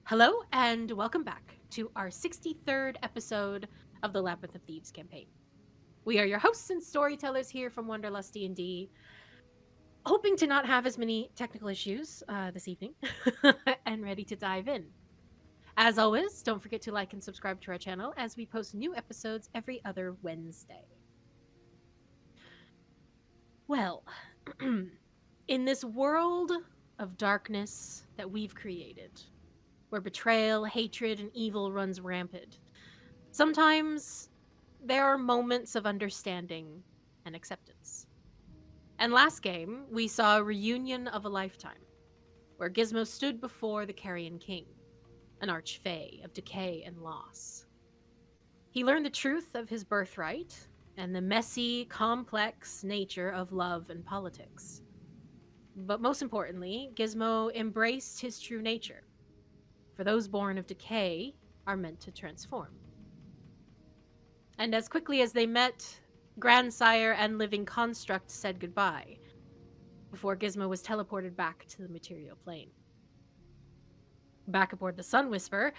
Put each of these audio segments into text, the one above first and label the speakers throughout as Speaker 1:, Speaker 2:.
Speaker 1: Hello, and welcome back to our 63rd episode of the Labyrinth of Thieves campaign. We are your hosts and storytellers here from Wanderlustdnd, hoping to not have as many technical issues this evening, and ready to dive in. As always, don't forget to like and subscribe to our channel as we post new episodes every other Wednesday. Well, in this world of darkness that we've created, where betrayal, hatred, and evil runs rampant, sometimes there are moments of understanding and acceptance. And last game, we saw a reunion of a lifetime, where Gizmo stood before the Carrion King, an archfey of decay and loss. He learned the truth of his birthright and the messy, complex nature of love and politics. But most importantly, Gizmo embraced his true nature. For those born of decay are meant to transform. And as quickly as they met, Grandsire and Living Construct said goodbye, before Gizmo was teleported back to the material plane. Back aboard the Sun Whisper,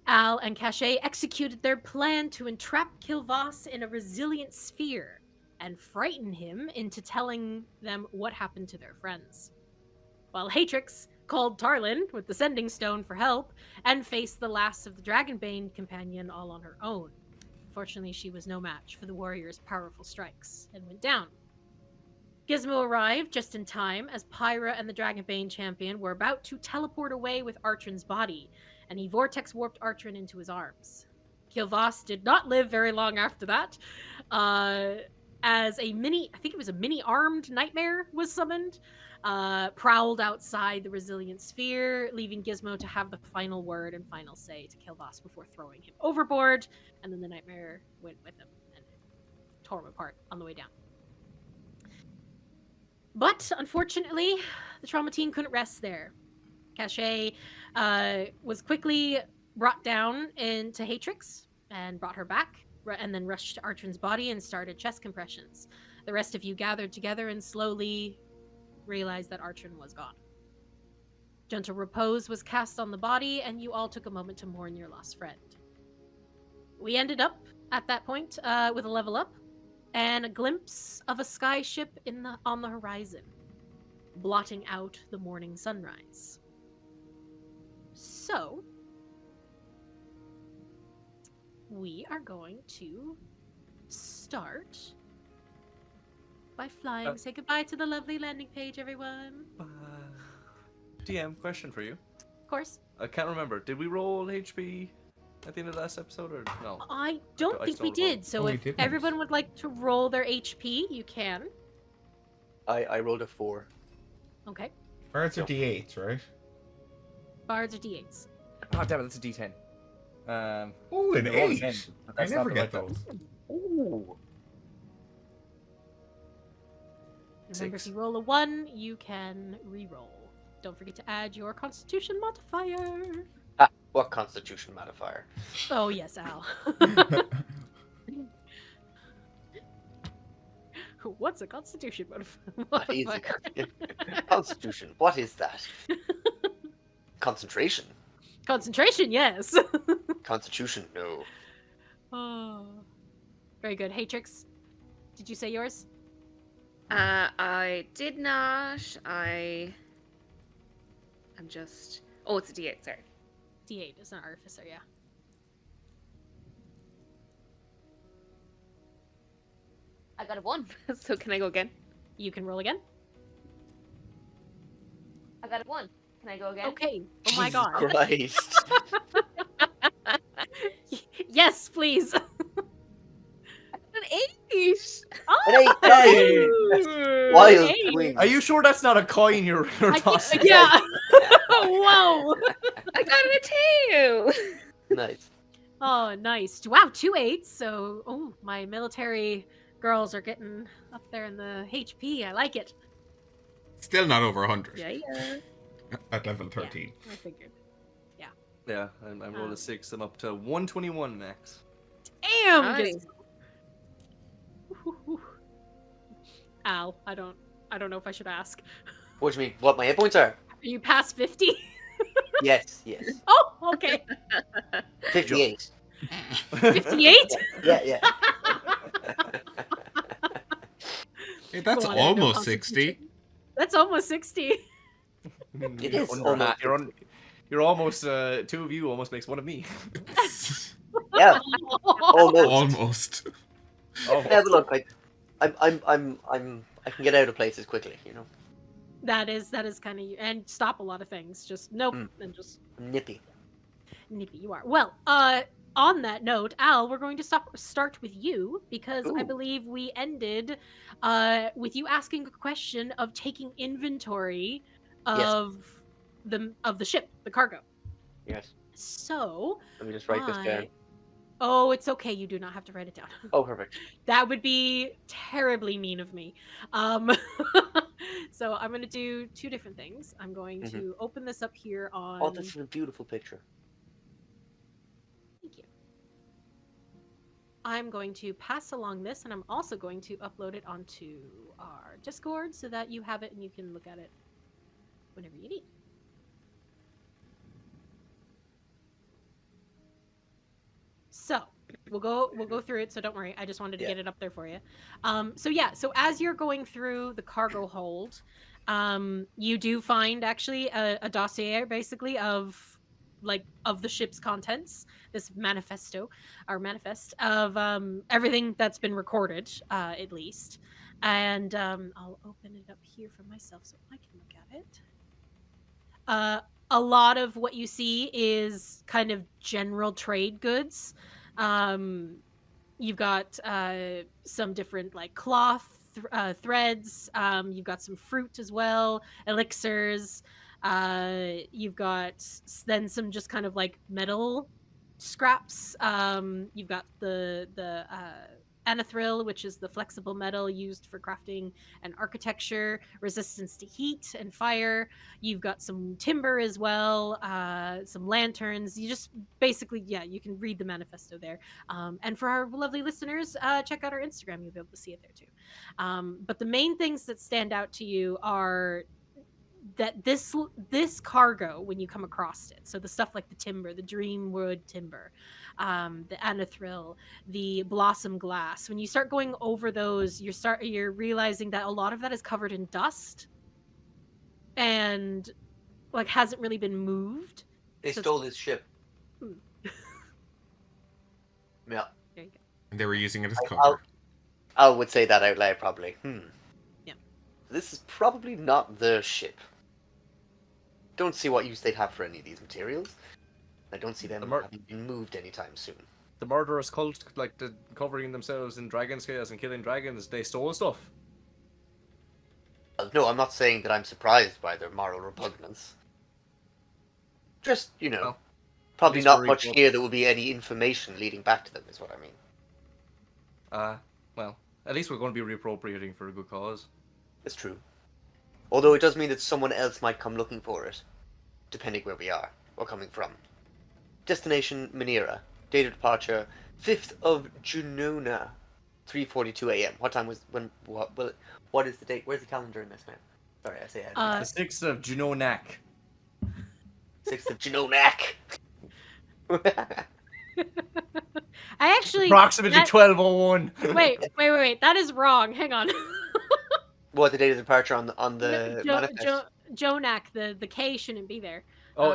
Speaker 1: Al and Caché executed their plan to entrap Kilvas in a resilient sphere and frighten him into telling them what happened to their friends. While Haytrix called Tarlyn with the Sending Stone for help and faced the last of the Dragonbane companion all on her own. Fortunately, she was no match for the warrior's powerful strikes and went down. Gizmo arrived just in time as Pyra and the Dragonbane champion were about to teleport away with Artrin's body, and he vortex warped Artrin into his arms. Kilvas did not live very long after that, as a mini armed nightmare was summoned, prowled outside the resilient sphere, leaving Gizmo to have the final word and final say to Kilvas before throwing him overboard, and then the nightmare went with him and tore him apart on the way down. But unfortunately, the trauma team couldn't rest there. Caché was quickly brought down into Haytrix and brought her back, and then rushed to Artrin's body and started chest compressions. The rest of you gathered together and slowly realized that Artrin was gone. Gentle repose was cast on the body, and you all took a moment to mourn your lost friend. We ended up, at that point, with a level up, and a glimpse of a skyship on the horizon, blotting out the morning sunrise. So, we are going to start by flying. Say goodbye to the lovely landing page, everyone.
Speaker 2: DM, question for you.
Speaker 1: Of course.
Speaker 2: I can't remember. Did we roll HP at the end of the last episode or no?
Speaker 1: I don't think we did, so if everyone would like to roll their HP, you can.
Speaker 3: I rolled a 4.
Speaker 1: Okay.
Speaker 4: Bards are D8s, right?
Speaker 1: Bards are D8s.
Speaker 5: Oh, damn it, that's a D10.
Speaker 4: Ooh, an
Speaker 5: I rolled a
Speaker 4: 8!
Speaker 5: 10, but
Speaker 4: I
Speaker 5: that's
Speaker 4: never
Speaker 5: not the
Speaker 4: get
Speaker 5: right
Speaker 4: those.
Speaker 3: Ooh.
Speaker 1: Remember,
Speaker 2: 6.
Speaker 1: if you roll a 1, you can re-roll. Don't forget to add your Constitution modifier.
Speaker 3: What Constitution modifier?
Speaker 1: Oh, yes, Al. What's a Constitution
Speaker 3: What is
Speaker 1: modifier?
Speaker 3: a Constitution? What is that? Concentration.
Speaker 1: Concentration, yes.
Speaker 3: Constitution, no.
Speaker 1: Oh. Very good. Haytrix, did you say yours?
Speaker 6: I did not. I'm just. Oh, it's a D8. Sorry.
Speaker 1: D8 is an artificer, yeah.
Speaker 6: I got a 1. So can I go again?
Speaker 1: You can roll again.
Speaker 6: I got a 1. Can I go again?
Speaker 1: Okay. Oh my
Speaker 3: Jesus
Speaker 1: god.
Speaker 3: Christ.
Speaker 1: Yes, please.
Speaker 6: An 8.
Speaker 3: An 8. Wild swing.
Speaker 2: Are you sure that's not a coin you're tossing?
Speaker 1: Yeah. Whoa.
Speaker 6: I got a 2.
Speaker 3: Nice.
Speaker 1: Oh, nice. Wow, 2 8s. So, my military girls are getting up there in the HP. I like it.
Speaker 4: Still not over 100
Speaker 1: Yeah.
Speaker 4: at level 13.
Speaker 1: Yeah, I figured.
Speaker 2: Yeah, I'm rolling a 6. I'm up to 121 max.
Speaker 1: Damn.
Speaker 6: Nice.
Speaker 1: Al, I don't know if I should ask.
Speaker 3: What do you mean? What my hit points are?
Speaker 1: Are you past 50?
Speaker 3: Yes.
Speaker 1: Oh, okay.
Speaker 3: 58.
Speaker 1: 58?
Speaker 3: Yeah.
Speaker 4: Hey, that's
Speaker 1: Go on, I know
Speaker 4: almost 60.
Speaker 1: Constitution. That's almost 60.
Speaker 3: It is
Speaker 2: Under
Speaker 3: almost
Speaker 2: half. You're almost. Two of you almost makes one of me.
Speaker 3: Yeah, almost.
Speaker 4: Almost.
Speaker 2: Oh,
Speaker 3: Yeah, but look, I can get out of places quickly, you know.
Speaker 1: That is kind of you, and stop a lot of things. Just nope,
Speaker 3: Mm.
Speaker 1: and just
Speaker 3: I'm nippy.
Speaker 1: nippy. You are well. On that note, Al, we're going to start with you because I
Speaker 3: Ooh.
Speaker 1: believe we ended with you asking a question of taking inventory
Speaker 3: Yes.
Speaker 1: of the ship, the cargo.
Speaker 3: Yes.
Speaker 1: So
Speaker 3: Let me just write this down.
Speaker 1: Oh, it's okay. You do not have to write it down.
Speaker 3: Oh, perfect.
Speaker 1: That would be terribly mean of me. So I'm going to do two different things. I'm going
Speaker 3: Mhm.
Speaker 1: to open this up here on.
Speaker 3: Oh, this is a beautiful picture.
Speaker 1: Thank you. I'm going to pass along this, and I'm also going to upload it onto our Discord so that you have it and you can look at it whenever you need. So we'll go through it. So don't worry. I just wanted to
Speaker 3: Yeah.
Speaker 1: get it up there for you. So as you're going through the cargo hold, you do find actually a dossier basically of the ship's contents, this manifest of everything that's been recorded, at least. And I'll open it up here for myself so I can look at it. A lot of what you see is kind of general trade goods. You've got some different like cloth threads. You've got some fruit as well, elixirs. You've got then some just kind of like metal scraps. You've got the anathril, which is the flexible metal used for crafting and architecture, resistance to heat and fire. You've got some timber as well, some lanterns. You just basically, yeah, you can read the manifesto there. And for our lovely listeners, check out our Instagram. You'll be able to see it there too. But the main things that stand out to you are that this cargo, when you come across it, so the stuff like the timber, the dreamwood timber, the anathril, the blossom glass, when you start going over those, you're realizing that a lot of that is covered in dust and like hasn't really been moved.
Speaker 3: They
Speaker 1: So
Speaker 3: stole his ship.
Speaker 1: Hmm.
Speaker 3: Yeah.
Speaker 1: there you go.
Speaker 4: And they were using it as
Speaker 3: I
Speaker 4: cover.
Speaker 3: would say that out loud probably.
Speaker 1: Yeah.
Speaker 3: This is probably not the ship. Don't see what use they'd have for any of these materials. I don't see them having been moved anytime soon.
Speaker 2: the murderous cult, like covering themselves in dragon scales and killing dragons, they stole stuff.
Speaker 3: Well, no, I'm not saying that I'm surprised by their moral repugnance. Just,
Speaker 2: Well,
Speaker 3: probably
Speaker 2: least
Speaker 3: not
Speaker 2: we're
Speaker 3: much
Speaker 2: equal.
Speaker 3: here that will be any information leading back to them, is what I mean.
Speaker 2: Well, at least we're going to be reappropriating for a good cause.
Speaker 3: It's true. Although it does mean that someone else might come looking for it, depending where we are, or coming from. Destination, Manira. Date of departure, 5th of Junona, 3:42 a.m. What time was, what is the date? Where's the calendar in this now? Sorry, I say it.
Speaker 2: The 6th of Junonak.
Speaker 3: 6th of Junonak!
Speaker 1: I actually
Speaker 2: Approximately 12:01.
Speaker 1: Wait. That is wrong. Hang on.
Speaker 3: What, the date of departure on the manifest?
Speaker 1: Jonak, the K shouldn't be there.
Speaker 2: Oh,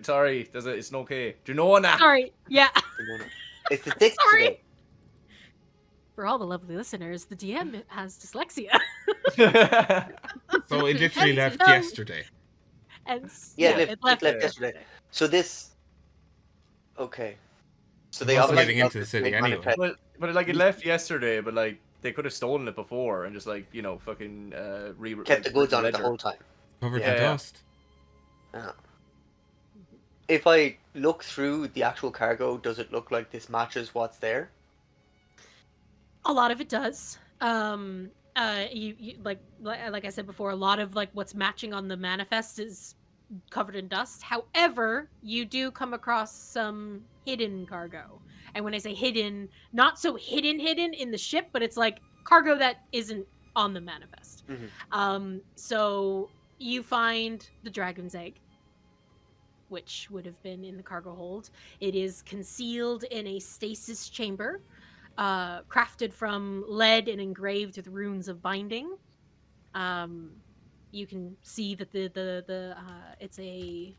Speaker 2: sorry, it's no K. Junonak.
Speaker 1: Sorry. Yeah.
Speaker 3: It's the 6th
Speaker 1: Sorry.
Speaker 3: today.
Speaker 1: For all the lovely listeners, the DM has dyslexia.
Speaker 4: So it literally left
Speaker 1: No.
Speaker 4: yesterday.
Speaker 1: And
Speaker 3: Yeah,
Speaker 1: it left
Speaker 3: yesterday. So this... Okay. So they
Speaker 4: Also
Speaker 3: obviously
Speaker 4: getting into the city anyway.
Speaker 2: But like it left yesterday, but like they could have stolen it before and just like fucking
Speaker 3: kept the goods on it the whole time.
Speaker 4: Covered
Speaker 2: Yeah,
Speaker 4: in
Speaker 2: yeah.
Speaker 4: dust.
Speaker 3: If I look through the actual cargo, does it look like this matches what's there?
Speaker 1: A lot of it does. You like I said before, a lot of like what's matching on the manifest is covered in dust. However, you do come across some hidden cargo. And when I say hidden, not so hidden in the ship, but it's like cargo that isn't on the manifest.
Speaker 3: Mhm.
Speaker 1: So you find the dragon's egg. which would have been in the cargo hold. It is concealed in a stasis chamber, crafted from lead and engraved with runes of binding. You can see that it's a.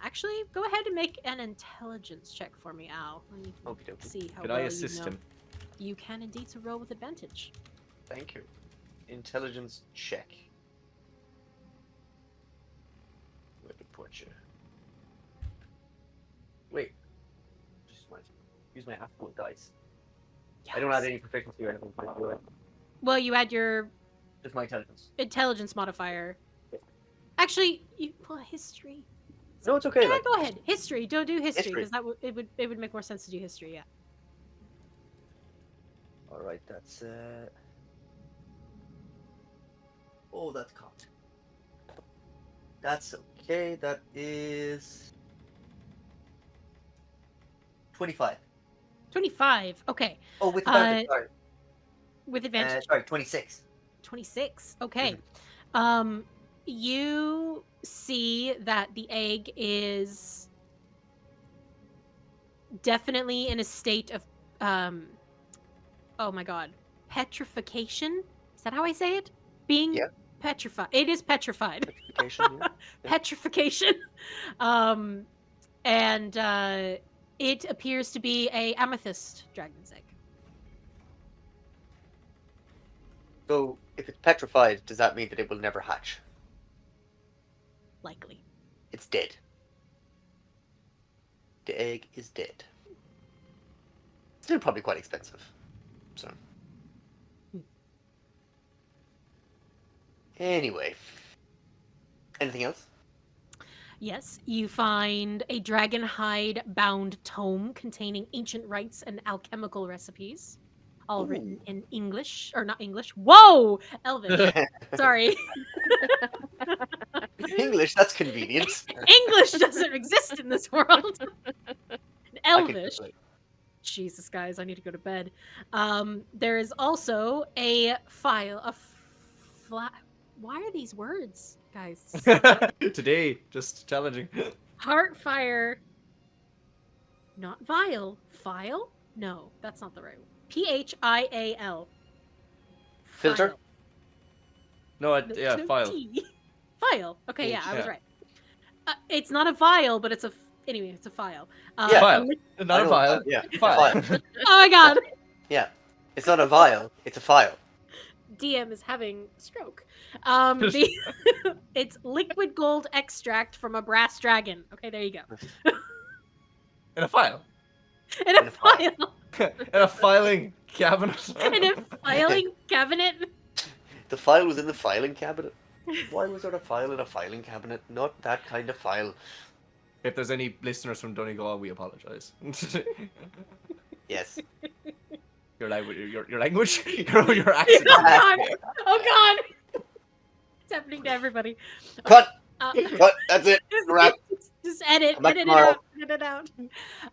Speaker 1: Actually, go ahead and make an intelligence check for me, Al. And you can
Speaker 3: Okie dokie.
Speaker 1: see how
Speaker 2: Could
Speaker 1: well
Speaker 2: I
Speaker 1: you
Speaker 2: assist
Speaker 1: know.
Speaker 2: him?
Speaker 1: You can indeed to roll with advantage.
Speaker 3: Thank you. Intelligence check. Where to put you? Wait. Just use my half-point dice. I don't add any proficiency or anything. By the way.
Speaker 1: Well, you add your
Speaker 3: Just my intelligence.
Speaker 1: intelligence modifier. Actually, history.
Speaker 3: No, it's okay.
Speaker 1: Yeah,
Speaker 3: Like,
Speaker 1: go ahead. History. Don't do history
Speaker 3: History.
Speaker 1: because it would make more sense to do history. Yeah.
Speaker 3: all right, that's Oh, that's caught. That's okay. That is 25.
Speaker 1: 25. Okay.
Speaker 3: Oh, with advantage. Sorry.
Speaker 1: With advantage.
Speaker 3: Sorry, 26.
Speaker 1: 26. Okay. You see that the egg is definitely in a state of oh my god, petrification. Is that how I say it? Being
Speaker 3: Yeah.
Speaker 1: petrified. It is petrified.
Speaker 3: Petrification, yeah.
Speaker 1: Petrification. And it appears to be a amethyst dragon's egg.
Speaker 3: So, if it's petrified, does that mean that it will never hatch?
Speaker 1: Likely.
Speaker 3: It's dead. The egg is dead. Still probably quite expensive. So. Anyway. Anything else?
Speaker 1: Yes, you find a dragon hide bound tome containing ancient rites and alchemical recipes, all written in English, or not English. Whoa! Elvish. Sorry.
Speaker 3: English, that's convenient.
Speaker 1: English doesn't exist in this world. Elvish. Jesus, guys, I need to go to bed. There is also a file, why are these words, guys?
Speaker 2: Today, just challenging.
Speaker 1: Heartfire. Not vial. File? No, that's not the right one. Phial.
Speaker 3: Filter?
Speaker 1: File.
Speaker 2: No,
Speaker 1: There's no
Speaker 2: file.
Speaker 1: T. File. Okay, yeah, I was
Speaker 2: Yeah.
Speaker 1: right. It's not a vial, but it's a. Anyway, it's a file.
Speaker 3: Yeah.
Speaker 2: File.
Speaker 3: I
Speaker 2: Not a
Speaker 3: know,
Speaker 2: file.
Speaker 3: Yeah,
Speaker 2: File.
Speaker 3: file.
Speaker 1: Oh my god!
Speaker 3: Yeah. It's not a vial, it's a file.
Speaker 1: DM is having a stroke. It's liquid gold extract from a brass dragon. Okay, there you go.
Speaker 2: In a file.
Speaker 1: In a file.
Speaker 2: In a filing cabinet.
Speaker 1: In a filing cabinet.
Speaker 3: The file was in the filing cabinet. Why was there a file in a filing cabinet? Not that kind of file.
Speaker 2: If there's any listeners from Donegal, we apologize.
Speaker 3: Yes.
Speaker 2: Your language, your language, your accent.
Speaker 1: Oh god! Oh god! It's happening to everybody.
Speaker 3: Cut!
Speaker 1: Uh,
Speaker 3: Cut! That's it. Wrap.
Speaker 1: just edit
Speaker 3: Come back
Speaker 1: it
Speaker 3: tomorrow.
Speaker 1: out. Edit it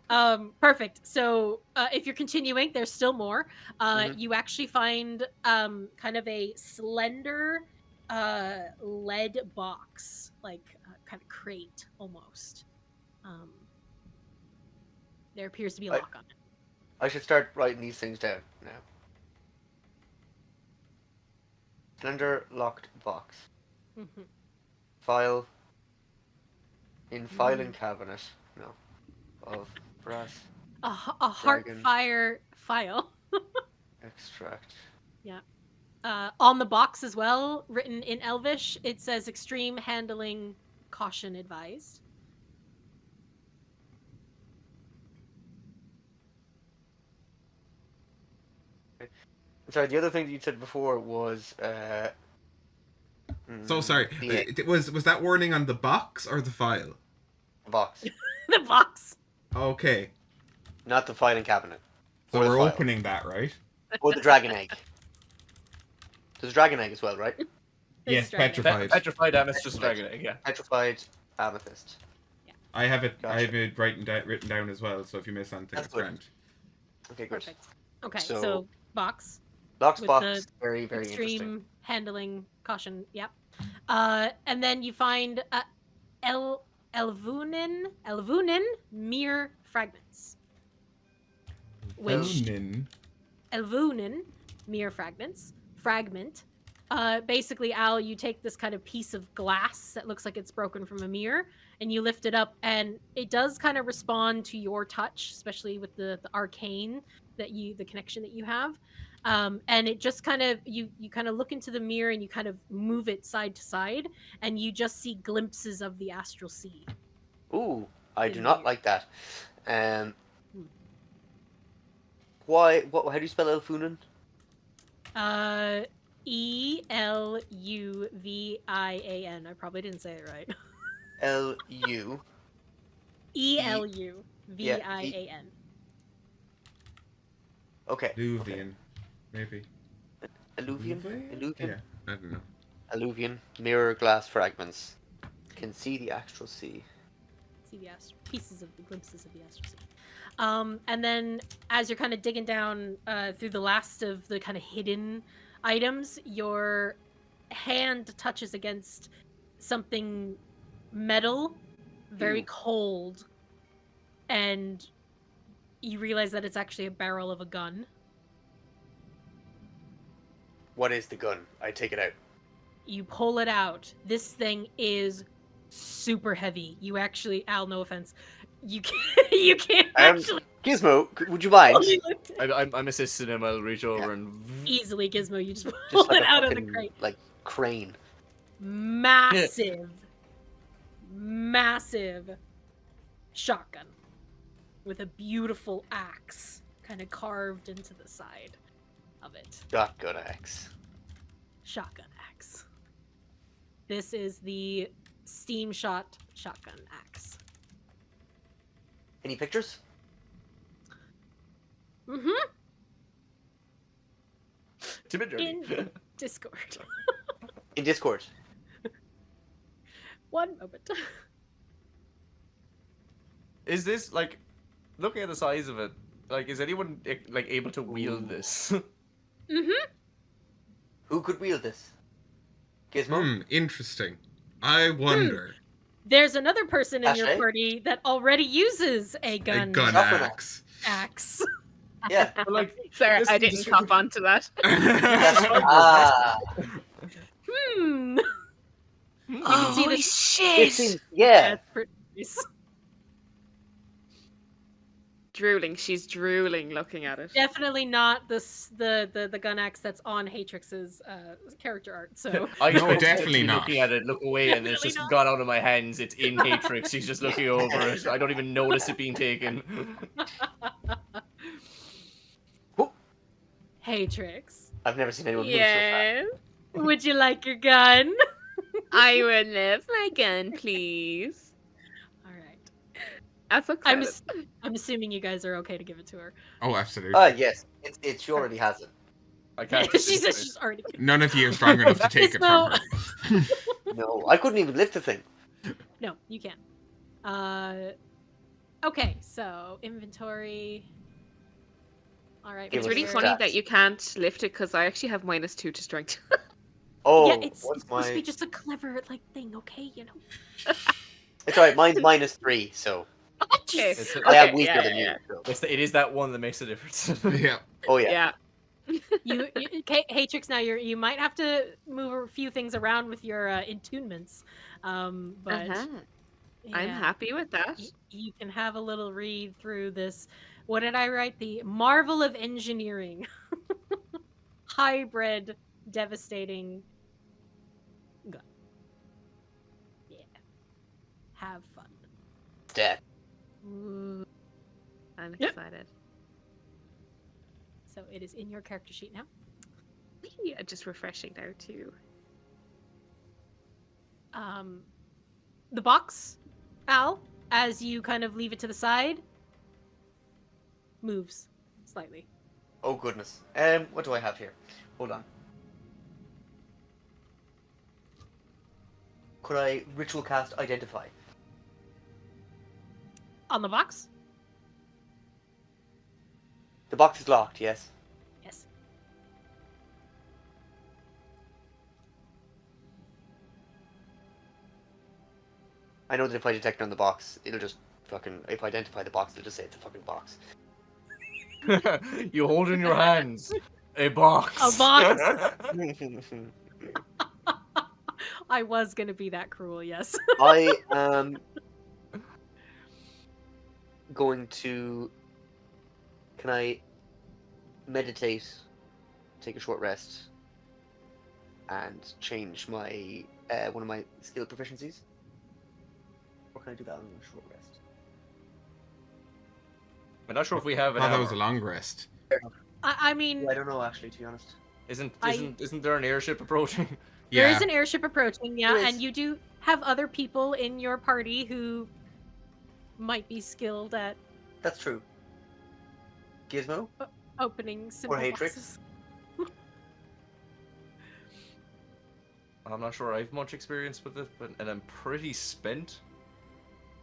Speaker 1: out. Perfect. So if you're continuing, there's still more. You actually find kind of a slender lead box, like kind of crate almost. There appears to be a lock on it.
Speaker 3: I should start writing these things down now. Slender locked box.
Speaker 1: Mm-hmm.
Speaker 3: File. In filing cabinet. No. Of brass
Speaker 1: A heartfire file.
Speaker 3: extract.
Speaker 1: Yeah. On the box as well, written in Elvish, it says extreme handling caution advised.
Speaker 3: Sorry, the other thing that you said before was
Speaker 4: So sorry. Was that warning on the box or the file?
Speaker 3: box.
Speaker 1: The box.
Speaker 4: Okay.
Speaker 3: Not the filing cabinet.
Speaker 4: So
Speaker 3: Or the
Speaker 4: we're
Speaker 3: file.
Speaker 4: opening that, right?
Speaker 3: Or the dragon egg. There's a dragon egg as well, right?
Speaker 4: Yes,
Speaker 1: dragon.
Speaker 4: petrified.
Speaker 2: Petrified amethyst dragon egg, yeah.
Speaker 3: Petrified amethyst.
Speaker 4: I have it.
Speaker 3: Gotcha.
Speaker 4: I have it written down as well. So if you miss anything,
Speaker 3: That's
Speaker 4: it's
Speaker 3: good.
Speaker 4: grand.
Speaker 3: Okay, good.
Speaker 1: Perfect. Okay,
Speaker 3: So-
Speaker 1: so box.
Speaker 3: Locked
Speaker 1: With
Speaker 3: box,
Speaker 1: the
Speaker 3: very, very
Speaker 1: extreme
Speaker 3: interesting.
Speaker 1: handling caution. Yep. And then you find Elvunin mere fragments. Which
Speaker 4: Elvunin.
Speaker 1: Elvunin mere fragment. Basically, Al, you take this kind of piece of glass that looks like it's broken from a mirror, and you lift it up, and it does kind of respond to your touch, especially with the arcane the connection that you have. And it just kind of you kind of look into the mirror and you kind of move it side to side, and you just see glimpses of the astral sea.
Speaker 3: Ooh, I
Speaker 1: In
Speaker 3: do
Speaker 1: the
Speaker 3: not
Speaker 1: mirror.
Speaker 3: like that.
Speaker 1: Hmm.
Speaker 3: Why? What? How do you spell Elfunin?
Speaker 1: Eluvvian. I probably didn't say it right.
Speaker 3: L-U.
Speaker 1: Eluvvian.
Speaker 3: Okay.
Speaker 4: Luvian. Maybe.
Speaker 3: Alluvian? Alluvian?
Speaker 4: Yeah, I don't know.
Speaker 3: Alluvian. Mirror glass fragments. Can see the astral sea.
Speaker 1: See the pieces of the glimpses of the astral sea. And then as you're kind of digging down through the last of the kind of hidden items, your hand touches against something metal, very
Speaker 3: Ew.
Speaker 1: cold, and you realize that it's actually a barrel of a gun.
Speaker 3: What is the gun? I take it out.
Speaker 1: You pull it out. This thing is super heavy. You actually, Al, no offense, you can't actually
Speaker 3: Gizmo, would you mind?
Speaker 2: I'm assisting him. I'll reach over and
Speaker 1: Easily, Gizmo. You just pull
Speaker 3: Just like
Speaker 1: it
Speaker 3: a
Speaker 1: out of the
Speaker 3: fucking,
Speaker 1: crate.
Speaker 3: like, crane.
Speaker 1: Massive shotgun with a beautiful axe kind of carved into the side of it.
Speaker 3: Shotgun axe.
Speaker 1: Shotgun axe. This is the steam shot shotgun axe.
Speaker 3: Any pictures?
Speaker 1: Mm-hmm.
Speaker 2: Timid journey.
Speaker 1: In Discord.
Speaker 3: In Discord.
Speaker 1: One moment.
Speaker 2: Is this like looking at the size of it? Like, is anyone like able to wield this?
Speaker 1: Mm-hmm.
Speaker 3: Who could wield this? Gizmo?
Speaker 4: Interesting. I wonder.
Speaker 1: There's another person in your
Speaker 3: Caché?
Speaker 1: party that already uses a
Speaker 4: A
Speaker 1: gun
Speaker 4: gun
Speaker 3: Shotgun
Speaker 4: axe.
Speaker 1: axe.
Speaker 3: Yeah.
Speaker 2: But, like,
Speaker 6: Sorry,
Speaker 2: this
Speaker 6: I
Speaker 2: is
Speaker 6: didn't
Speaker 2: just-
Speaker 6: cop onto that.
Speaker 3: Ah.
Speaker 1: Hmm.
Speaker 6: Oh,
Speaker 1: see
Speaker 6: holy
Speaker 1: the-
Speaker 6: shit!
Speaker 3: It seems, yeah.
Speaker 1: That's pretty nice.
Speaker 6: Drooling. She's drooling looking at it.
Speaker 1: Definitely not the gun axe that's on Haytrix's character art. So
Speaker 2: I
Speaker 4: No,
Speaker 2: expected
Speaker 4: definitely
Speaker 2: to be
Speaker 4: not.
Speaker 2: looking at it, look away, and it's
Speaker 1: Definitely
Speaker 2: just
Speaker 1: not.
Speaker 2: gone out of my hands. It's in Haytrix. She's just looking over it. I don't even notice it being taken.
Speaker 1: Haytrix,
Speaker 3: I've never seen anyone move so
Speaker 6: Yes.
Speaker 1: would you like your gun?
Speaker 6: I would love my gun, please.
Speaker 1: All right.
Speaker 6: That's so
Speaker 1: I'm
Speaker 6: excited.
Speaker 1: I'm assuming you guys are okay to give it to her.
Speaker 4: Oh, absolutely.
Speaker 3: fast. Yes. She already has it.
Speaker 2: I can't.
Speaker 1: She says she's already.
Speaker 4: None of you are strong enough to take it from her.
Speaker 3: No, I couldn't even lift the thing.
Speaker 1: No, you can't. Okay, so inventory. All right.
Speaker 3: Give
Speaker 6: It's
Speaker 3: us
Speaker 6: really
Speaker 3: your
Speaker 6: funny
Speaker 3: stats.
Speaker 6: that you can't lift it because I actually have -2 to strength.
Speaker 3: Oh,
Speaker 1: Yeah, it's
Speaker 3: what's
Speaker 1: supposed to be
Speaker 3: my...
Speaker 1: just a clever thing, okay? You know.
Speaker 3: It's alright, mine's -3, so
Speaker 6: Okay.
Speaker 2: It's-
Speaker 3: I am
Speaker 6: Okay,
Speaker 3: weaker
Speaker 6: yeah,
Speaker 3: than
Speaker 6: yeah,
Speaker 3: you. So.
Speaker 2: It is that one that makes a difference.
Speaker 4: Yeah.
Speaker 3: Oh, yeah.
Speaker 1: You okay, Haytrix, now you might have to move a few things around with your attunements, but
Speaker 6: Uh-huh. I'm
Speaker 1: yeah,
Speaker 6: happy with that.
Speaker 1: you can have a little read through this. What did I write? The marvel of engineering, hybrid, devastating gun. Yeah, have fun.
Speaker 3: Dead.
Speaker 1: Ooh.
Speaker 6: I'm
Speaker 1: Yep.
Speaker 6: excited.
Speaker 1: So it is in your character sheet now.
Speaker 6: Yeah, just refreshing there too.
Speaker 1: The box, Al, as you kind of leave it to the side, moves slightly.
Speaker 3: Oh, goodness. What do I have here? Hold on. Could I ritual cast Identify?
Speaker 1: On the box?
Speaker 3: The box is locked, yes.
Speaker 1: Yes.
Speaker 3: I know that if I detect it on the box, it'll just fucking... If I identify the box, it'll just say it's a fucking box.
Speaker 2: You hold in your hands a box.
Speaker 1: A box. I was gonna be that cruel, yes.
Speaker 3: I am going to... Can I meditate, take a short rest, and change my one of my skill proficiencies? Or can I do that on a short rest?
Speaker 2: I'm not sure if we have an
Speaker 4: Oh, that
Speaker 2: hour.
Speaker 4: was a long rest.
Speaker 1: I mean,
Speaker 3: I don't know, actually, to be honest.
Speaker 2: Isn't there an airship approaching?
Speaker 1: there
Speaker 4: Yeah.
Speaker 1: is an airship approaching, yeah,
Speaker 3: There is.
Speaker 1: and you do have other people in your party who might be skilled at
Speaker 3: That's true. Gizmo?
Speaker 1: opening simple
Speaker 3: Haytrix.
Speaker 1: boxes.
Speaker 2: I'm not sure I have much experience with it, and I'm pretty spent.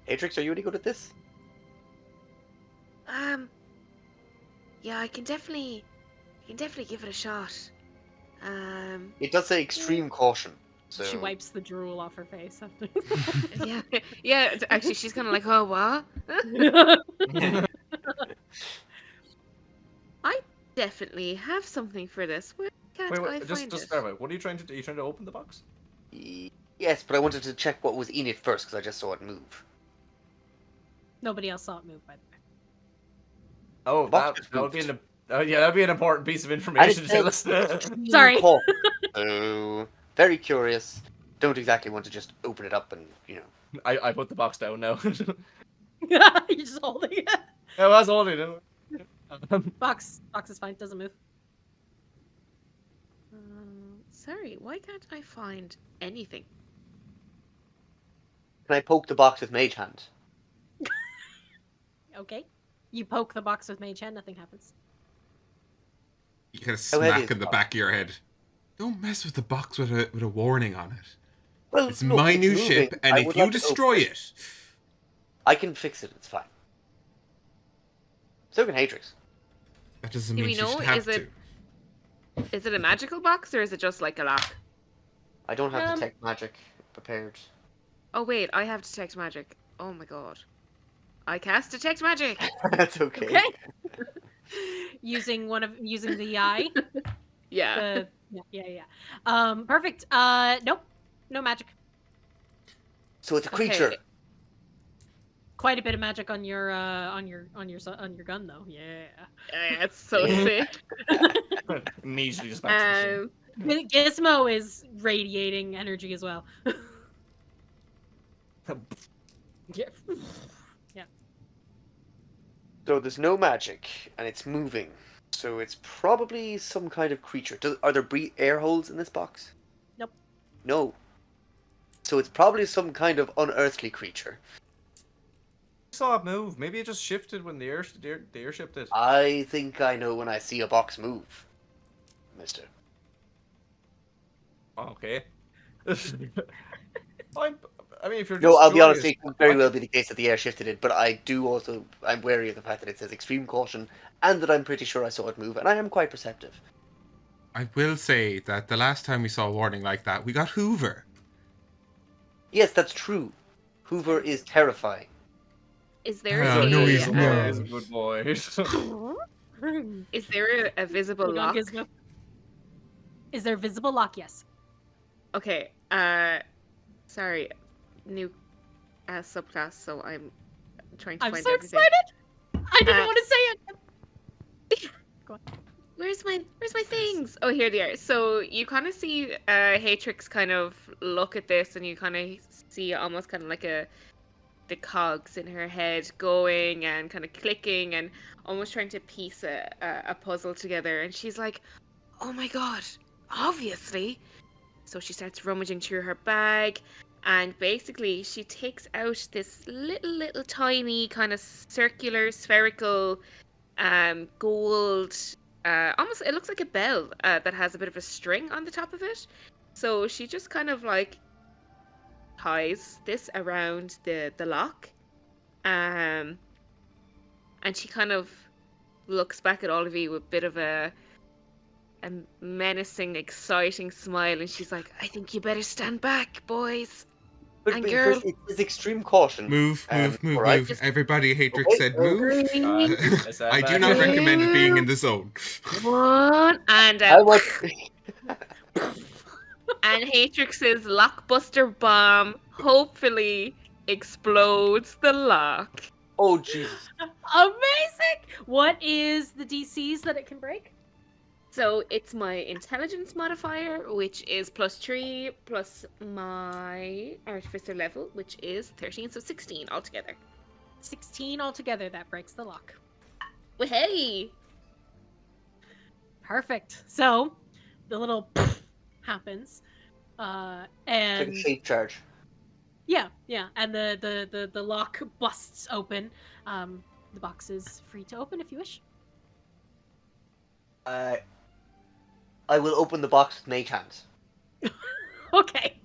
Speaker 3: Haytrix, are you any good at this?
Speaker 6: Yeah, I can definitely give it a shot.
Speaker 3: It does say extreme caution. So
Speaker 1: She wipes the drool off her face.
Speaker 6: Yeah, yeah. Actually, she's kind of like, oh, what? I definitely have something for this. Where can't I
Speaker 2: Wait,
Speaker 6: find
Speaker 2: just
Speaker 6: it?
Speaker 2: clarify. What are you trying to do? Are you trying to open the box?
Speaker 3: Yes, but I wanted to check what was in it first because I just saw it move.
Speaker 1: Nobody else saw it move, by the way.
Speaker 2: Oh,
Speaker 3: The box
Speaker 2: that would be
Speaker 3: moved.
Speaker 2: that'd be an important piece of information to
Speaker 3: said-
Speaker 2: tell us.
Speaker 1: Sorry.
Speaker 3: Caution. So very curious. Don't exactly want to just open it up and
Speaker 2: I put the box down now.
Speaker 1: You're just holding it.
Speaker 2: I was holding it.
Speaker 1: Box is fine. Doesn't move.
Speaker 6: Sorry, why can't I find anything?
Speaker 3: Can I poke the box with mage hand?
Speaker 1: Okay. You poke the box with mage hand. Nothing happens.
Speaker 4: You get a
Speaker 3: How heavy
Speaker 4: smack
Speaker 3: is
Speaker 4: in
Speaker 3: the
Speaker 4: the
Speaker 3: box?
Speaker 4: back of your head. Don't mess with the box with a warning on it.
Speaker 3: Well,
Speaker 4: It's
Speaker 3: look,
Speaker 4: my
Speaker 3: it's
Speaker 4: new
Speaker 3: moving.
Speaker 4: ship, and
Speaker 3: I
Speaker 4: if
Speaker 3: would
Speaker 4: you
Speaker 3: like to open
Speaker 4: destroy it,
Speaker 3: I can fix it. It's fine. So can Haytrix.
Speaker 4: that doesn't
Speaker 6: Do
Speaker 4: mean
Speaker 6: we
Speaker 4: she
Speaker 6: know,
Speaker 4: should have
Speaker 6: is
Speaker 4: to.
Speaker 6: it- Is it a magical box or is it just like a lock?
Speaker 3: I don't have
Speaker 1: Um,
Speaker 3: detect magic prepared.
Speaker 6: Oh wait, I have detect magic. Oh my god. I cast detect magic.
Speaker 3: That's okay.
Speaker 1: Okay. using the eye.
Speaker 6: Yeah.
Speaker 1: Yeah. Perfect. Nope. No magic.
Speaker 3: So it's a creature.
Speaker 6: Okay.
Speaker 1: Quite a bit of magic on your gun though. Yeah.
Speaker 6: Yeah, it's so sick.
Speaker 2: Immediately just back to the ship.
Speaker 1: Gizmo is radiating energy as well. Yeah.
Speaker 3: So there's no magic, and it's moving. So it's probably some kind of creature. Are there air holes in this box?
Speaker 1: Nope.
Speaker 3: No. So it's probably some kind of unearthly creature.
Speaker 2: I saw it move. Maybe it just shifted when the airship did.
Speaker 3: I think I know when I see a box move, mister.
Speaker 2: Okay. I mean, if you're
Speaker 3: No,
Speaker 2: just
Speaker 3: I'll be honest,
Speaker 2: curious,
Speaker 3: it could very well be the case that the air shifted it, but I'm wary of the fact that it says extreme caution, and that I'm pretty sure I saw it move, and I am quite perceptive.
Speaker 4: I will say that the last time we saw a warning like that, we got Hoover.
Speaker 3: Yes, that's true. Hoover is terrifying.
Speaker 6: Is there
Speaker 4: Oh,
Speaker 6: a
Speaker 4: no, he's
Speaker 2: He's
Speaker 4: not.
Speaker 2: a good boy.
Speaker 6: is there a visible
Speaker 1: Hold on,
Speaker 6: lock?
Speaker 1: Gizmo. Is there visible lock? Yes.
Speaker 6: Okay, sorry, new subclass, so I'm trying to
Speaker 1: I'm
Speaker 6: find
Speaker 1: so
Speaker 6: everything.
Speaker 1: excited. I didn't want to say it.
Speaker 6: Where's my things? Oh, here they are. So you kind of see Haytrix kind of look at this, and you kind of see almost kind of like the cogs in her head going and kind of clicking and almost trying to piece a puzzle together. And she's like, "Oh my god, obviously!" So she starts rummaging through her bag, and basically she takes out this little tiny kind of circular spherical gold. Almost, it looks like a bell that has a bit of a string on the top of it. So she just kind of like ties this around the lock, and she kind of looks back at all of you with a bit of a menacing, exciting smile, and she's like, "I think you better stand back, boys."
Speaker 3: But
Speaker 6: And
Speaker 3: because
Speaker 6: girl-
Speaker 3: it's extreme caution.
Speaker 4: Move,
Speaker 3: all right.
Speaker 4: move. Everybody, Haytrix
Speaker 3: Okay,
Speaker 4: said move.
Speaker 6: Three,
Speaker 2: I said
Speaker 4: I do
Speaker 2: back
Speaker 4: not
Speaker 2: up.
Speaker 4: recommend being in the zone.
Speaker 6: 1, and
Speaker 3: How much?
Speaker 6: and Haytrix's lockbuster bomb hopefully explodes the lock.
Speaker 3: Oh Jesus!
Speaker 1: Amazing! What is the DCs that it can break?
Speaker 6: So it's my intelligence modifier, which is +3, plus my artificer level, which is 13, so 16 altogether.
Speaker 1: 16 altogether, that breaks the lock.
Speaker 6: Well, hey!
Speaker 1: Perfect. So, the little happens.
Speaker 3: Like
Speaker 1: And
Speaker 3: a shape charge.
Speaker 1: yeah, and the lock busts open. The box is free to open if you wish.
Speaker 3: I will open the box with mage hands.
Speaker 1: Okay.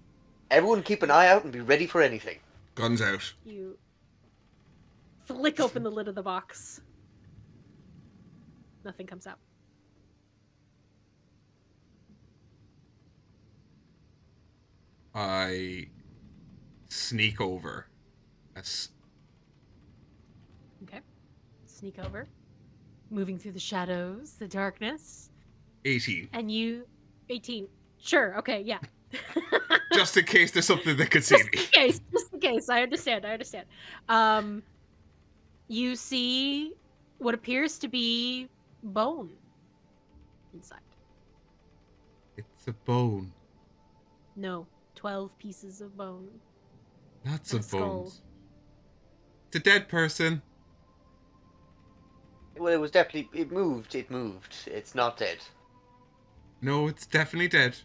Speaker 3: Everyone, keep an eye out and be ready for anything.
Speaker 4: Guns out.
Speaker 1: You flick open the lid of the box. Nothing comes out.
Speaker 4: I sneak over. That's
Speaker 1: Okay. Sneak over. Moving through the shadows, the darkness.
Speaker 4: 18.
Speaker 1: And you 18. Sure, okay, yeah.
Speaker 4: Just in case there's something that could see me.
Speaker 1: Just in case. I understand. You see what appears to be bone inside.
Speaker 4: It's a bone.
Speaker 1: No, 12 pieces of bone.
Speaker 4: Lots
Speaker 1: And
Speaker 4: of
Speaker 1: a skull.
Speaker 4: bones. It's a dead person.
Speaker 3: Well, it was definitely it moved. It's not dead.
Speaker 4: No, it's definitely dead.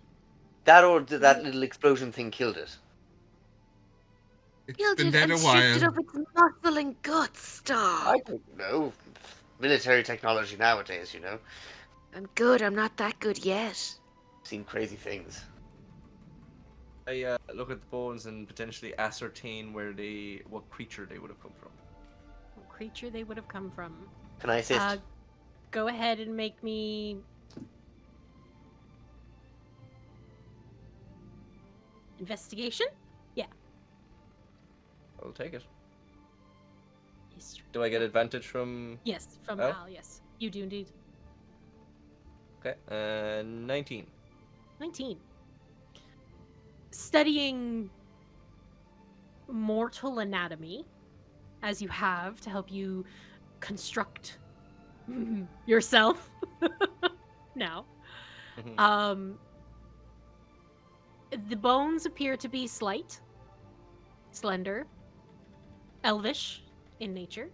Speaker 3: That or that little explosion thing killed it.
Speaker 4: It's
Speaker 6: Killed
Speaker 4: been
Speaker 6: it
Speaker 4: dead
Speaker 6: and
Speaker 4: a
Speaker 6: stripped it
Speaker 4: while.
Speaker 6: of its muscle and guts, stop!
Speaker 3: I don't know. Military technology nowadays, you know.
Speaker 6: I'm good, I'm not that good yet.
Speaker 3: Seen crazy things.
Speaker 2: I look at the bones and potentially ascertain what creature they would have come from.
Speaker 1: What creature they would have come from.
Speaker 3: Can I assist?
Speaker 1: Go ahead and make me... Investigation?
Speaker 2: I'll take it.
Speaker 1: History.
Speaker 2: Do I get advantage from?
Speaker 1: Yes, from
Speaker 2: Oh.
Speaker 1: Al, yes. You do indeed.
Speaker 2: Okay, 19.
Speaker 1: 19. Studying mortal anatomy, as you have to help you construct yourself now.
Speaker 2: Mhm.
Speaker 1: The bones appear to be slight, slender, elvish in nature.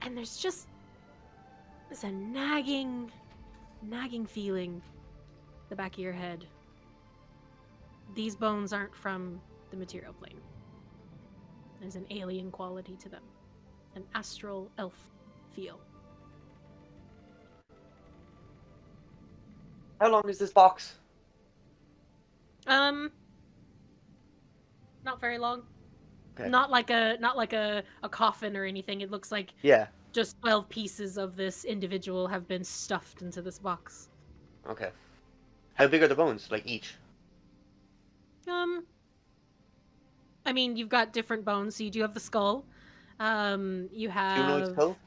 Speaker 1: And there's a nagging feeling at the back of your head. These bones aren't from the material plane. There's an alien quality to them. An astral elf feel.
Speaker 3: How long is this box?
Speaker 1: Not very long.
Speaker 3: Okay.
Speaker 1: Not like a coffin or anything. It looks like
Speaker 3: Yeah.
Speaker 1: just 12 pieces of this individual have been stuffed into this box.
Speaker 3: Okay. How big are the bones? Like each?
Speaker 1: I mean, you've got different bones, so you do have the skull. You have...
Speaker 3: Humanoid skull?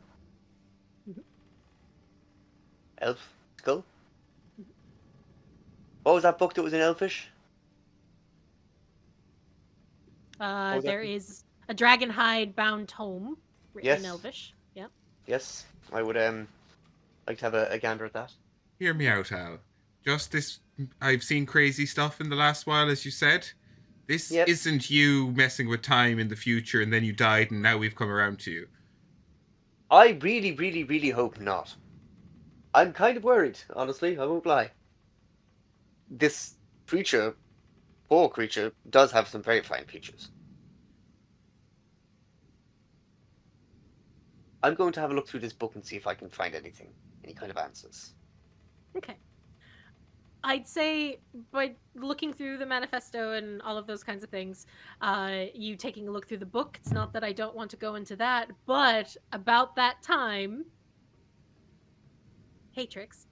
Speaker 1: Mhm.
Speaker 3: Elf skull? What was that book that was in Elfish? was
Speaker 1: There
Speaker 3: that?
Speaker 1: is a dragon hide bound tome written in
Speaker 3: Yes.
Speaker 1: Elvish. Yep.
Speaker 3: Yes. I would like to have a gander at that.
Speaker 4: Hear me out, Al. Just this. I've seen crazy stuff in the last while, as you said. This
Speaker 3: Yep.
Speaker 4: isn't you messing with time in the future and then you died and now we've come around to you.
Speaker 3: I really, really, really hope not. I'm kind of worried, honestly, I won't lie. This creature, poor creature, does have some very fine features. I'm going to have a look through this book and see if I can find anything, any kind of answers.
Speaker 1: Okay. I'd say by looking through the manifesto and all of those kinds of things, you taking a look through the book, it's not that I don't want to go into that, but about that time, Haytrix,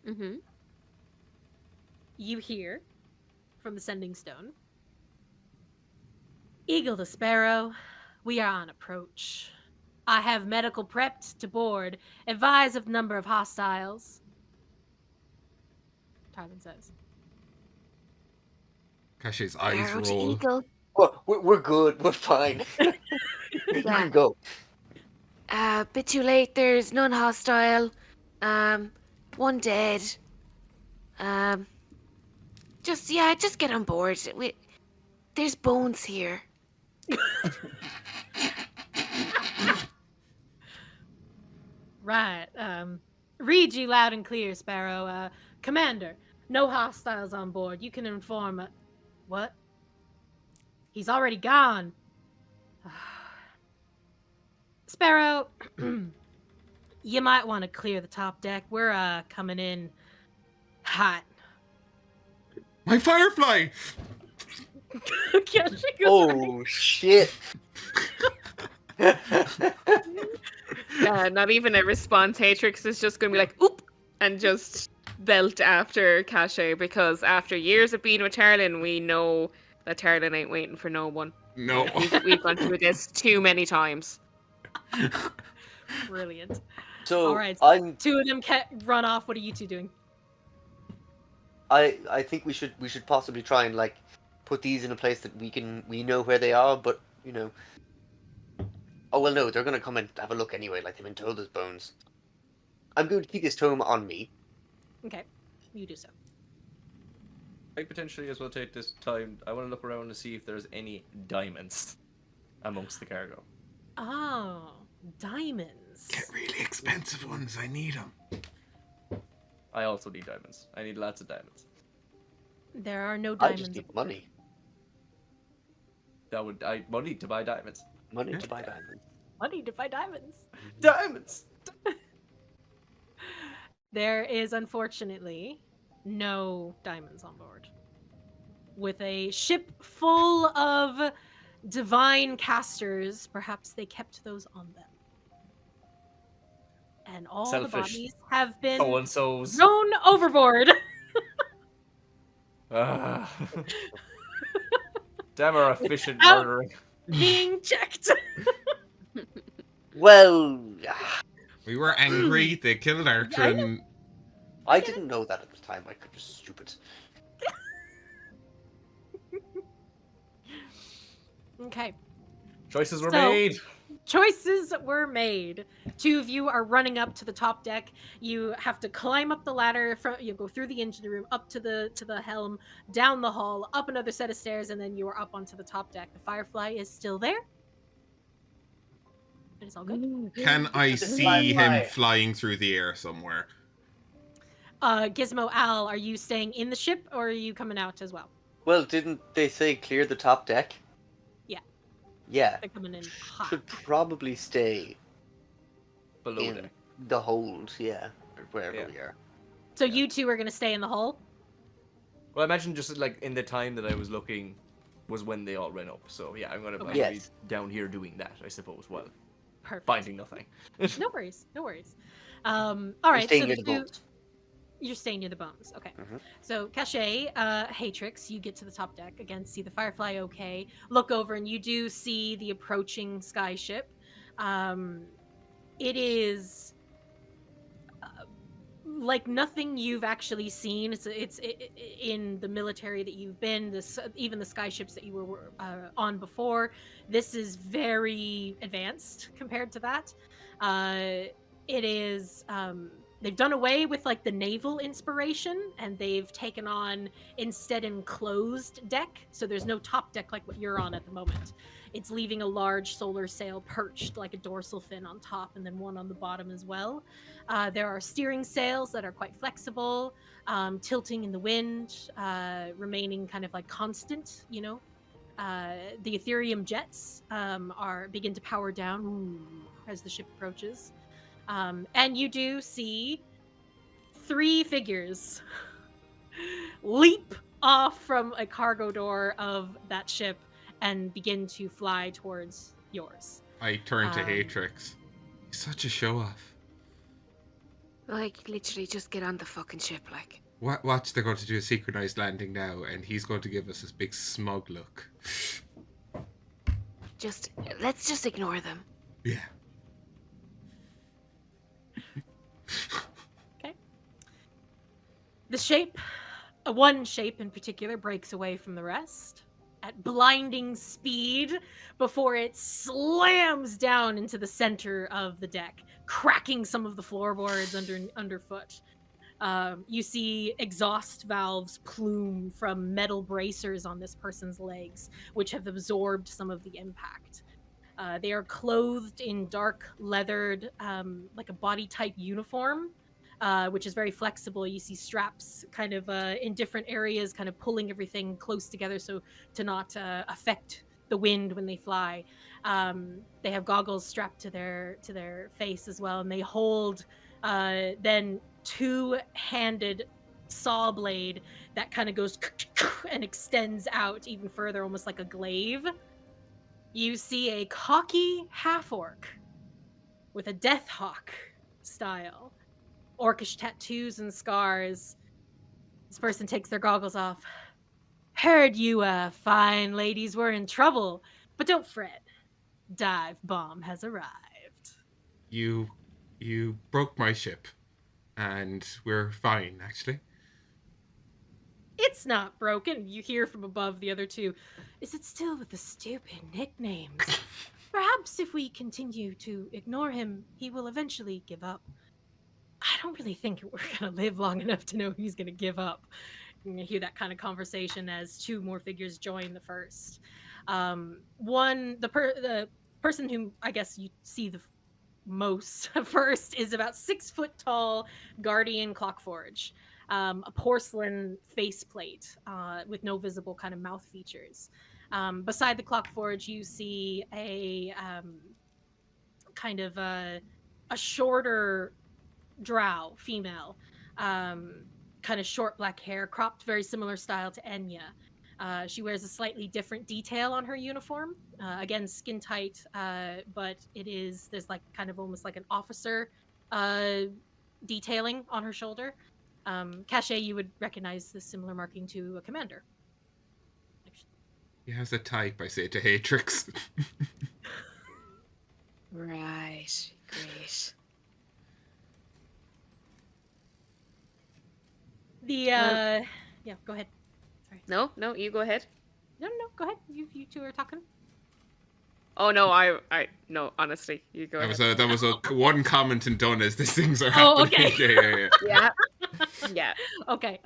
Speaker 6: Mm-hmm.
Speaker 1: you hear from the Sending Stone, Eagle to Sparrow, we are on approach. I have medical prepped to board. Advise of number of hostiles. Tarlyn says.
Speaker 4: Caché's eyes
Speaker 6: Sparrow to
Speaker 4: roll.
Speaker 6: Eagle.
Speaker 3: We're good. We're fine. You can go.
Speaker 6: Bit too late. There's none hostile. One dead. Just get on board. There's bones here.
Speaker 1: Right. Read you loud and clear, Sparrow. Commander, no hostiles on board. You can inform. What? He's already gone. Sparrow, you might want to clear the top deck. We're coming in hot.
Speaker 4: My firefly!
Speaker 1: Yeah, she goes right.
Speaker 3: Oh shit!
Speaker 6: Not even a response. Haytrix is just gonna be like, oop, and just belt after Caché, because after years of being with Tarlyn, we know that Tarlyn ain't waiting for no one.
Speaker 4: No.
Speaker 6: We've gone through this too many times.
Speaker 1: Brilliant.
Speaker 3: So
Speaker 1: All right.
Speaker 3: I'm.
Speaker 1: Two of them run off. What are you two doing?
Speaker 3: I think we should possibly try and like put these in a place that we know where they are, but you know. Oh well, no, they're gonna come and have a look anyway. Like they've been told there's bones. I'm going to keep this tome on me.
Speaker 1: Okay, you do so.
Speaker 2: I potentially as well take this time. I want to look around to see if there's any diamonds amongst the cargo.
Speaker 1: Oh, diamonds.
Speaker 4: Get really expensive ones. I need them.
Speaker 2: I also need diamonds. I need lots of diamonds.
Speaker 1: There are no
Speaker 3: I
Speaker 1: diamonds.
Speaker 3: just need
Speaker 1: aboard.
Speaker 3: money.
Speaker 2: Money to buy diamonds.
Speaker 3: Money to buy diamonds.
Speaker 1: Money to buy diamonds.
Speaker 2: Diamonds.
Speaker 1: There is unfortunately no diamonds on board. With a ship full of divine casters, perhaps they kept those on them. And all
Speaker 2: Selfish.
Speaker 1: the bodies have been
Speaker 2: So and so's.
Speaker 1: thrown overboard.
Speaker 2: Ah. Damn our efficient
Speaker 1: Out.
Speaker 2: murdering.
Speaker 1: Being checked.
Speaker 3: Well,
Speaker 4: We were angry. They killed Artrin.
Speaker 3: I didn't know that at the time. I could just stupid.
Speaker 1: Okay.
Speaker 2: Choices were
Speaker 1: So-
Speaker 2: made.
Speaker 1: Choices were made. Two of you are running up to the top deck. You have to climb up the ladder. You go through the engine room, up to the helm, down the hall, up another set of stairs, and then you are up onto the top deck. The Firefly is still there. It is all good.
Speaker 4: Can I see him flying through the air somewhere?
Speaker 1: Gizmo, Al, are you staying in the ship or are you coming out as well?
Speaker 3: Well, didn't they say clear the top deck?
Speaker 1: Yeah.
Speaker 3: Yeah.
Speaker 1: They're coming in hot.
Speaker 3: Should probably stay
Speaker 2: Below
Speaker 3: in
Speaker 2: deck.
Speaker 3: the hold, yeah, or wherever
Speaker 2: Yeah.
Speaker 3: we are.
Speaker 1: So you two are going to stay in the hull?
Speaker 2: Well, I imagine just like in the time that I was looking was when they all ran up. So yeah, I'm gonna
Speaker 1: Okay.
Speaker 2: be
Speaker 3: Yes.
Speaker 2: down here doing that, I suppose. Well,
Speaker 1: Perfect.
Speaker 2: finding nothing.
Speaker 1: No worries. No worries. All
Speaker 3: I'm
Speaker 1: right.
Speaker 3: staying
Speaker 1: So
Speaker 3: near the
Speaker 1: two-
Speaker 3: bones.
Speaker 1: You're staying near the bones. Okay.
Speaker 3: Mhm.
Speaker 1: So, Caché, Haytrix, you get to the top deck. Again, see the Firefly okay. Look over and you do see the approaching skyship. It is like nothing you've actually seen. It's in the military that you've been, even the skyships that you were on before. This is very advanced compared to that. It is... they've done away with like the naval inspiration and they've taken on instead enclosed deck. So there's no top deck like what you're on at the moment. It's leaving a large solar sail perched like a dorsal fin on top and then one on the bottom as well. There are steering sails that are quite flexible, tilting in the wind, remaining kind of like constant, you know. The Ethereum jets begin to power down as the ship approaches. And you do see 3 figures leap off from a cargo door of that ship and begin to fly towards yours.
Speaker 4: I turn to Haytrix. He's such a show-off.
Speaker 6: Like, literally, just get on the fucking ship, like.
Speaker 4: Watch, they're going to do a synchronized landing now, and he's going to give us this big smug look.
Speaker 6: let's just ignore them.
Speaker 4: Yeah.
Speaker 1: Okay. The shape, one shape in particular, breaks away from the rest at blinding speed before it slams down into the center of the deck, cracking some of the floorboards underfoot. You see exhaust valves plume from metal bracers on this person's legs, which have absorbed some of the impact. They are clothed in dark leathered, like a body type uniform, which is very flexible. You see straps kind of in different areas, kind of pulling everything close together so to not affect the wind when they fly. They have goggles strapped to their face as well, and they hold then two-handed saw blade that kind of goes and extends out even further, almost like a glaive. You see a cocky half-orc with a death hawk style, orcish tattoos and scars. This person takes their goggles off. Heard you fine ladies were in trouble, but don't fret. Dive bomb has arrived.
Speaker 4: You broke my ship, and we're fine, actually.
Speaker 1: It's not broken. You hear from above the other two. Is it still with the stupid nicknames? Perhaps if we continue to ignore him, he will eventually give up. I don't really think we're going to live long enough to know he's going to give up. You hear that kind of conversation as two more figures join the first. The person who I guess you see the most first is about 6 foot tall guardian clockforge, a porcelain faceplate with no visible kind of mouth features. Beside the clockforge, you see a kind of a shorter drow female, kind of short black hair, cropped very similar style to Enya. She wears a slightly different detail on her uniform. Again, skin tight, but there's like kind of almost like an officer detailing on her shoulder. Caché, you would recognize this similar marking to a commander.
Speaker 4: He has a type, I say to Haytrix.
Speaker 6: Right. Great.
Speaker 1: Yeah, go ahead. Sorry.
Speaker 6: No, you go ahead.
Speaker 1: No, go ahead. You two are talking.
Speaker 6: Oh no, I no, honestly, you go ahead.
Speaker 4: That was a one comment and done as these things are happening.
Speaker 1: Oh, okay.
Speaker 6: Yeah. Yeah.
Speaker 1: Okay.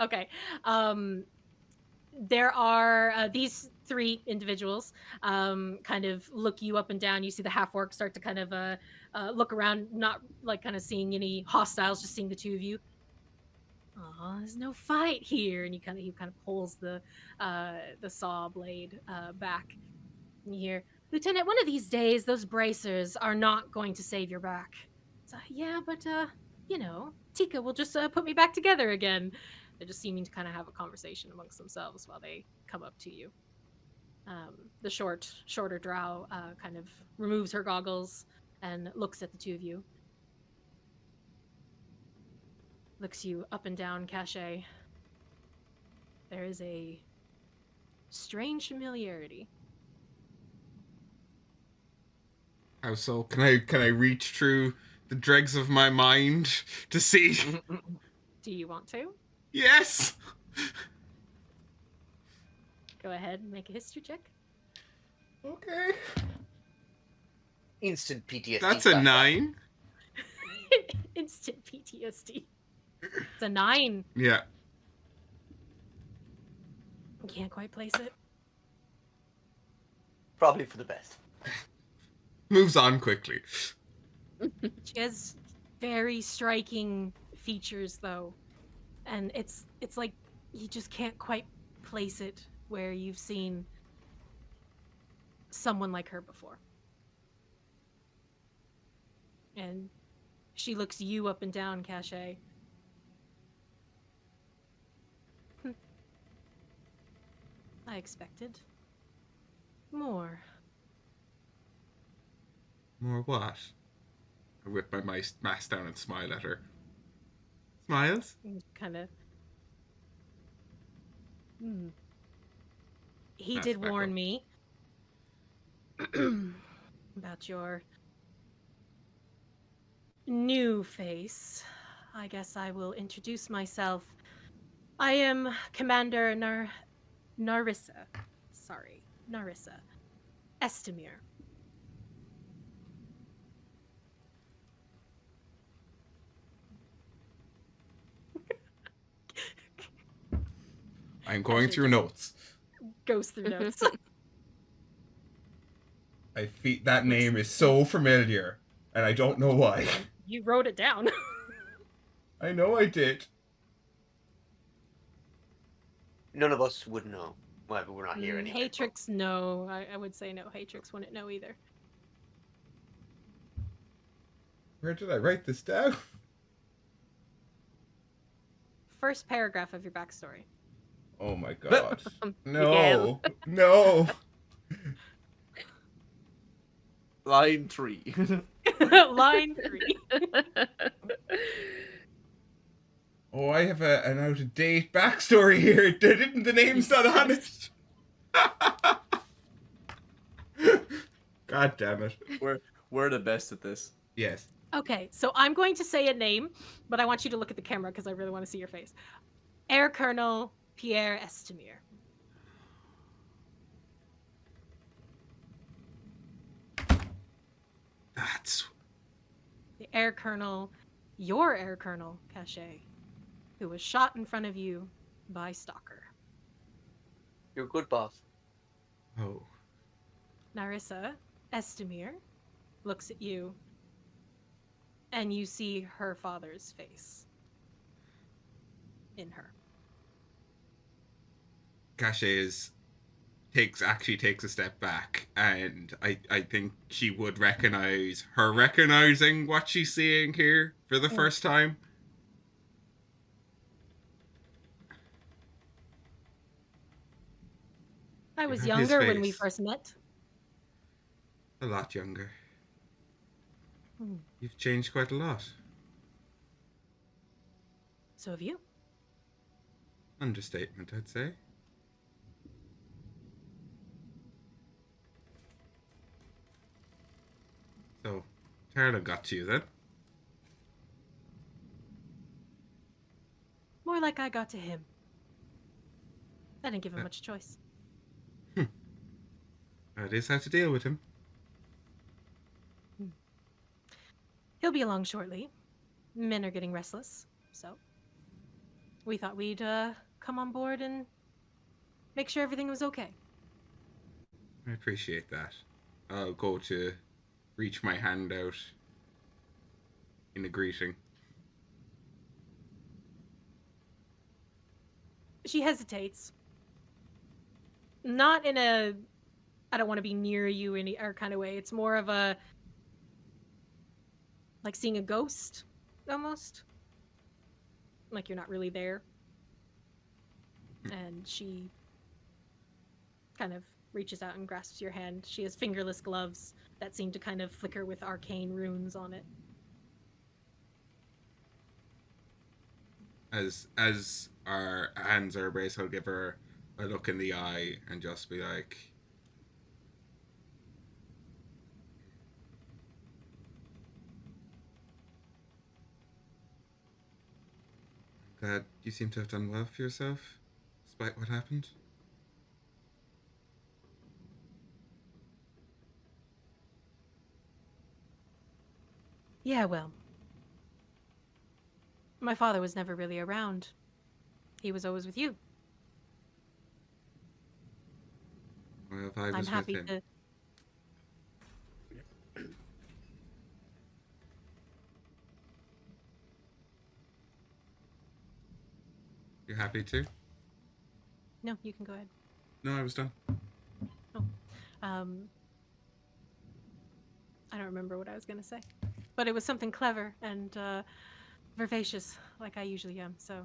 Speaker 1: There are these three individuals kind of look you up and down. You see the half orc start to kind of look around, not like kind of seeing any hostiles, just seeing the two of you. Oh, there's no fight here, and he kind of pulls the saw blade back. And you hear, Lieutenant, one of these days those bracers are not going to save your back. So yeah, but Tika will just put me back together again. They're just seeming to kind of have a conversation amongst themselves while they come up to you. The shorter drow kind of removes her goggles and looks at the two of you. Looks you up and down, Caché. There is a strange familiarity.
Speaker 4: How so? Can I reach through the dregs of my mind to see?
Speaker 1: Do you want to?
Speaker 4: Yes!
Speaker 1: Go ahead and make a history check.
Speaker 4: Okay.
Speaker 3: Instant PTSD.
Speaker 4: That's a 9.
Speaker 1: Instant PTSD. It's a 9.
Speaker 4: Yeah.
Speaker 1: Can't quite place it.
Speaker 3: Probably for the best.
Speaker 4: Moves on quickly.
Speaker 1: She has very striking features, though, and it's like you just can't quite place it where you've seen someone like her before. And she looks you up and down, Caché. I expected more.
Speaker 4: More what? I whip my mask down and smile at her. Smiles?
Speaker 1: Kind of. He
Speaker 4: That's
Speaker 1: did
Speaker 4: back
Speaker 1: warn
Speaker 4: up.
Speaker 1: me. about your new face, I guess I will introduce myself. I am Commander Narissa. Sorry, Narissa. Estimir.
Speaker 4: I'm going
Speaker 1: Actually,
Speaker 4: through
Speaker 1: just
Speaker 4: notes.
Speaker 1: goes through notes.
Speaker 4: I feel that name is so familiar, and I don't know why.
Speaker 1: You wrote it down.
Speaker 4: I know I did.
Speaker 3: None of us would know. Well, but we're not here anyway.
Speaker 1: Haytrix, no. I would say no. Haytrix wouldn't know either.
Speaker 4: Where did I write this down?
Speaker 1: First paragraph of your backstory.
Speaker 4: Oh my god.
Speaker 6: Miguel.
Speaker 4: No. No.
Speaker 2: Line 3.
Speaker 1: Line 3.
Speaker 4: Oh, I have an out-of-date backstory here. Didn't the name's not on it? God damn it.
Speaker 2: We're the best at this.
Speaker 4: Yes.
Speaker 1: Okay, so I'm going to say a name, but I want you to look at the camera because I really want to see your face. Air Colonel Pierre Estimir.
Speaker 4: That's...
Speaker 1: The Air Colonel, your Air Colonel, Caché, who was shot in front of you by Stalker.
Speaker 3: You're a good boss.
Speaker 4: Oh.
Speaker 1: Narissa Estimir looks at you, and you see her father's face in her.
Speaker 4: Caché actually takes a step back, and I think she would recognizing what she's seeing here for the first time.
Speaker 1: I was
Speaker 4: You have his
Speaker 1: younger when we
Speaker 4: face.
Speaker 1: first met.
Speaker 4: A lot younger.
Speaker 1: Hmm.
Speaker 4: You've changed quite a lot.
Speaker 1: So have you.
Speaker 4: Understatement, I'd say. So, Tarlyn got to you then.
Speaker 1: More like I got to him. I didn't give him much choice.
Speaker 4: That is how to deal with him.
Speaker 1: He'll be along shortly. Men are getting restless, so we thought we'd come on board and make sure everything was okay.
Speaker 4: I appreciate that. I'll go to reach my hand out in a greeting.
Speaker 1: She hesitates. Not in a I don't want to be near you any or kind of way. It's more of a like seeing a ghost almost. Like you're not really there. And she kind of reaches out and grasps your hand. She has fingerless gloves that seem to kind of flicker with arcane runes on it.
Speaker 4: As our hands are embraced, I'll give her a look in the eye and just be like, I'm glad you seem to have done well for yourself, despite what happened.
Speaker 1: Yeah, well. My father was never really around. He was always with you.
Speaker 4: Well, if I
Speaker 1: I'm
Speaker 4: was
Speaker 1: happy
Speaker 4: with him.
Speaker 1: to.
Speaker 4: You happy too?
Speaker 1: No, you can go ahead.
Speaker 4: No, I was done.
Speaker 1: I don't remember what I was going to say. But it was something clever and vivacious, like I usually am, so.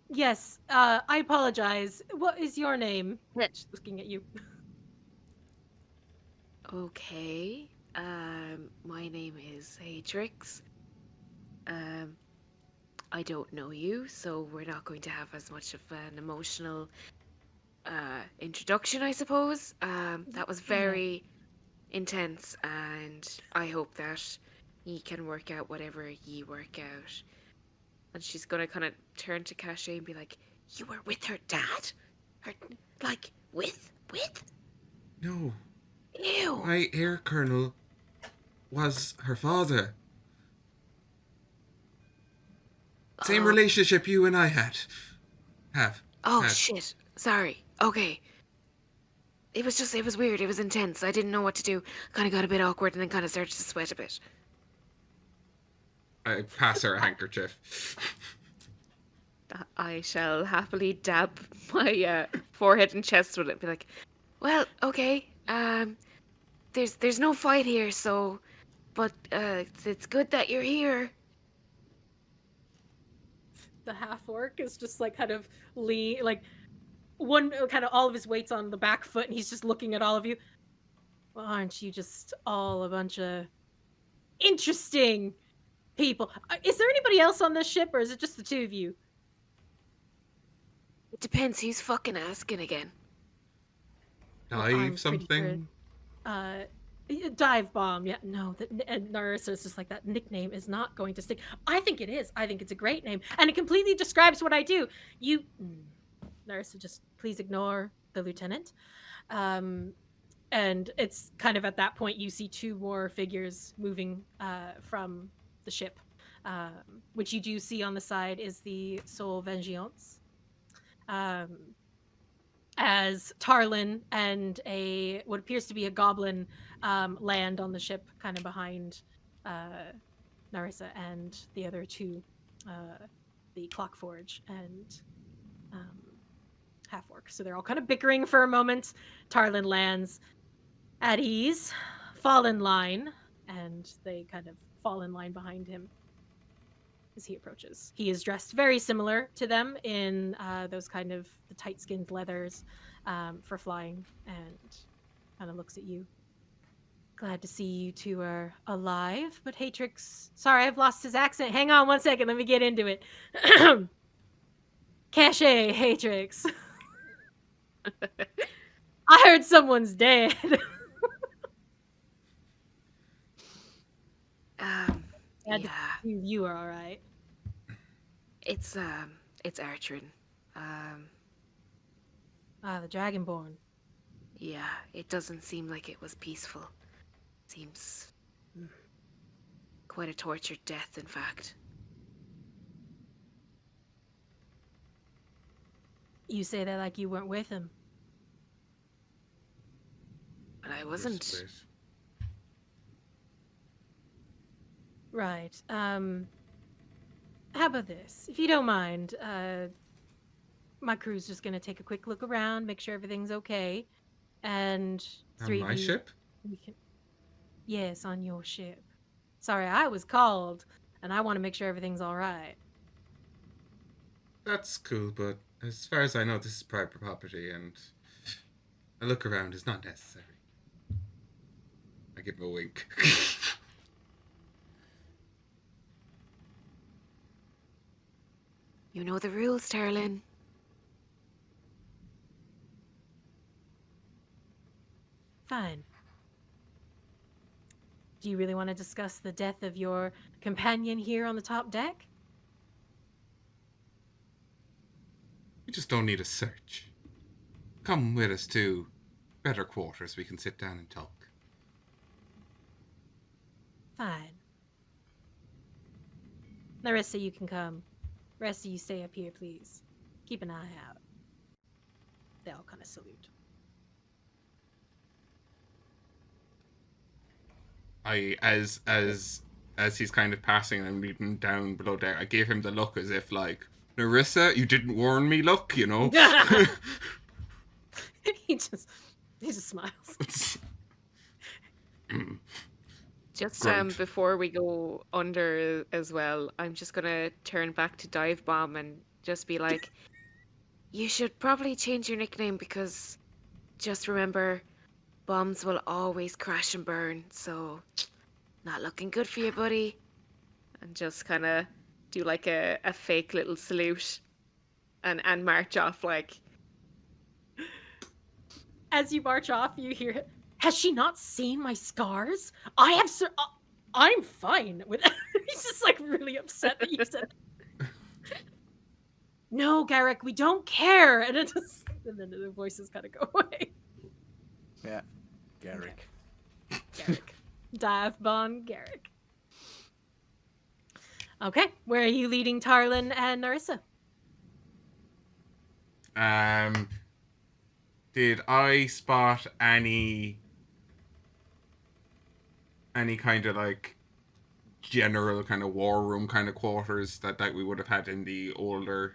Speaker 1: Yes, I apologize. What is your name? Just looking at you.
Speaker 6: Okay. My name is Haytrix. I don't know you, so we're not going to have as much of an emotional introduction, I suppose. That was very intense, and I hope that ye can work out whatever ye work out. And she's gonna kind of turn to Caché and be like, "You were with her dad? Her, like, with?
Speaker 4: No,
Speaker 6: Ew!"
Speaker 4: my air colonel was her father. Same
Speaker 6: Oh,
Speaker 4: relationship you and I have.
Speaker 6: oh
Speaker 4: had.
Speaker 6: shit. Sorry. Okay. It was weird. It was intense. I didn't know what to do. Kind of got a bit awkward and then kind of started to sweat a bit.
Speaker 4: I pass her a handkerchief.
Speaker 6: I shall happily dab my forehead and chest with it and be like, "Well, okay. There's no fight here, so, but it's good that you're here."
Speaker 1: The half orc is just like kind of like one kind of all of his weight's on the back foot, and he's just looking at all of you. Well, aren't you just all a bunch of interesting people? Is there anybody else on this ship, or is it just the two of you?
Speaker 6: It depends who's fucking asking again.
Speaker 1: Well, I'm pretty
Speaker 4: Dive something?
Speaker 1: sure, dive bomb. Yeah, no. And Narissa's just like, that nickname is not going to stick. I think it is. I think it's a great name, and it completely describes what I do. You, Narissa, just please ignore the lieutenant. And it's kind of at that point you see two more figures moving from the ship, which you do see on the side is the Soul Vengeance. As Tarlyn and what appears to be a goblin land on the ship, kind of behind Narissa and the other two, the Clockforge and Half-Orc. So they're all kind of bickering for a moment. Tarlyn lands at ease, fall in line, and they kind of fall in line behind him as he approaches. He is dressed very similar to them in those kind of the tight-skinned leathers for flying, and kind of looks at you. Glad to see you two are alive, but Haytrix... Sorry, I've lost his accent. Hang on one second, let me get into it. Caché, Haytrix. I heard someone's dead.
Speaker 6: Yeah,
Speaker 1: You are all right.
Speaker 6: it's Artrin.
Speaker 1: The Dragonborn.
Speaker 6: Yeah, it doesn't seem like it was peaceful. Seems quite a tortured death, in fact.
Speaker 1: You say that like you weren't with him.
Speaker 6: But I wasn't.
Speaker 4: Split.
Speaker 1: Right. How about this? If you don't mind, my crew's just gonna take a quick look around, make sure everything's okay, and three
Speaker 4: On
Speaker 1: of
Speaker 4: my
Speaker 1: you.
Speaker 4: ship?
Speaker 1: Yes, on your ship. Sorry, I was called, and I want to make sure everything's all right.
Speaker 4: That's cool, but as far as I know, this is private property, and a look around is not necessary. I give him a wink.
Speaker 6: You know the rules, Tarlyn.
Speaker 1: Fine. Do you really want to discuss the death of your companion here on the top deck?
Speaker 4: We just don't need a search. Come with us to better quarters. We can sit down and talk.
Speaker 1: Fine. Narissa, you can come. Rest of you stay up here, please. Keep an eye out. They all kind of salute.
Speaker 4: As he's kind of passing and leading down below deck, I gave him the look as if like, Narissa, you didn't warn me, look, you know.
Speaker 1: he just smiles.
Speaker 6: Just
Speaker 4: Grunt.
Speaker 6: before we go under as well, I'm just gonna turn back to Dive Bomb and just be like, you should probably change your nickname because just remember, bombs will always crash and burn, so not looking good for you, buddy. And just kind of do like a fake little salute and march off like,
Speaker 1: As you march off, you hear, "Has she not seen my scars? I have. I'm fine with." He's just like really upset that you said. No, Garrick, we don't care. And it just, and then the voices kind of go away.
Speaker 2: Yeah. Garrick.
Speaker 1: Garrick. Dive Bon Garrick. Okay, where are you leading Tarlyn and Narissa?
Speaker 4: Did I spot any kind of like general kind of war room kind of quarters that we would have had in the older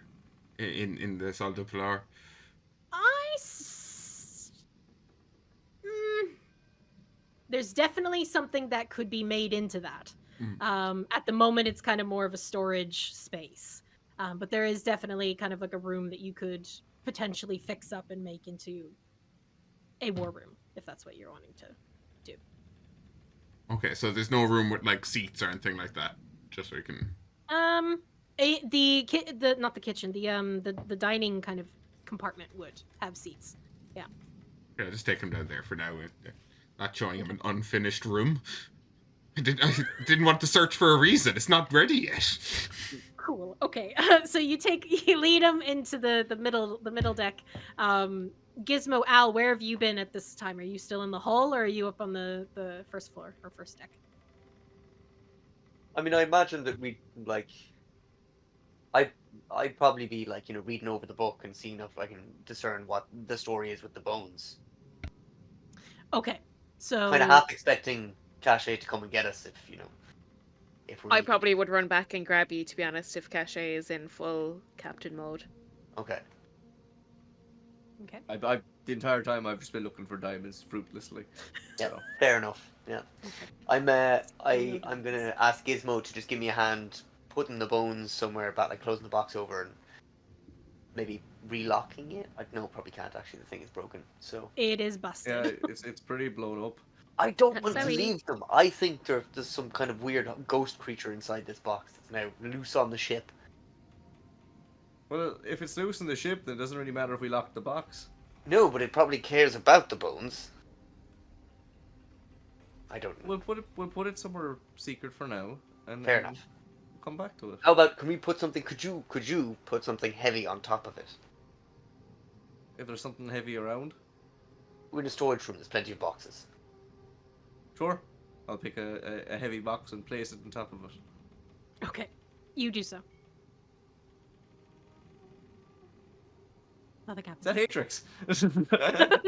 Speaker 4: in the Sol de Pilar?
Speaker 1: There's definitely something that could be made into that.
Speaker 4: Mm.
Speaker 1: At the moment, it's kind of more of a storage space. But there is definitely kind of like a room that you could potentially fix up and make into a war room, if that's what you're wanting to do.
Speaker 4: Okay, so there's no room with like seats or anything like that, just so we can.
Speaker 1: The not the kitchen, the dining kind of compartment would have seats. Yeah.
Speaker 4: Yeah, just take him down there for now. Not showing him an unfinished room. I didn't want to search for a reason. It's not ready yet.
Speaker 1: Cool. Okay. So you lead him into the middle deck. Gizmo, Al, where have you been at this time? Are you still in the hull, or are you up on the first floor or first deck?
Speaker 3: I mean, I imagine that we like. I'd probably be like, you know, reading over the book and seeing if I can discern what the story is with the bones.
Speaker 1: Okay. So
Speaker 3: Kind of half expecting Caché to come and get us if, you know, if we're.
Speaker 6: I probably would run back and grab you, to be honest, if Caché is in full captain mode.
Speaker 3: Okay.
Speaker 1: Okay.
Speaker 2: I the entire time I've just been looking for diamonds fruitlessly.
Speaker 3: Yeah.
Speaker 2: So.
Speaker 3: Fair enough. Yeah.
Speaker 1: Okay.
Speaker 3: I'm gonna ask Gizmo to just give me a hand putting the bones somewhere about like closing the box over and maybe relocking it. I no, probably can't actually. The thing is broken. So
Speaker 1: It is busted.
Speaker 2: Yeah, it's pretty blown up.
Speaker 3: I don't want to
Speaker 6: Sorry.
Speaker 3: leave them. I think there's some kind of weird ghost creature inside this box that's now loose on the ship.
Speaker 2: Well, if it's loose in the ship, then it doesn't really matter if we lock the box.
Speaker 3: No, but it probably cares about the bones. I don't know.
Speaker 2: We'll put it somewhere secret for now, and
Speaker 3: Fair
Speaker 2: then
Speaker 3: enough.
Speaker 2: we'll come back to it.
Speaker 3: How about, can we put something? Could you put something heavy on top of it?
Speaker 2: If there's something heavy around,
Speaker 3: We're in a storage room. There's plenty of boxes.
Speaker 2: sure. I'll pick a heavy box and place it on top of it.
Speaker 1: Okay. You do so. Nothing happens.
Speaker 2: Is that Haytrix?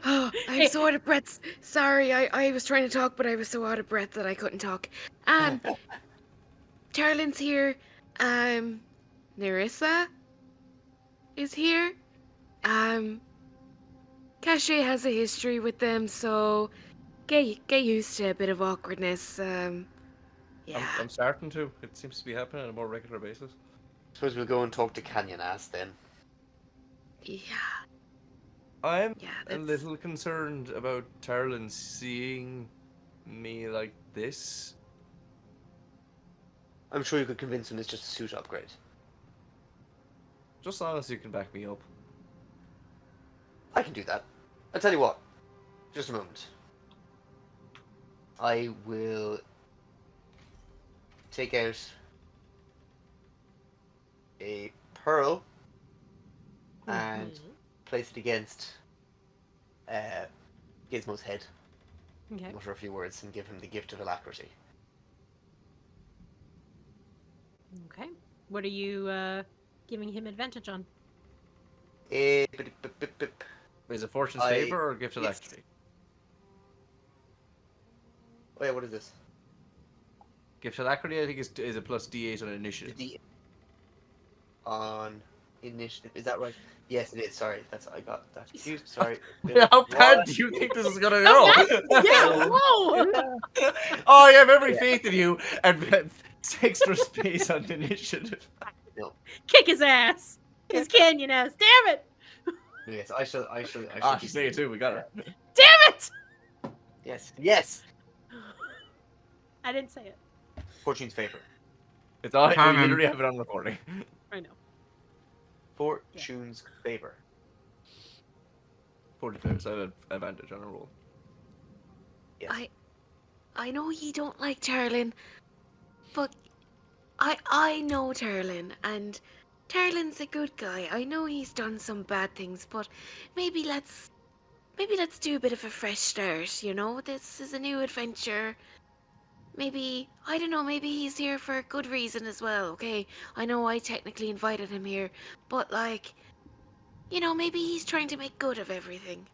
Speaker 6: I'm so out of breath. Sorry, I was trying to talk, but I was so out of breath that I couldn't talk. Tarlyn's here. Narissa is here. Caché has a history with them, so get used to a bit of awkwardness. Yeah.
Speaker 2: I'm starting to. It seems to be happening on a more regular basis.
Speaker 3: Suppose we'll go and talk to Canyon Ass then.
Speaker 6: Yeah.
Speaker 2: I'm
Speaker 6: Yeah,
Speaker 2: a
Speaker 6: that's-
Speaker 2: little concerned about Tarlyn seeing me like this.
Speaker 3: I'm sure you could convince him it's just a suit upgrade.
Speaker 2: Just as long as you can back me up.
Speaker 3: I can do that. I'll tell you what. Just a moment. I will take out a pearl and place it against Gizmo's head.
Speaker 1: Okay.
Speaker 3: Mutter a few words and give him the gift of alacrity.
Speaker 1: Okay. What are you giving him advantage on?
Speaker 3: Eh,
Speaker 2: Is it Fortune's
Speaker 3: I-
Speaker 2: Favor or Gift of
Speaker 3: yes.
Speaker 2: Alacrity?
Speaker 3: Oh yeah, what is this?
Speaker 2: Gift of Alacrity, I think, is a plus D8 on initiative.
Speaker 3: On initiative, is that right? Yes, it is. Sorry, I got that confused. Sorry.
Speaker 2: How bad do you think this is gonna go?
Speaker 1: Yeah, whoa!
Speaker 2: Oh, I have every faith in you, and extra space on initiative.
Speaker 1: Kick his ass! His canyon ass! Damn it!
Speaker 3: Yes, I shall.
Speaker 2: Ah, she's saying it too. We got her.
Speaker 1: Damn it!
Speaker 3: Yes.
Speaker 1: I didn't say it.
Speaker 3: Fortune's favor.
Speaker 2: It's all. We
Speaker 4: Canon.
Speaker 2: literally have it on recording.
Speaker 1: I know.
Speaker 3: Fortune's favor.
Speaker 2: 40 failures. I have advantage on a roll.
Speaker 3: Yes.
Speaker 6: I know you don't like Tarlyn, but I know Tarlyn, and Tarlyn's a good guy. I know he's done some bad things, but maybe let's do a bit of a fresh start, you know? This is a new adventure. Maybe, I don't know, maybe he's here for a good reason as well, okay? I know I technically invited him here, but like, you know, maybe he's trying to make good of everything.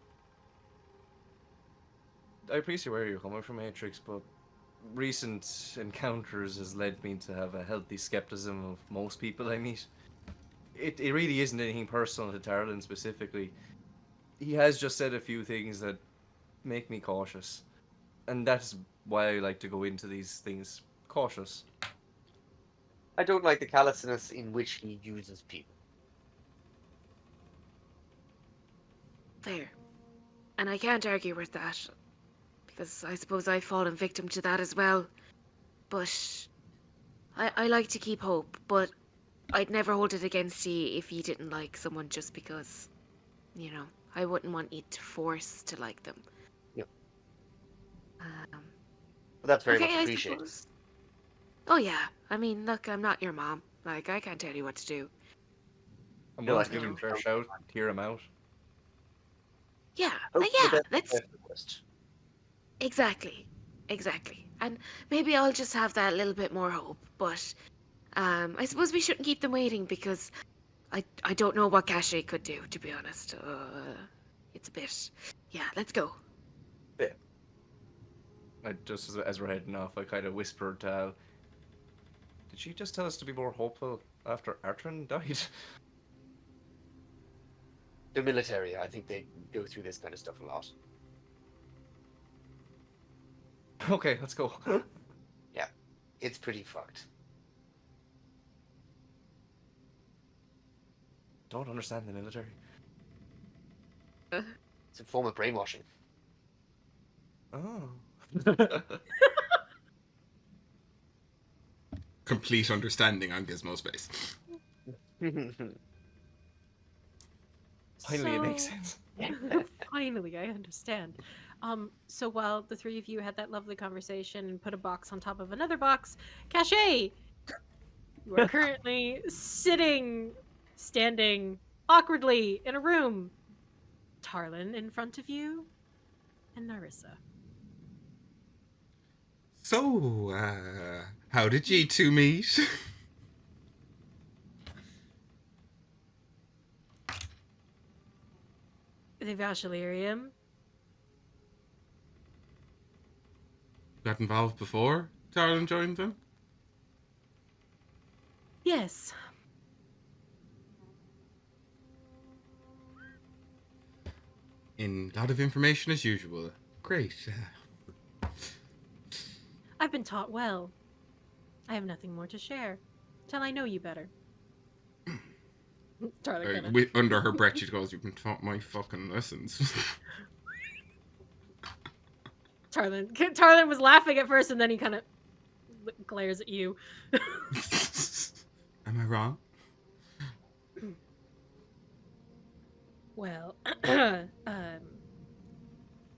Speaker 2: I appreciate where you're coming from, Haytrix, but recent encounters has led me to have a healthy skepticism of most people I meet. It really isn't anything personal to Tarlyn specifically. He has just said a few things that make me cautious. And that's why I like to go into these things cautious.
Speaker 3: I don't like the callousness in which he uses people.
Speaker 6: Fair. And I can't argue with that, because I suppose I've fallen victim to that as well. But I like to keep hope, but I'd never hold it against you if you didn't like someone just because, you know, I wouldn't want you to force to like them.
Speaker 3: Yep.
Speaker 6: Um,
Speaker 3: But that's very
Speaker 6: okay,
Speaker 3: much
Speaker 6: I
Speaker 3: appreciated.
Speaker 6: suppose. Oh yeah, I mean, look, I'm not your mom. Like, I can't tell you what to do.
Speaker 2: I'm
Speaker 3: No,
Speaker 2: willing
Speaker 3: I
Speaker 2: to give him a
Speaker 3: don't.
Speaker 2: fair shout, hear him out.
Speaker 6: Yeah,
Speaker 3: Hope for the
Speaker 6: yeah,
Speaker 3: best,
Speaker 6: let's...
Speaker 3: best for the worst.
Speaker 6: Exactly. And maybe I'll just have that little bit more hope, but I suppose we shouldn't keep them waiting because I don't know what Caché could do, to be honest. It's a bit... Yeah, let's go.
Speaker 2: I just as we're heading off, I kind of whispered to Al, did she just tell us to be more hopeful after Artrin died?
Speaker 3: The military, I think they go through this kind of stuff a lot.
Speaker 2: Okay, let's go.
Speaker 3: Yeah, it's pretty fucked.
Speaker 2: Don't understand the military.
Speaker 3: It's a form of brainwashing.
Speaker 2: Oh.
Speaker 4: Complete understanding on Gizmo's face.
Speaker 2: Finally, it makes sense.
Speaker 1: Finally, I understand. So while the three of you had that lovely conversation and put a box on top of another box, Caché, you are currently standing awkwardly in a room. Tarlyn in front of you, and Narissa.
Speaker 4: So, how did you two meet?
Speaker 1: The Vashalirium.
Speaker 4: Got involved before Tarlyn joined them?
Speaker 1: Yes.
Speaker 4: In a lot of information as usual. Great.
Speaker 1: I've been taught well. I have nothing more to share. Till I know you better. Tarlyn kinda...
Speaker 4: Under her breath, she goes, "You've been taught my fucking lessons."
Speaker 1: Tarlyn was laughing at first, and then he kind of glares at you.
Speaker 4: Am I wrong?
Speaker 1: Well,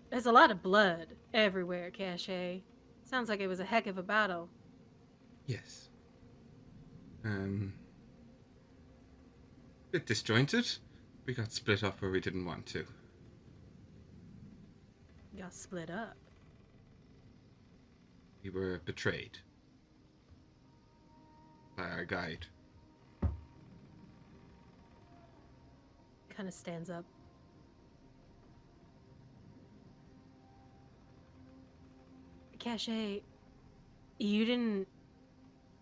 Speaker 1: there's a lot of blood everywhere, Caché. Sounds like it was a heck of a battle.
Speaker 4: Yes. Bit disjointed. We got split up where we didn't want to.
Speaker 1: Got split up.
Speaker 4: We were betrayed by our guide.
Speaker 1: Kind of stands up. Caché, you didn't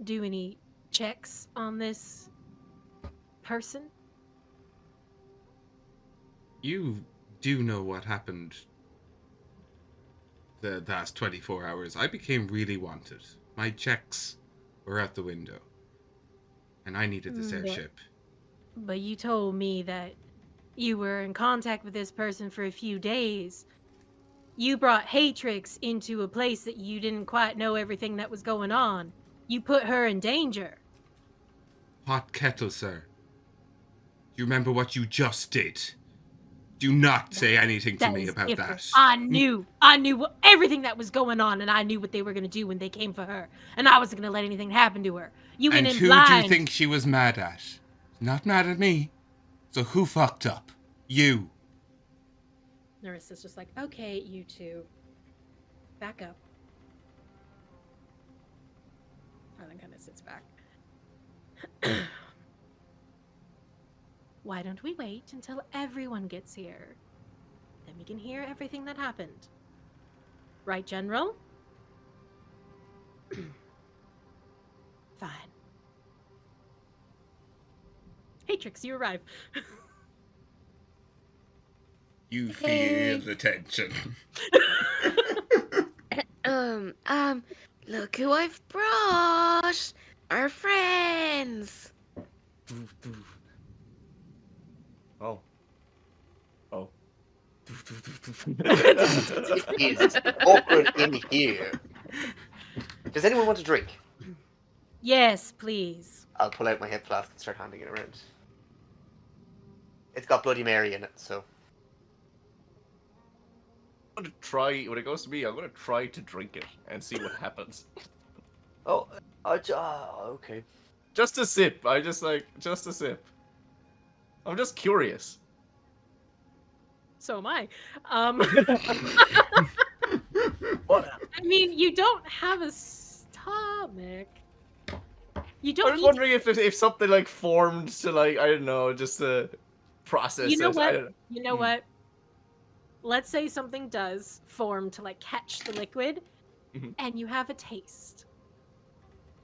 Speaker 1: do any checks on this person?
Speaker 4: You do know what happened the last 24 hours. I became really wanted. My checks were out the window. And I needed this airship.
Speaker 1: But you told me that you were in contact with this person for a few days. You brought Haytrix into a place that you didn't quite know everything that was going on. You put her in danger.
Speaker 4: Hot kettle, sir. You remember what you just did? Do not say anything to
Speaker 1: That
Speaker 4: me
Speaker 1: is
Speaker 4: about
Speaker 1: different.
Speaker 4: that.
Speaker 1: I knew everything that was going on, and I knew what they were gonna do when they came for her, and I wasn't gonna let anything happen to her. You went
Speaker 4: And
Speaker 1: in
Speaker 4: who do you
Speaker 1: blind.
Speaker 4: think she was mad at? Not mad at me. So who fucked up? You.
Speaker 1: Narissa's just like, okay, you two, back up. Tarlyn kind of sits back. Why don't we wait until everyone gets here? Then we can hear everything that happened. Right, General? Fine. Haytrix, you arrive.
Speaker 4: You
Speaker 1: Hey.
Speaker 4: feel the tension.
Speaker 6: Look who I've brought! Our friends!
Speaker 2: Oh. Oh.
Speaker 3: It is awkward in here. Does anyone want a drink?
Speaker 1: Yes, please.
Speaker 3: I'll pull out my hip flask and start handing it around. It's got Bloody Mary in it, so.
Speaker 2: I'm gonna try, when it goes to me, I'm gonna try to drink it and see what happens.
Speaker 3: Oh, okay.
Speaker 2: Just a sip. Just a sip. I'm just curious.
Speaker 1: So am I.
Speaker 2: What?
Speaker 1: I mean, you don't have a stomach. You
Speaker 2: I
Speaker 1: don't
Speaker 2: was
Speaker 1: eat.
Speaker 2: wondering if something like formed to like, I don't know, just to process
Speaker 1: You know
Speaker 2: it. I
Speaker 1: what?
Speaker 2: don't know.
Speaker 1: You know what? Let's say something does form to like catch the liquid,
Speaker 2: Mhm.
Speaker 1: and you have a taste.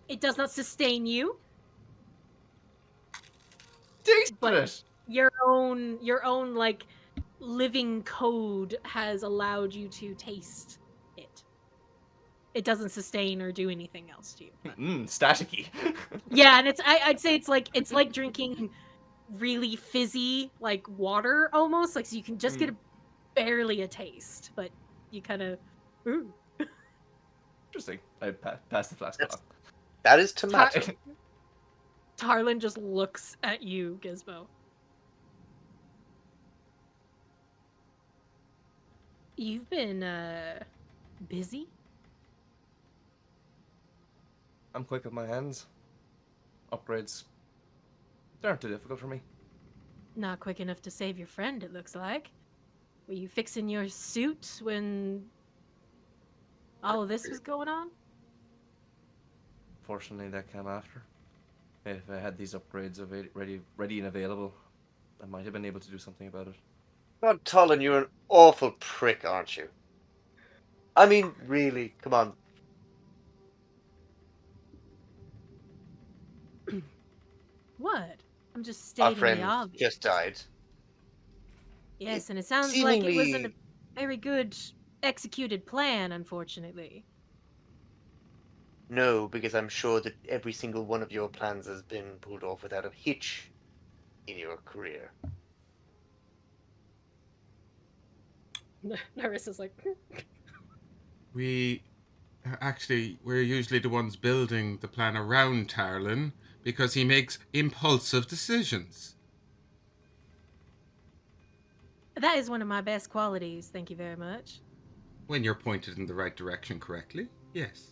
Speaker 1: It does not sustain you,
Speaker 2: Taste
Speaker 1: but
Speaker 2: it.
Speaker 1: your own like living code has allowed you to taste it. It doesn't sustain or do anything else to you. but-
Speaker 2: Staticky.
Speaker 1: Yeah, and I'd say it's like drinking really fizzy like water almost, like so you can just get barely a taste, but you kind of
Speaker 2: Interesting. I pass the flask on.
Speaker 3: That is tomato.
Speaker 1: Tarlyn just looks at you, Gizmo. You've been busy?
Speaker 2: I'm quick with my hands. Upgrades. They aren't too difficult for me.
Speaker 1: Not quick enough to save your friend, it looks like. Were you fixing your suit when all of this was going on?
Speaker 2: Fortunately, that came after. If I had these upgrades ready and available, I might have been able to do something about it.
Speaker 3: God, Tarlyn, you're an awful prick, aren't you? I mean, really, come on.
Speaker 1: What? I'm just
Speaker 3: Our
Speaker 1: stating the
Speaker 3: friend
Speaker 1: obvious.
Speaker 3: just died.
Speaker 1: Yes, and it sounds like it wasn't a
Speaker 3: Seemingly,
Speaker 1: very good executed plan, unfortunately.
Speaker 3: no, because I'm sure that every single one of your plans has been pulled off without a hitch in your career.
Speaker 1: Narissa's like,
Speaker 4: We're usually the ones building the plan around Tarlyn because he makes impulsive decisions.
Speaker 1: that is one of my best qualities, thank you very much.
Speaker 4: When you're pointed in the right direction correctly, yes.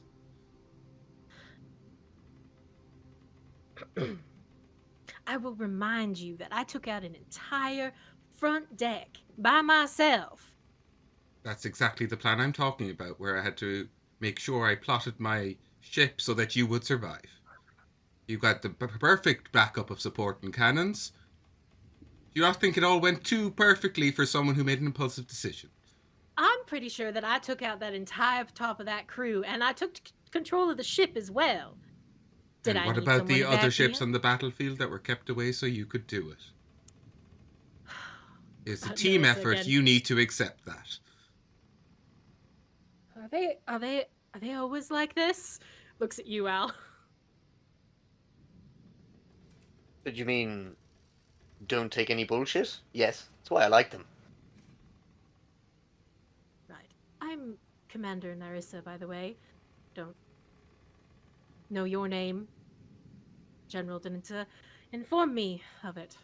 Speaker 1: I will remind you that I took out an entire front deck by myself.
Speaker 4: That's exactly the plan I'm talking about, where I had to make sure I plotted my ship so that you would survive. You got the perfect backup of support and cannons. Do you not think it all went too perfectly for someone who made an impulsive decision?
Speaker 1: I'm pretty sure that I took out that entire top of that crew, and I took control of the ship as well. Did
Speaker 4: And
Speaker 1: I
Speaker 4: what
Speaker 1: need
Speaker 4: about
Speaker 1: someone
Speaker 4: the
Speaker 1: to
Speaker 4: other
Speaker 1: back me
Speaker 4: ships
Speaker 1: up?
Speaker 4: on the battlefield that were kept away so you could do it? It's a team
Speaker 1: Narissa
Speaker 4: effort.
Speaker 1: again.
Speaker 4: You need to accept that.
Speaker 1: Are they always like this? Looks at you, Al.
Speaker 3: Did you mean don't take any bullshit? Yes, that's why I like them.
Speaker 1: Right. I'm Commander Narissa, by the way. Don't know your name. General didn't inform me of it.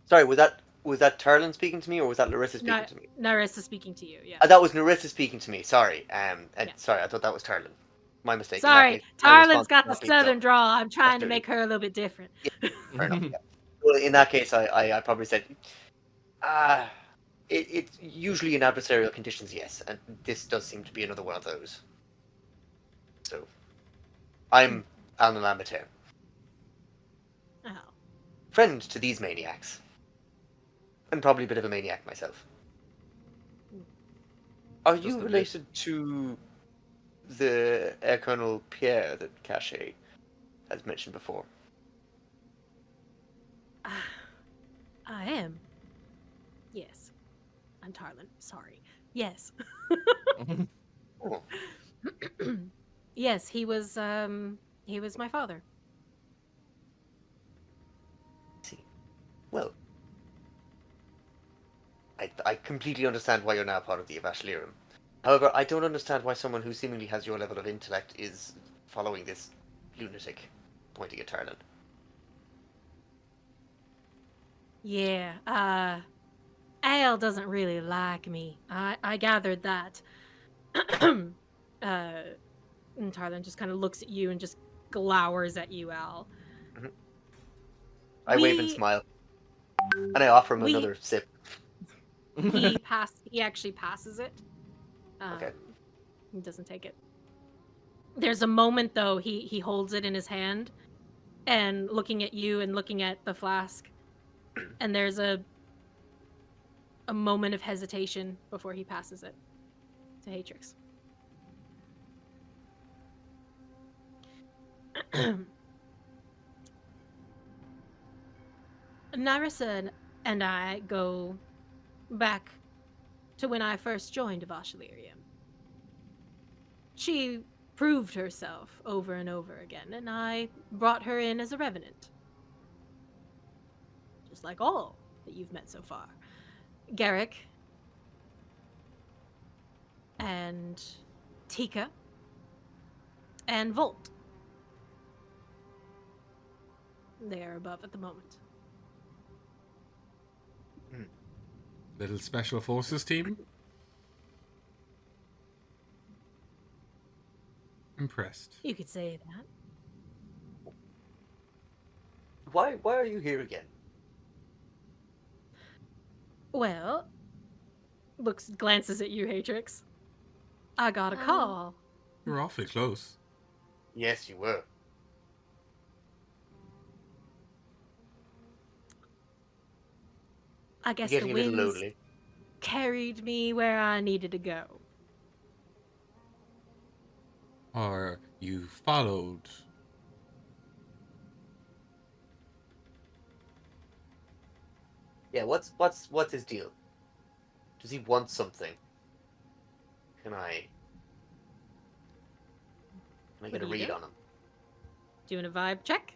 Speaker 3: Sorry, was that Was that Tarlyn speaking to me, or was that Larissa speaking to me?
Speaker 1: Narissa speaking to you, yeah.
Speaker 3: That was Narissa speaking to me. Sorry.
Speaker 1: Yeah.
Speaker 3: Sorry, I thought that was Tarlyn. My mistake. In that
Speaker 1: Sorry,
Speaker 3: case, my
Speaker 1: Tarlyn's
Speaker 3: response
Speaker 1: got the
Speaker 3: would not be
Speaker 1: southern
Speaker 3: no.
Speaker 1: drawl. I'm trying to
Speaker 3: Absolutely.
Speaker 1: make her a little bit different.
Speaker 3: Fair enough. Yeah. Well, in that case, I probably said, it's usually in adversarial conditions, yes, and this does seem to be another one of those. So, I'm Alnilam.
Speaker 1: Oh.
Speaker 3: Friend to these maniacs. And probably a bit of a maniac myself. Are
Speaker 2: Just
Speaker 3: you
Speaker 2: a bit.
Speaker 3: related to the Air Colonel Pierre that Caché has mentioned before?
Speaker 1: I am. Yes. I'm Tarlyn. Sorry. Yes.
Speaker 3: Oh,
Speaker 1: Yes, he was my father.
Speaker 3: I see. Well, I completely understand why you're now part of the Evashlirim. However, I don't understand why someone who seemingly has your level of intellect is following this lunatic, pointing at Tarlyn.
Speaker 1: Yeah, Al doesn't really like me. I gathered that. And Tarlyn just kind of looks at you and just glowers at you, Al.
Speaker 3: I wave and smile, and I offer him
Speaker 1: we
Speaker 3: another sip.
Speaker 1: he actually passes it.
Speaker 3: Okay.
Speaker 1: He doesn't take it. There's a moment though, he holds it in his hand and looking at you and looking at the flask. And there's a moment of hesitation before he passes it to Haytrix. Narissa and I go back to when I first joined Evashlirim. She proved herself over and over again, and I brought her in as a Revenant. Just like all that you've met so far. Garrick and Tika and Volt. They are above at the moment.
Speaker 4: Little special forces team. Impressed.
Speaker 1: You could say that.
Speaker 3: Why are you here again?
Speaker 1: Well, glances at you, Haytrix. I got a call.
Speaker 4: You're awfully close.
Speaker 3: Yes, you were.
Speaker 1: I guess
Speaker 3: You're
Speaker 1: the
Speaker 3: getting a little
Speaker 1: winds
Speaker 3: lonely.
Speaker 1: carried me where I needed to go.
Speaker 4: Or you followed.
Speaker 3: Yeah, what's his deal? Does he want something? Can I get a
Speaker 1: do you
Speaker 3: read
Speaker 1: do?
Speaker 3: on him?
Speaker 1: Doing a vibe check?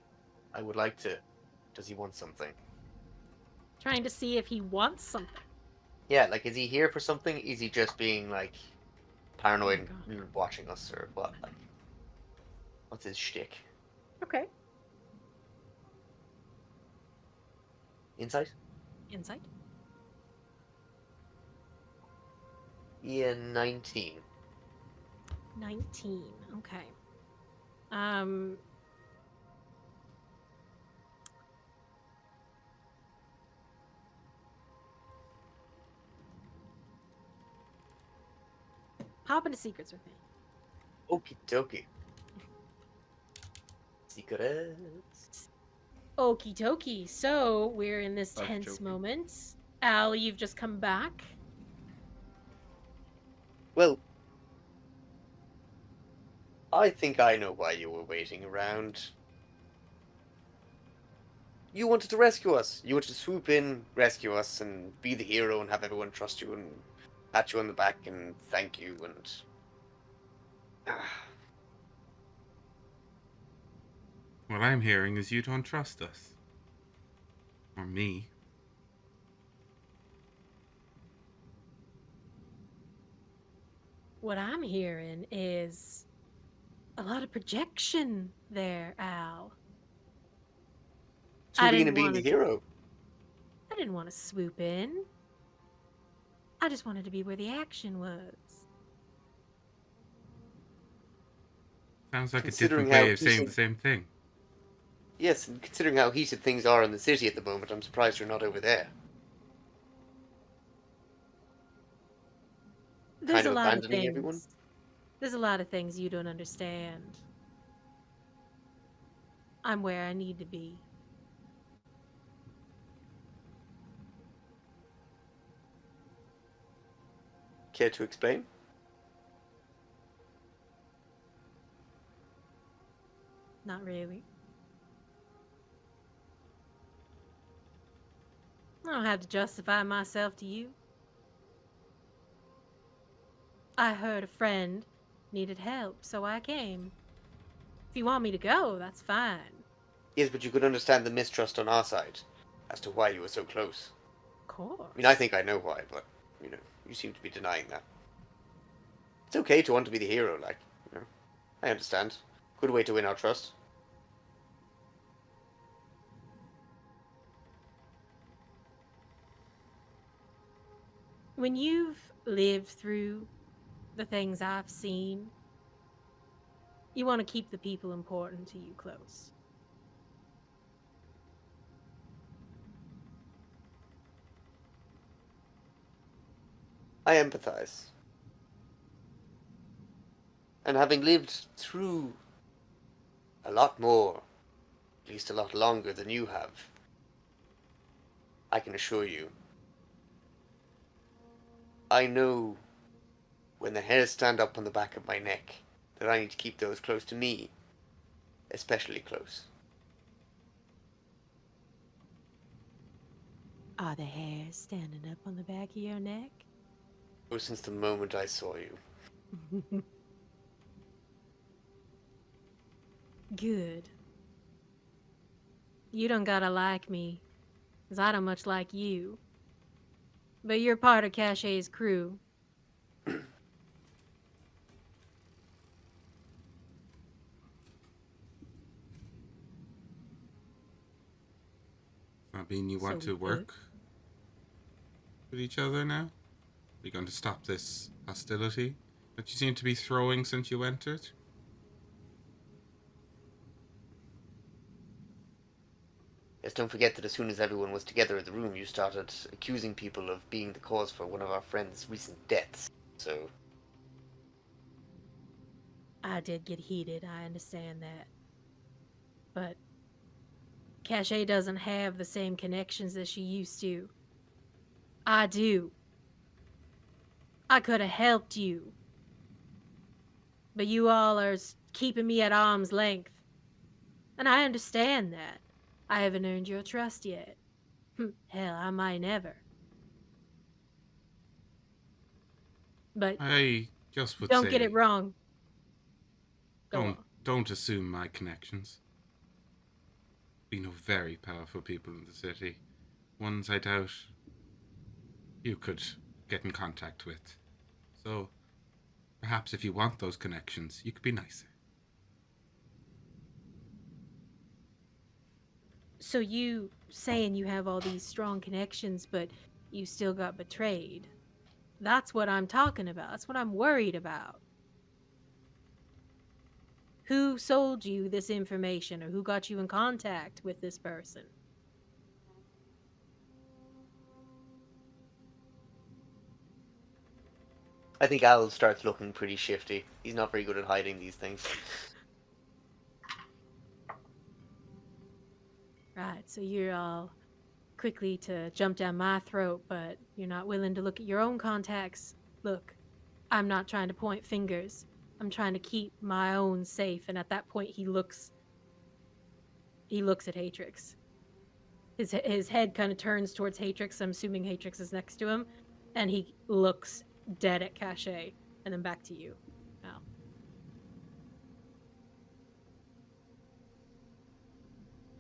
Speaker 3: I would like to. Does he want something?
Speaker 1: Trying to see if he wants something.
Speaker 3: Yeah, like, is he here for something? Is he just being, like, paranoid
Speaker 1: Oh,
Speaker 3: and watching us, or what? Like, what's his shtick?
Speaker 1: Okay.
Speaker 3: Insight?
Speaker 1: Insight.
Speaker 3: Yeah, 19.
Speaker 1: 19. Okay. Hop into secrets with me.
Speaker 3: Okie dokie. Secrets.
Speaker 1: Okie dokie. So we're in this
Speaker 2: Okie
Speaker 1: tense
Speaker 2: dokie.
Speaker 1: moment. Al, you've just come back.
Speaker 3: Well, I think I know why you were waiting around. You wanted to rescue us. You wanted to swoop in, rescue us, and be the hero and have everyone trust you and pat you on the back and thank you and...
Speaker 4: What I'm hearing is you don't trust us. Or me.
Speaker 1: What I'm hearing is a lot of projection there, Al.
Speaker 3: Swooping in
Speaker 1: didn't
Speaker 3: and being
Speaker 1: wanna
Speaker 3: the hero.
Speaker 1: I didn't want to swoop in. I just wanted to be where the action was.
Speaker 4: Sounds like a
Speaker 3: Considering
Speaker 4: different
Speaker 3: how
Speaker 4: way of saying
Speaker 3: heated,
Speaker 4: the same thing.
Speaker 3: yes, and considering how heated things are in the city at the moment, I'm surprised you're not over there.
Speaker 1: There's
Speaker 3: Kind
Speaker 1: a
Speaker 3: of
Speaker 1: lot of
Speaker 3: abandoning everyone?
Speaker 1: things. There's a lot of things you don't understand. I'm where I need to be.
Speaker 3: Care to explain?
Speaker 1: Not really. I don't have to justify myself to you. I heard a friend needed help, so I came. If you want me to go, that's fine.
Speaker 3: Yes, but you could understand the mistrust on our side as to why you were so close.
Speaker 1: Of course.
Speaker 3: I mean, I think I know why, but, you seem to be denying that. It's okay to want to be the hero, I understand. Good way to win our trust.
Speaker 1: When you've lived through the things I've seen, you want to keep the people important to you close.
Speaker 3: I empathize. And having lived through a lot more, at least a lot longer than you have, I can assure you, I know when the hairs stand up on the back of my neck that I need to keep those close to me, especially close.
Speaker 1: Are the hairs standing up on the back of your neck?
Speaker 3: Oh, since the moment I saw you.
Speaker 1: Good. You don't gotta like me, 'cause I don't much like you. But you're part of Caché's crew.
Speaker 4: Does that mean you
Speaker 1: So
Speaker 4: want to
Speaker 1: we good?
Speaker 4: work with each other now? Are you going to stop this hostility that you seem to be throwing since you entered?
Speaker 3: Yes, don't forget that as soon as everyone was together in the room, you started accusing people of being the cause for one of our friends' recent deaths. So,
Speaker 1: I did get heated, I understand that. But Caché doesn't have the same connections that she used to. I do. I could have helped you. But you all are keeping me at arm's length. And I understand that. I haven't earned your trust yet. Hell, I might never. But
Speaker 4: I just would
Speaker 1: don't get
Speaker 4: say
Speaker 1: it wrong. Go on.
Speaker 4: don't assume my connections. We know very powerful people in the city. Ones I doubt you could get in contact with. So perhaps if you want those connections, you could be nicer.
Speaker 1: So you saying you have all these strong connections, but you still got betrayed. That's what I'm talking about. That's what I'm worried about. Who sold you this information or who got you in contact with this person?
Speaker 3: I think Al starts looking pretty shifty. He's not very good at hiding these things.
Speaker 1: Right, so you're all quickly to jump down my throat, but you're not willing to look at your own contacts. Look, I'm not trying to point fingers. I'm trying to keep my own safe. And at that point, he looks at Haytrix. His head kind of turns towards Haytrix. I'm assuming Haytrix is next to him, and he looks dead at Caché, and then back to you. Now,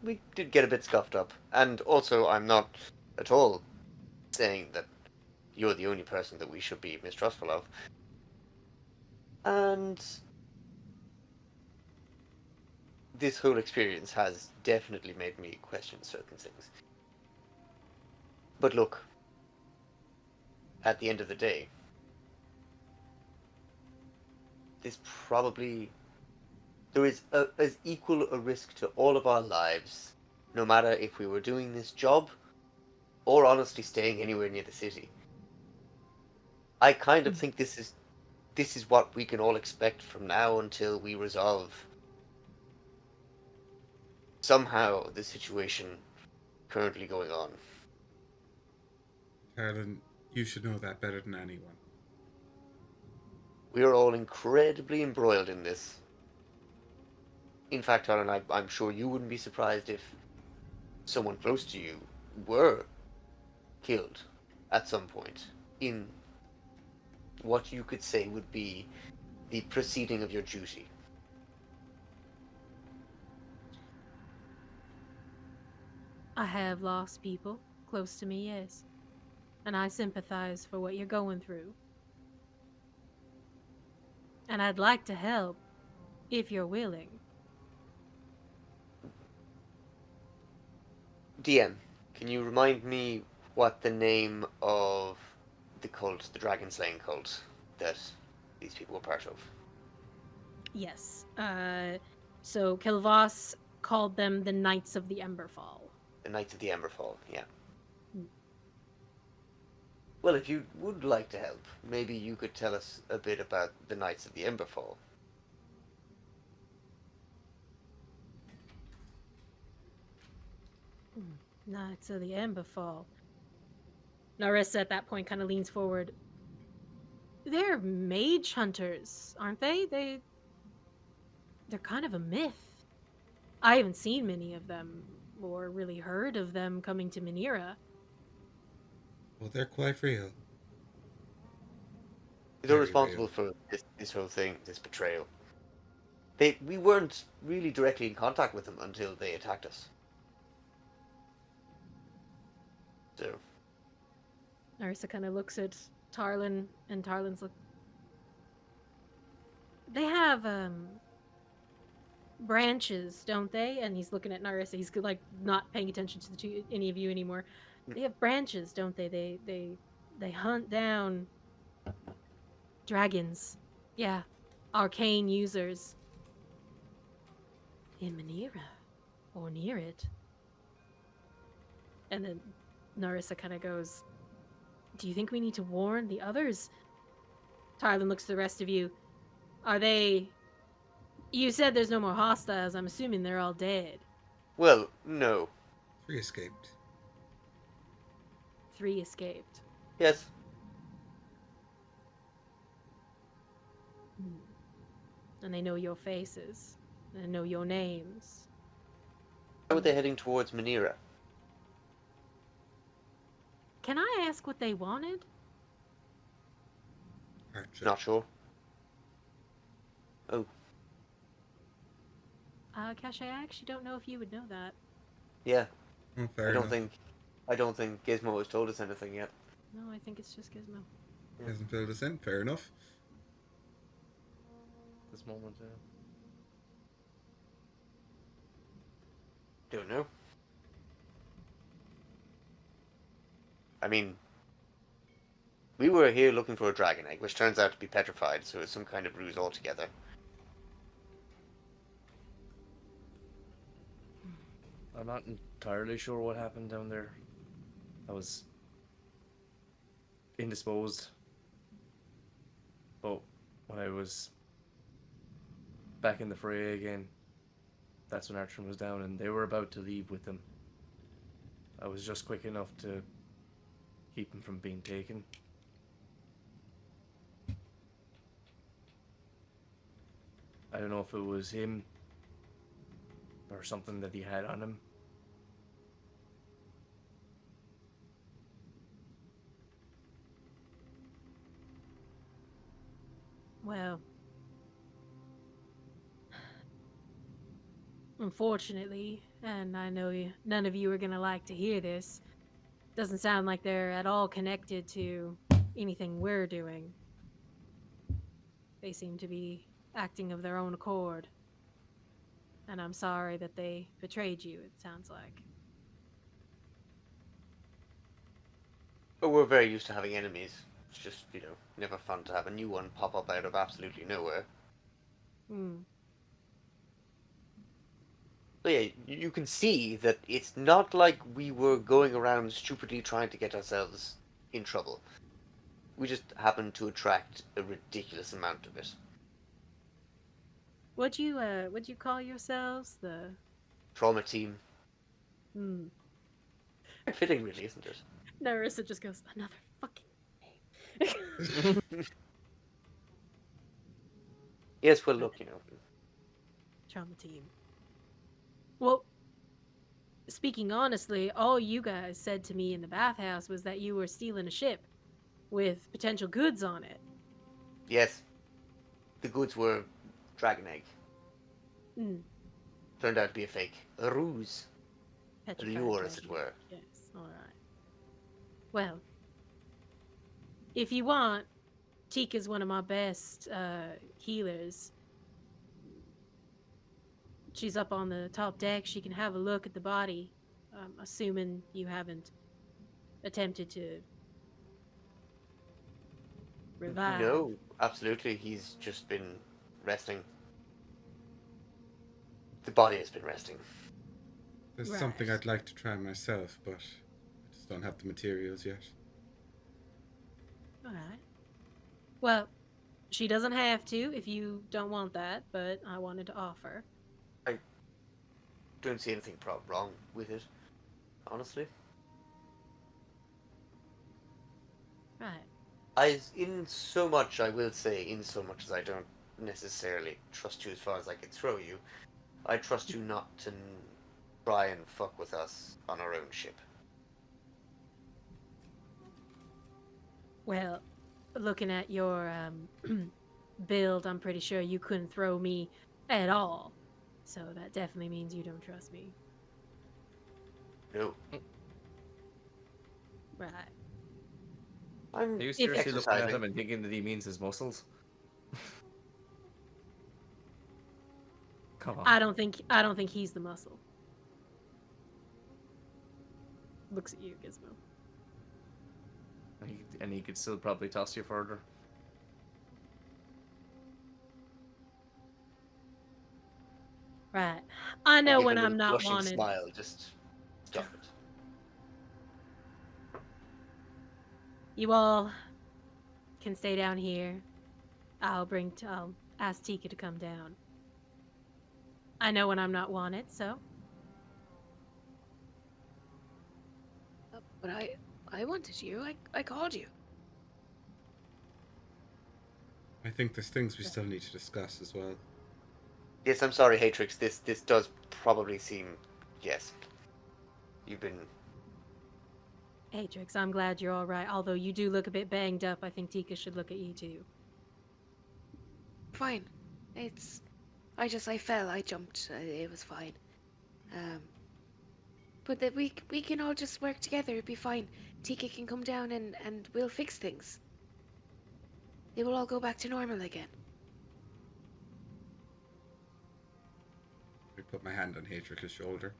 Speaker 3: We did get a bit scuffed up. And also, I'm not at all saying that you're the only person that we should be mistrustful of. And this whole experience has definitely made me question certain things. But look, at the end of the day, there is as equal a risk to all of our lives, no matter if we were doing this job or honestly staying anywhere near the city. I kind of think this is what we can all expect from now until we resolve somehow the situation currently going on.
Speaker 4: Tarlyn, you should know that better than anyone.
Speaker 3: We are all incredibly embroiled in this. In fact, Tarlyn, I'm sure you wouldn't be surprised if someone close to you were killed at some point in what you could say would be the proceeding of your duty.
Speaker 1: I have lost people close to me, yes. And I sympathize for what you're going through. And I'd like to help, if you're willing.
Speaker 3: DM, can you remind me what the name of the cult, the dragon slaying cult, that these people were part of?
Speaker 1: Yes. So Kilvas called them the Knights of the Emberfall.
Speaker 3: The Knights of the Emberfall, yeah.
Speaker 1: Hmm.
Speaker 3: Well, if you would like to help, maybe you could tell us a bit about the Knights of the Emberfall.
Speaker 1: Knights of the Emberfall. Narissa at that point kind of leans forward. They're mage hunters, aren't they? They're kind of a myth. I haven't seen many of them or really heard of them coming to Manira.
Speaker 4: Well, they're quite real.
Speaker 3: They're
Speaker 4: Very
Speaker 3: responsible
Speaker 4: real.
Speaker 3: for this whole thing, this betrayal. We weren't really directly in contact with them until they attacked us. So,
Speaker 1: Narissa kind of looks at Tarlyn, and Tarlyn's like, they have branches, don't they? And he's looking at Narissa. He's like not paying attention to any of you anymore. They have branches, don't they? They hunt down dragons. Yeah, arcane users in Manira or near it. And then Narissa kind of goes, "Do you think we need to warn the others?" Tarlyn looks to the rest of you. Are they? You said there's no more hostiles. I'm assuming they're all dead.
Speaker 3: well, no.
Speaker 4: 3 escaped.
Speaker 1: 3 escaped.
Speaker 3: Yes.
Speaker 1: And they know your faces. And know your names.
Speaker 3: Why were they heading towards Manira?
Speaker 1: Can I ask what they wanted?
Speaker 4: Archer.
Speaker 3: Not sure. Oh,
Speaker 1: Caché, I actually don't know if you would know that.
Speaker 3: yeah.
Speaker 4: Oh, fair
Speaker 3: I don't
Speaker 4: enough.
Speaker 3: think Gizmo has told us anything yet.
Speaker 1: No, I think it's just Gizmo.
Speaker 3: Yeah.
Speaker 4: Hasn't filled us in. Fair enough.
Speaker 2: This moment,
Speaker 3: Don't know. I mean, we were here looking for a dragon egg, which turns out to be petrified, so it's some kind of ruse altogether.
Speaker 2: I'm not entirely sure what happened down there. I was indisposed. But when I was back in the fray again, that's when Artrin was down and they were about to leave with them. I was just quick enough to keep him from being taken. I don't know if it was him or something that he had on him.
Speaker 1: Well, unfortunately, and I know none of you are going to like to hear this, doesn't sound like they're at all connected to anything we're doing. They seem to be acting of their own accord. And I'm sorry that they betrayed you, it sounds like.
Speaker 3: But we're very used to having enemies. It's just, never fun to have a new one pop up out of absolutely nowhere.
Speaker 1: Hmm.
Speaker 3: So yeah, you can see that it's not like we were going around stupidly trying to get ourselves in trouble. We just happened to attract a ridiculous amount of it.
Speaker 1: What'd you call yourselves? The
Speaker 3: Trauma team.
Speaker 1: hmm.
Speaker 3: Quite fitting, really, isn't it?
Speaker 1: Narissa just goes, another fucking name.
Speaker 3: Yes, well, look,
Speaker 1: Trauma team. Well, speaking honestly, all you guys said to me in the bathhouse was that you were stealing a ship with potential goods on it.
Speaker 3: Yes, the goods were dragon egg.
Speaker 1: Hmm.
Speaker 3: Turned out to be a fake. A ruse. A
Speaker 1: Petrified
Speaker 3: lure, as it
Speaker 1: dragon.
Speaker 3: were.
Speaker 1: Yes, alright. Well, if you want, Tika's one of my best healers. She's up on the top deck. She can have a look at the body. Assuming you haven't attempted to revive.
Speaker 3: No, absolutely. He's just been resting. The body has been resting.
Speaker 4: There's
Speaker 1: Right.
Speaker 4: something I'd like to try myself, but I just don't have the materials yet.
Speaker 1: Alright. Well, she doesn't have to if you don't want that, but I wanted to offer.
Speaker 3: I don't see anything wrong with it, honestly.
Speaker 1: Right.
Speaker 3: In so much as I don't necessarily trust you as far as I can throw you, I trust you not to try and fuck with us on our own ship.
Speaker 1: Well, looking at your build, I'm pretty sure you couldn't throw me at all. So that definitely means you don't trust me.
Speaker 3: No.
Speaker 1: Right.
Speaker 3: I'm
Speaker 2: Are you seriously looking at
Speaker 3: exercising.
Speaker 2: him and thinking that he means his muscles? Come on.
Speaker 1: I don't think he's the muscle. Looks at you, Gizmo.
Speaker 2: And he could still probably toss you further.
Speaker 1: Right. I know
Speaker 3: Give
Speaker 1: when
Speaker 3: a
Speaker 1: I'm
Speaker 3: little
Speaker 1: not
Speaker 3: blushing
Speaker 1: wanted.
Speaker 3: smile, just stop it.
Speaker 1: You all can stay down here. I'll ask Tika to come down. I know when I'm not wanted, so.
Speaker 6: But I wanted you. I called you.
Speaker 4: I think there's things we still need to discuss as well.
Speaker 3: Yes, I'm sorry, Haytrix. This does probably seem... Yes. You've been...
Speaker 1: Haytrix, I'm glad you're all right. Although you do look a bit banged up, I think Tika should look at you too.
Speaker 6: Fine. I fell. I jumped. It was fine. But that we can all just work together. It'd be fine. Tika can come down and we'll fix things. They will all go back to normal again.
Speaker 4: I put my hand on Haytrix's shoulder.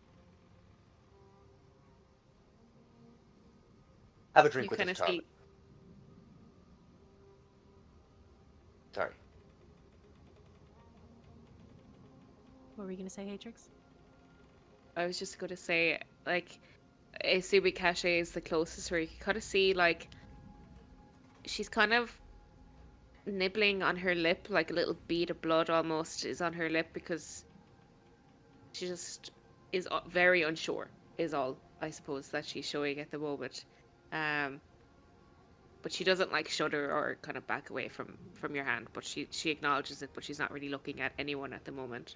Speaker 3: Have a drink
Speaker 6: You
Speaker 3: with
Speaker 6: kind
Speaker 3: us,
Speaker 6: of
Speaker 3: Tarlyn.
Speaker 6: see.
Speaker 3: Sorry.
Speaker 1: What were you gonna say, Haytrix?
Speaker 6: I was just going to say, like, I see with Caché is the closest where you can kind of see, like, she's kind of nibbling on her lip, like a little bead of blood almost is on her lip because she just is very unsure, is all, I suppose, that she's showing at the moment. But she doesn't, like, shudder or kind of back away from your hand, but she acknowledges it, but she's not really looking at anyone at the moment.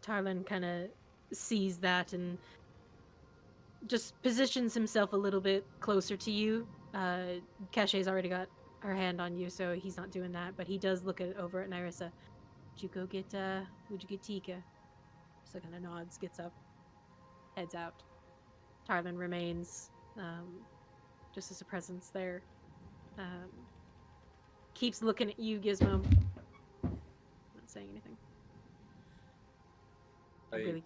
Speaker 1: Tarlyn kind of sees that and just positions himself a little bit closer to you. Caché's already got her hand on you, so he's not doing that. But he does look over at Narissa. Would you get Tika? So kind of nods, gets up, heads out. Tarlyn remains, just as a presence there. Keeps looking at you, Gizmo. Not saying anything.
Speaker 2: I
Speaker 1: Really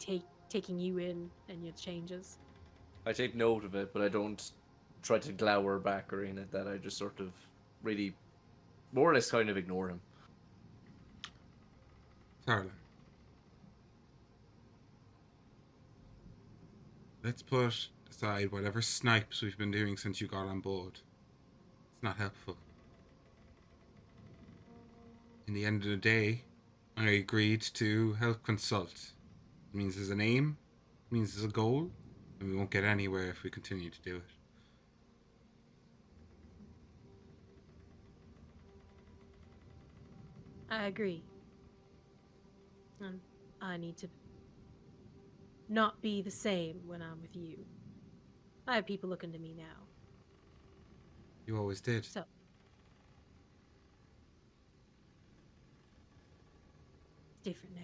Speaker 1: taking you in and your changes.
Speaker 2: I take note of it, but I don't try to glower back or anything like that. I just sort of really, more or less, kind of ignore him.
Speaker 4: Tarlyn. Let's put aside whatever snipes we've been doing since you got on board. It's not helpful. In the end of the day, I agreed to help consult. It means there's an aim, it means there's a goal, and we won't get anywhere if we continue to do it.
Speaker 1: I agree. And I need to not be the same when I'm with you. I have people looking to me now.
Speaker 4: You always did.
Speaker 1: So. It's different now.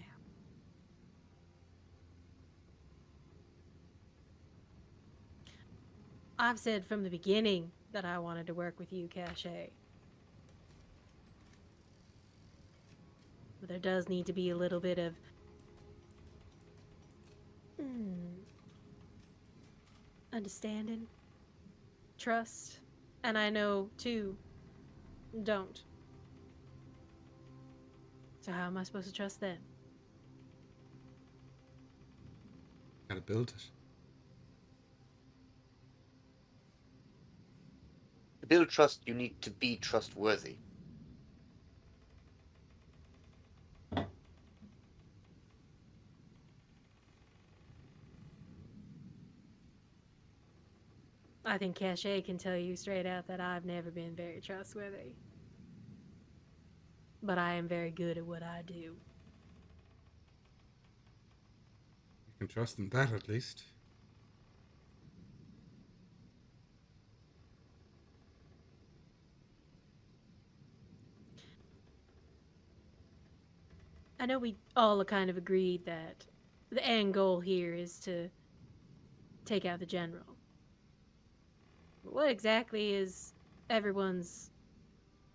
Speaker 1: I've said from the beginning that I wanted to work with you, Caché. But there does need to be a little bit of understanding, trust, and I know, too, don't. So how am I supposed to trust then?
Speaker 4: Gotta build it.
Speaker 3: To build trust, you need to be trustworthy.
Speaker 1: I think Caché can tell you straight out that I've never been very trustworthy. But I am very good at what I do.
Speaker 4: You can trust in that, at least.
Speaker 1: I know we all kind of agreed that the end goal here is to take out the general. But what exactly is everyone's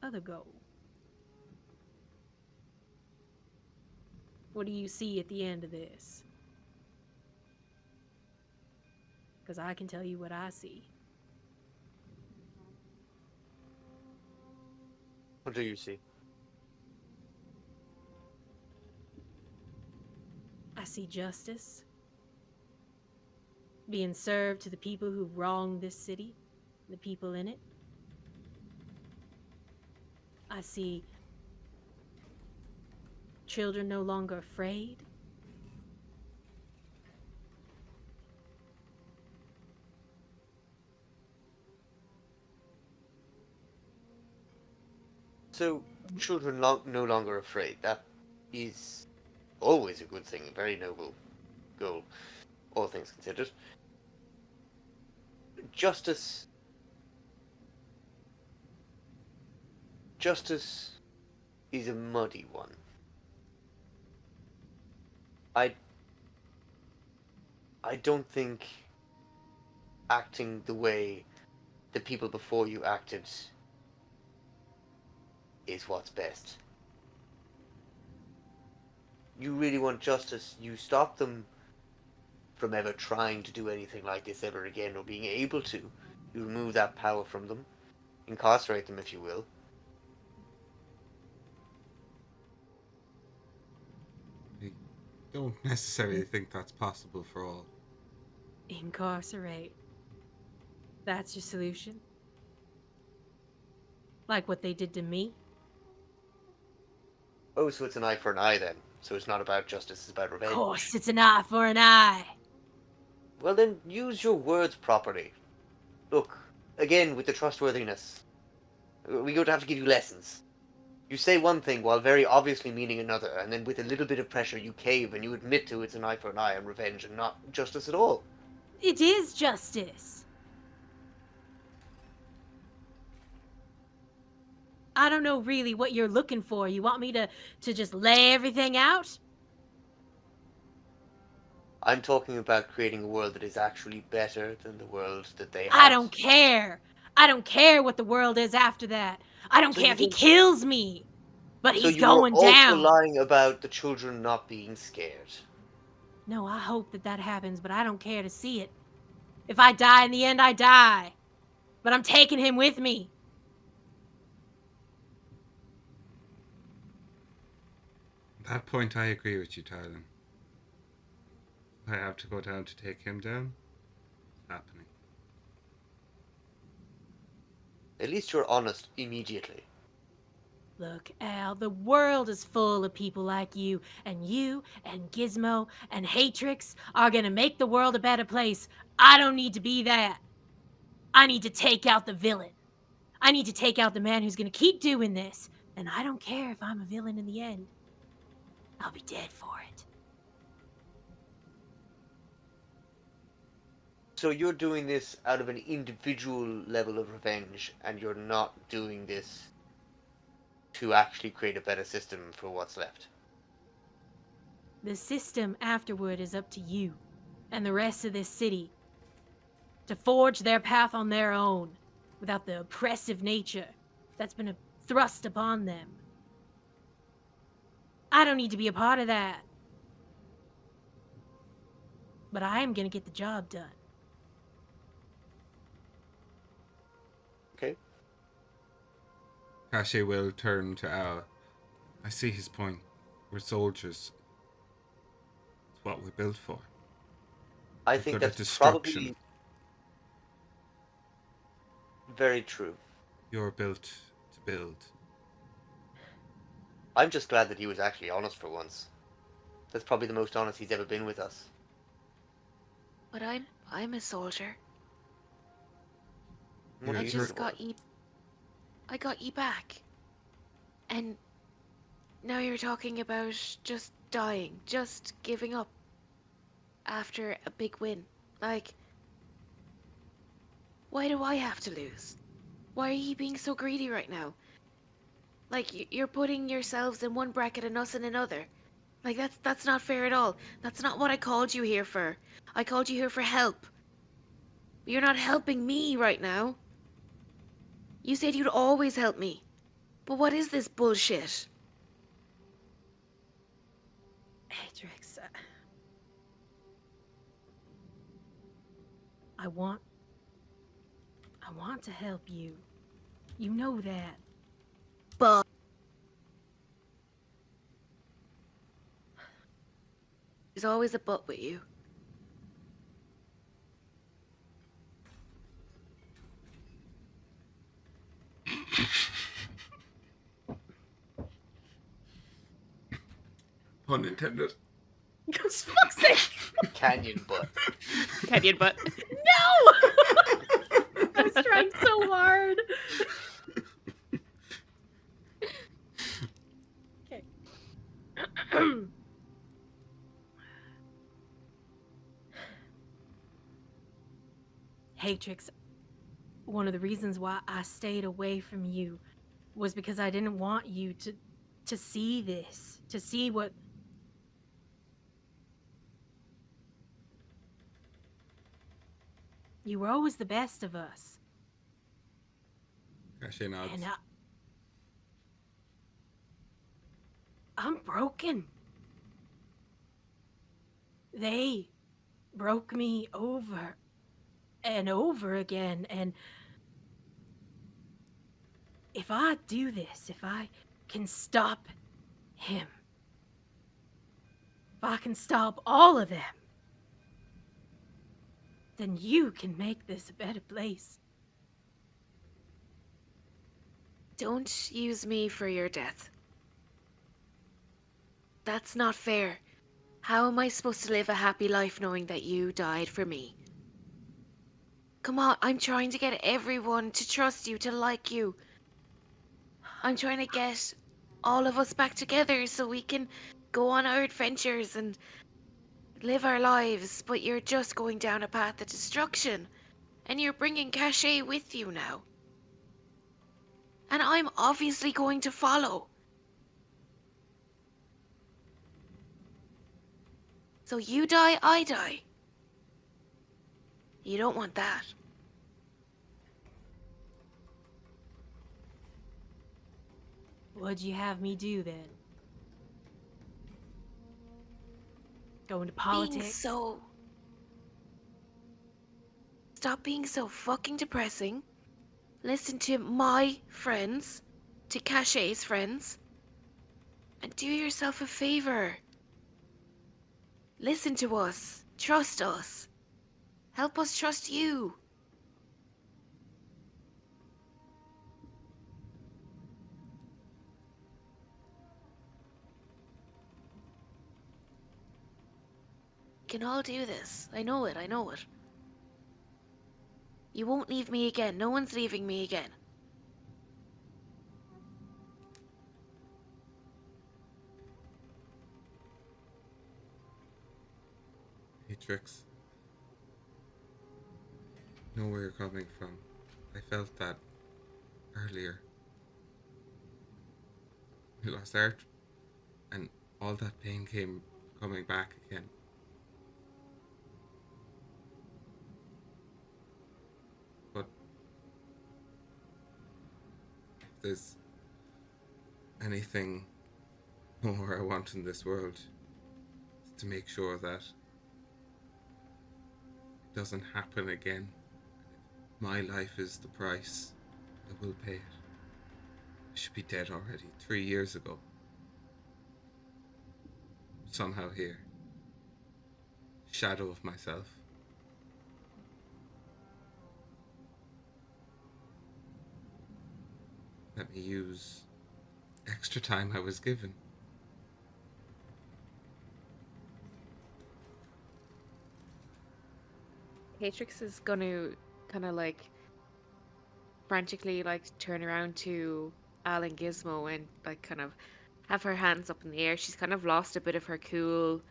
Speaker 1: other goal? What do you see at the end of this? Because I can tell you what I see.
Speaker 3: What do you see?
Speaker 1: I see justice being served to the people who wronged this city, the people in it. I see children no longer afraid.
Speaker 3: So, children no longer afraid. That is always a good thing, a very noble goal, all things considered. Justice is a muddy one. I don't think acting the way the people before you acted is what's best. You really want justice, you stop them from ever trying to do anything like this ever again, or being able to. You remove that power from them, incarcerate them if you will.
Speaker 4: I don't necessarily think that's possible for all.
Speaker 1: Incarcerate. That's your solution? Like what they did to me?
Speaker 3: Oh, so it's an eye for an eye then. So it's not about justice, it's about revenge.
Speaker 1: Of course, it's an eye for an eye.
Speaker 3: Well then, use your words properly. Look, again with the trustworthiness. We're going to have to give you lessons. You say one thing while very obviously meaning another, and then with a little bit of pressure you cave and you admit to it's an eye for an eye and revenge and not justice at all.
Speaker 1: It is justice. I don't know really what you're looking for. You want me to just lay everything out?
Speaker 3: I'm talking about creating a world that is actually better than the world that they have.
Speaker 1: I don't care. I don't care what the world is after that. I don't
Speaker 3: So
Speaker 1: care
Speaker 3: you
Speaker 1: if he
Speaker 3: think-
Speaker 1: kills me. But
Speaker 3: So
Speaker 1: he's
Speaker 3: you were
Speaker 1: going
Speaker 3: also
Speaker 1: down.
Speaker 3: lying about the children not being scared.
Speaker 1: No, I hope that happens, but I don't care to see it. If I die in the end, I die. But I'm taking him with me.
Speaker 4: At that point, I agree with you, Tarlyn. I have to go down to take him down. It's happening.
Speaker 3: At least you're honest immediately.
Speaker 1: Look, Al, the world is full of people like you and Gizmo and Haytrix are gonna make the world a better place. I don't need to be that. I need to take out the villain. I need to take out the man who's gonna keep doing this. And I don't care if I'm a villain in the end. I'll be dead for it.
Speaker 3: So you're doing this out of an individual level of revenge, and you're not doing this to actually create a better system for what's left.
Speaker 1: The system afterward is up to you and the rest of this city to forge their path on their own without the oppressive nature that's been thrust upon them. I don't need to be a part of that. But I am gonna get the job done.
Speaker 3: Okay?
Speaker 4: Caché will turn to Al. I see his point. We're soldiers. It's what we're built for.
Speaker 3: I
Speaker 4: We're
Speaker 3: think
Speaker 4: good at
Speaker 3: that's
Speaker 4: destruction.
Speaker 3: probably very true.
Speaker 4: You're built to build.
Speaker 3: I'm just glad that he was actually honest for once. That's probably the most honest he's ever been with us.
Speaker 6: But I'm a soldier.
Speaker 3: What
Speaker 4: Yeah,
Speaker 3: are
Speaker 6: I
Speaker 3: you
Speaker 6: just
Speaker 3: for?
Speaker 6: I got you back. And now you're talking about just dying, just giving up after a big win. Like, why do I have to lose? Why are you being so greedy right now? Like, you're putting yourselves in one bracket and us in another. Like, that's not fair at all. That's not what I called you here for. I called you here for help. You're not helping me right now. You said you'd always help me. But what is this bullshit?
Speaker 1: Haytrix, I want to help you. You know that.
Speaker 6: But there's always a but with you.
Speaker 4: Pun intended.
Speaker 1: Because fuck's sake!
Speaker 3: Canyon butt.
Speaker 6: Canyon butt.
Speaker 1: No! I was trying so hard. Okay. Haytrix, one of the reasons why I stayed away from you was because I didn't want you to see this, to see what you were always the best of us.
Speaker 4: Caché nods.
Speaker 1: And I'm broken. They broke me over and over again, and if I do this, if I can stop him, if I can stop all of them, then you can make this a better place.
Speaker 6: Don't use me for your death. That's not fair. How am I supposed to live a happy life knowing that you died for me? Come on, I'm trying to get everyone to trust you, to like you. I'm trying to get all of us back together so we can go on our adventures and live our lives, but you're just going down a path of destruction. And you're bringing Caché with you now. And I'm obviously going to follow. So you die, I die. You don't want that.
Speaker 1: What'd you have me do then? Go into
Speaker 6: being
Speaker 1: politics.
Speaker 6: so... Stop being so fucking depressing. Listen to my friends, to Caché's friends, and do yourself a favor. Listen to us. Trust us. Help us trust you. We can all do this. I know it, I know it. You won't leave me again. No one's leaving me again.
Speaker 4: Haytrix. I know where you're coming from. I felt that earlier. We lost Art, and all that pain came coming back again. But if there's anything more I want in this world, is to make sure that it doesn't happen again. And if my life is the price, I will pay it. I should be dead already 3 years ago. Somehow here. Shadow of myself. Let me use extra time I was given.
Speaker 6: Haytrix is gonna kind of like frantically like turn around to Al and Gizmo and like kind of have her hands up in the air. She's kind of lost a bit of her cool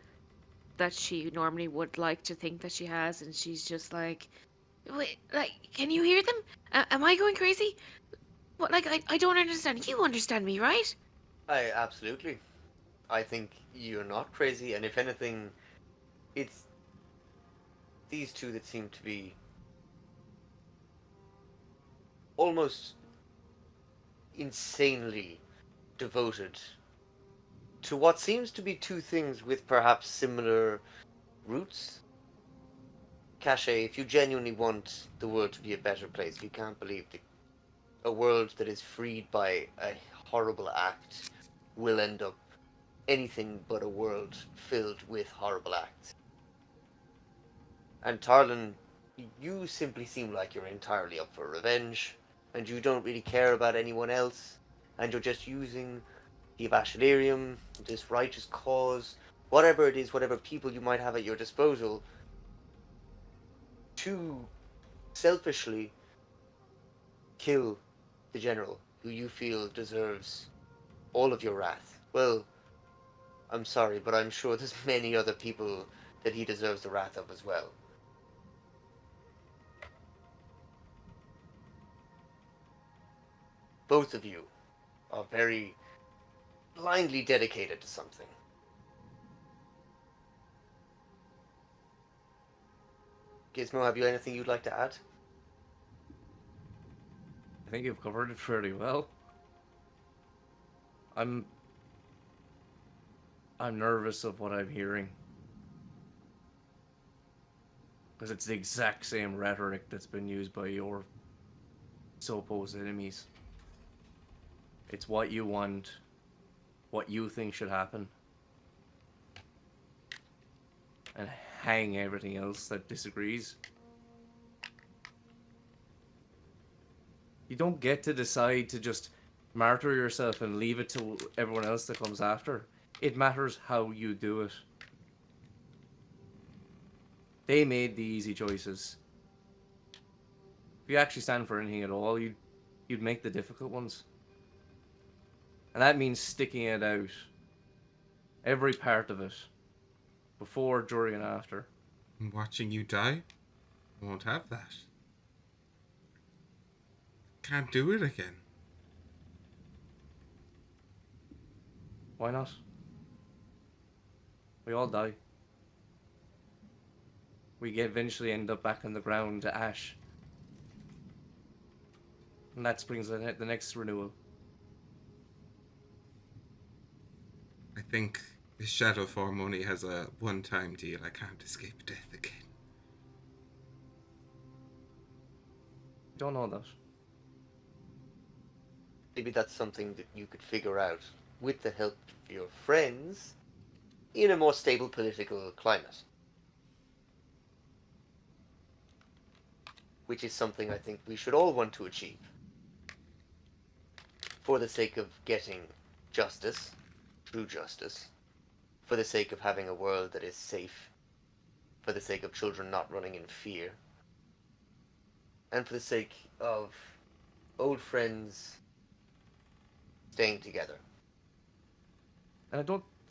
Speaker 6: that she normally would like to think that she has, and she's just like, wait, like, can you hear them? Am I going crazy? What, like, I don't understand. You understand me, right?
Speaker 3: I absolutely. I think you're not crazy, and if anything, it's these two that seem to be almost insanely devoted to what seems to be two things with perhaps similar roots. Caché, if you genuinely want the world to be a better place, you can't believe that a world that is freed by a horrible act will end up anything but a world filled with horrible acts. And Tarlyn, you simply seem like you're entirely up for revenge, and you don't really care about anyone else, and you're just using the Evashilarium, this righteous cause, whatever it is, whatever people you might have at your disposal, to selfishly kill the general who you feel deserves all of your wrath. Well, I'm sorry, but I'm sure there's many other people that he deserves the wrath of as well. Both of you are very blindly dedicated to something. Gizmo, have you anything you'd like to add?
Speaker 2: I think you've covered it fairly well. I'm nervous of what I'm hearing. Because it's the exact same rhetoric that's been used by your supposed enemies. It's what you want, what you think should happen, and hang everything else that disagrees. You don't get to decide to just martyr yourself and leave it to everyone else that comes after. It matters how you do it. They made the easy choices. If you actually stand for anything at all, you'd make the difficult ones. And that means sticking it out. Every part of it. Before, during, and after.
Speaker 4: And watching you die, I won't have that. Can't do it again.
Speaker 2: Why not? We all die. We eventually end up back on the ground to ash. And that brings the next renewal.
Speaker 4: I think This shadow form only has a one-time deal. I can't escape death again.
Speaker 2: Don't know that.
Speaker 3: Maybe that's something that you could figure out with the help of your friends in a more stable political climate. Which is something I think we should all want to achieve. For the sake of getting justice, true justice, for the sake of having a world that is safe, for the sake of children not running in fear, and for the sake of old friends staying together.
Speaker 2: And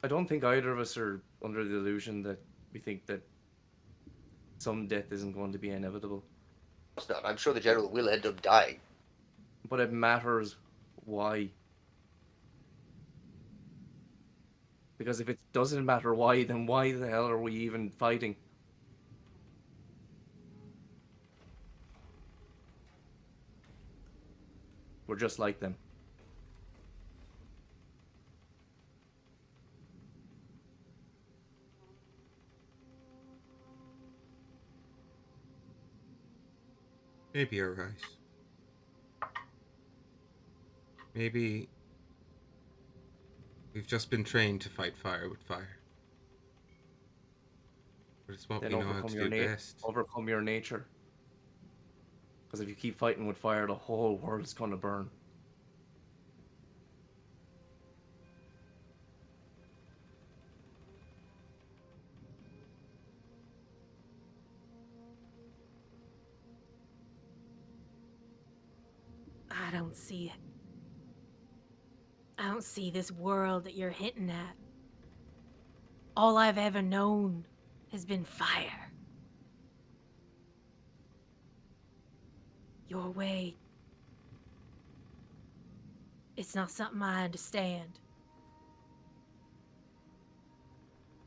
Speaker 2: I don't think either of us are under the illusion that we think that some death isn't going to be inevitable.
Speaker 3: It's not. I'm sure the general will end up dying.
Speaker 2: But it matters why. Because if it doesn't matter why, then why the hell are we even fighting? We're just like them.
Speaker 4: Maybe you're right. Maybe we've just been trained to fight fire with fire. But it's what
Speaker 2: Then
Speaker 4: we know how to do best.
Speaker 2: overcome your nature. Because if you keep fighting with fire, the whole world's gonna burn.
Speaker 1: I don't see it. I don't see this world that you're hinting at. All I've ever known has been fire. Your way, it's not something I understand.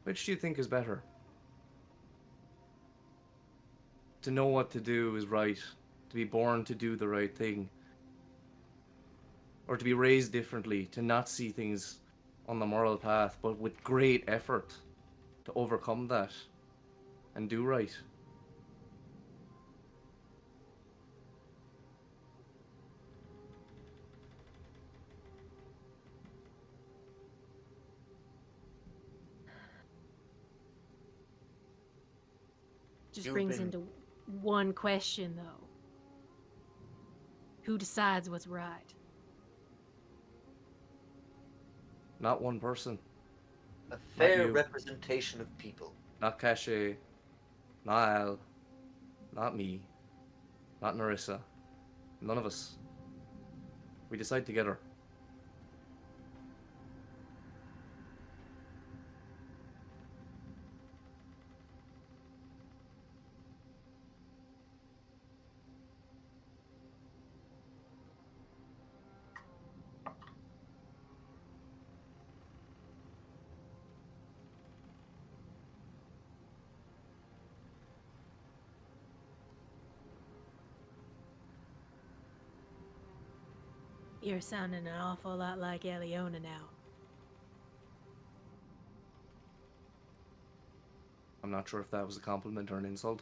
Speaker 2: Which do you think is better? To know what to do is right, to be born to do the right thing, or to be raised differently, to not see things on the moral path, but with great effort to overcome that and do right.
Speaker 1: Just
Speaker 3: You've
Speaker 1: brings
Speaker 3: been-
Speaker 1: into one question, though. Who decides what's right?
Speaker 2: Not one person.
Speaker 3: A fair
Speaker 2: you.
Speaker 3: representation of people.
Speaker 2: Not Caché, not Al, not me, not Narissa. None of us. We decide together.
Speaker 1: You're sounding an awful lot like Eliona now.
Speaker 2: I'm not sure if that was a compliment or an insult.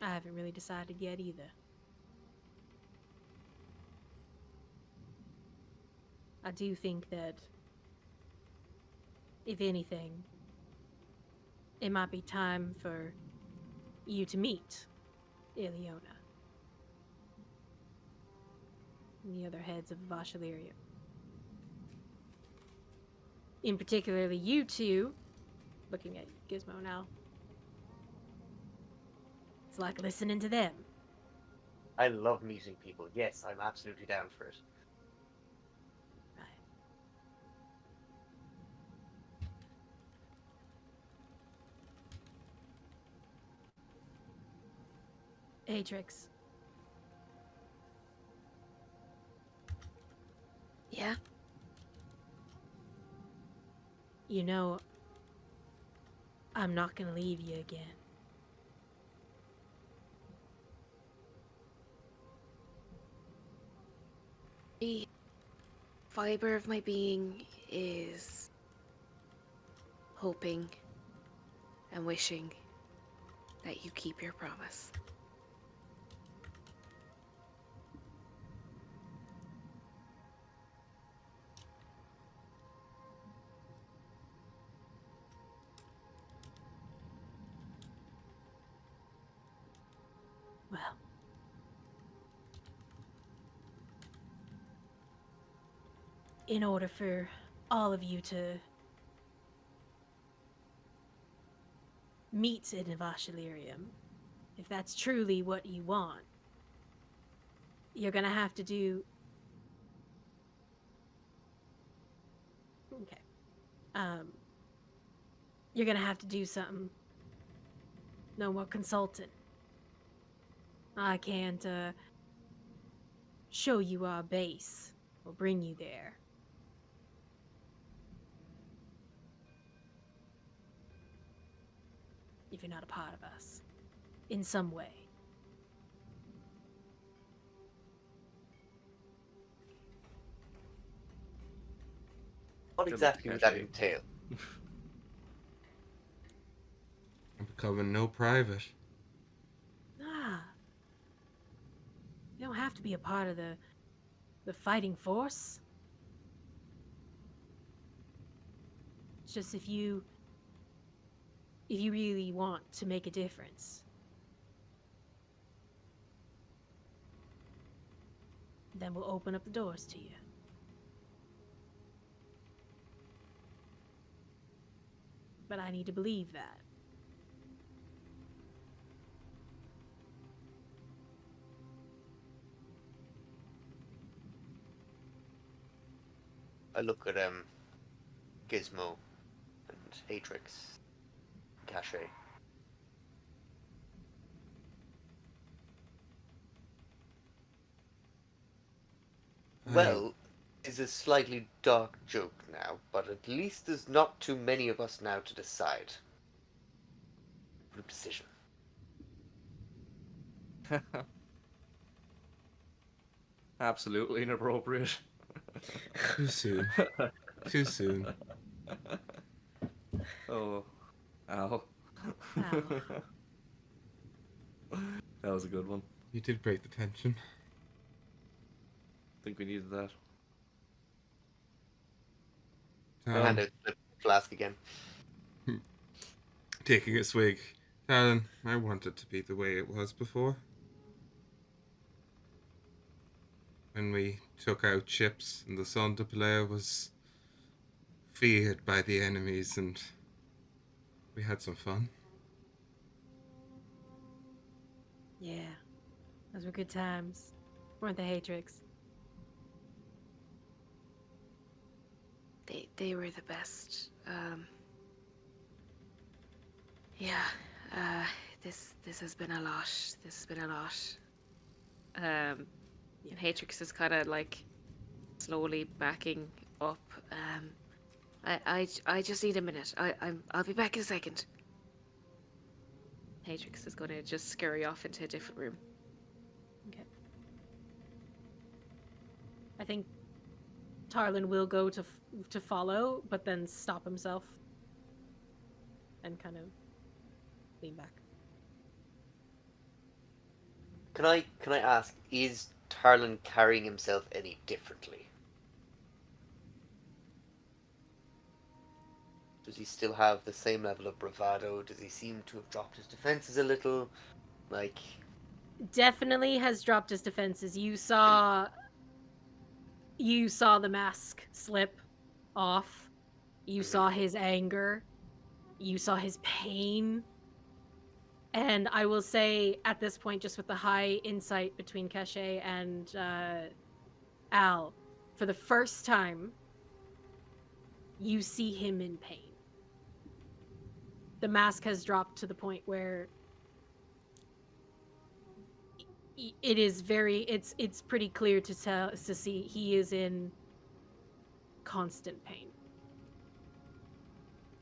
Speaker 1: I haven't really decided yet either. I do think that, if anything, it might be time for you to meet Eliona and the other heads of Vashaleria. In particularly you two, looking at Gizmo now. It's like listening to them.
Speaker 3: I love meeting people. Yes, I'm absolutely down for it.
Speaker 1: Haytrix,
Speaker 6: Yeah.
Speaker 1: you know, I'm not gonna leave you again.
Speaker 6: fiber of my being is hoping and wishing that you keep your promise.
Speaker 1: Well, in order for all of you to meet in Vashilirium, if that's truly what you want, you're gonna have to do... Okay. You're gonna have to do something. No more consulting. I can't, show you our base or bring you there. If you're not a part of us, in some way.
Speaker 3: What
Speaker 2: Good luck,
Speaker 3: exactly would that
Speaker 2: Caché.
Speaker 3: entail?
Speaker 4: I'm becoming no private.
Speaker 1: Ah. You don't have to be a part of the fighting force. It's just if you really want to make a difference, then we'll open up the doors to you. But I need to believe that.
Speaker 3: I look at Gizmo and Haytrix, Caché. Well, it's a slightly dark joke now, but at least there's not too many of us now to decide. Group decision.
Speaker 2: Absolutely inappropriate.
Speaker 4: Too soon. Too soon.
Speaker 2: Oh, ow.
Speaker 1: Ow.
Speaker 2: That was a good one.
Speaker 4: You did break the tension.
Speaker 2: I think we needed that.
Speaker 3: I hand out the flask again.
Speaker 4: Taking a swig. Tarlyn, I want it to be the way it was before. When we took out ships and the Son de Pelea was feared by the enemies and we had some fun.
Speaker 1: Yeah. Those were good times. Weren't they, Haytrix?
Speaker 6: They were the best. Yeah. This has been a lot. This has been a lot. And Haytrix is kind of like slowly backing up. I just need a minute. I'll be back in a second. Haytrix is going to just scurry off into a different room.
Speaker 1: Okay. I think Tarlyn will go to follow, but then stop himself and kind of lean back.
Speaker 3: Can I ask, is Tarlyn carrying himself any differently? Does he still have the same level of bravado? Does he seem to have dropped his defenses a little? Like,
Speaker 1: Definitely has dropped his defenses. You saw the mask slip off. You saw his anger. You saw his pain. And I will say, at this point, just with the high insight between Caché and Al, for the first time, you see him in pain. The mask has dropped to the point where it is it's pretty clear to see he is in constant pain.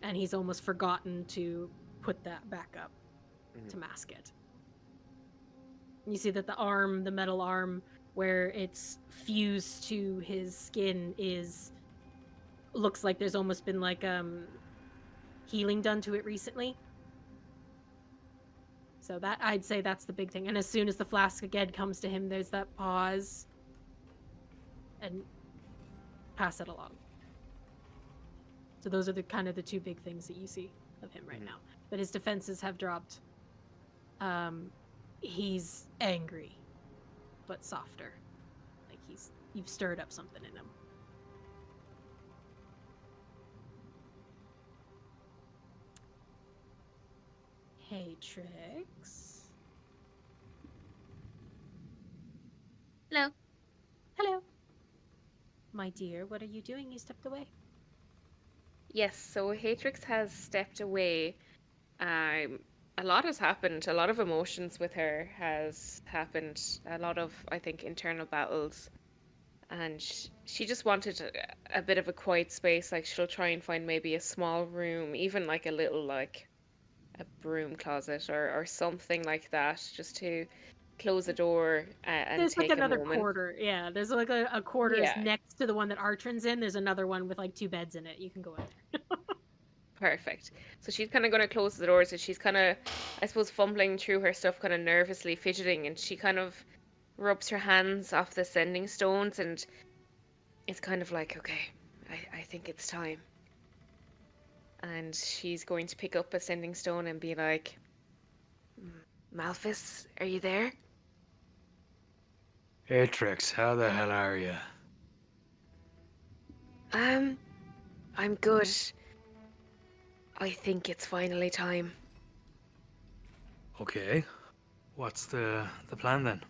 Speaker 1: And he's almost forgotten to put that back up to mask it. You see that the metal arm where it's fused to his skin looks like there's almost been like healing done to it recently. So that, I'd say that's the big thing. And as soon as the flask again comes to him, there's that pause and pass it along. So those are the kind of the two big things that you see of him right now. But his defenses have dropped. He's angry, but softer. Like you've stirred up something in him. Haytrix.
Speaker 6: Hello.
Speaker 1: Hello. My dear, what are you doing? You stepped away.
Speaker 6: Yes, so Haytrix has stepped away. A lot has happened. A lot of emotions with her has happened. A lot of, I think, internal battles. And she just wanted a bit of a quiet space. Like, she'll try and find maybe a small room, even like a little, like, a broom closet or something like that, just to close the door and
Speaker 1: There's like
Speaker 6: take a
Speaker 1: another
Speaker 6: moment.
Speaker 1: quarter. Yeah, there's like a quarters
Speaker 6: Yeah.
Speaker 1: next to the one that Artrin's in. There's another one with like 2 beds in it. You can go in there.
Speaker 6: Perfect. So she's kind of going to close the door. So she's kind of, I suppose, fumbling through her stuff, kind of nervously fidgeting, and she kind of rubs her hands off the sending stones, and it's kind of like, okay, I think it's time. And she's going to pick up a sending stone and be like, Malphus, are you there?
Speaker 5: Haytrix, how the hell are you?
Speaker 6: I'm good. I think it's finally time.
Speaker 5: Okay. What's the plan then?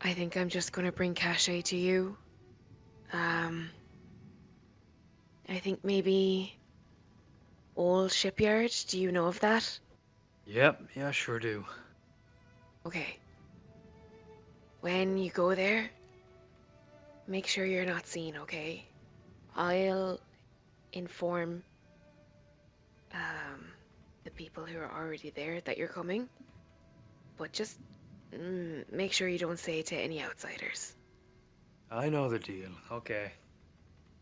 Speaker 6: I think I'm just gonna bring Caché to you. I think maybe Old Shipyard. Do you know of that?
Speaker 5: Yep, yeah, sure do.
Speaker 6: Okay. When you go there, make sure you're not seen, okay? I'll inform the people who are already there that you're coming. But just make sure you don't say it to any outsiders.
Speaker 5: I know the deal. Okay.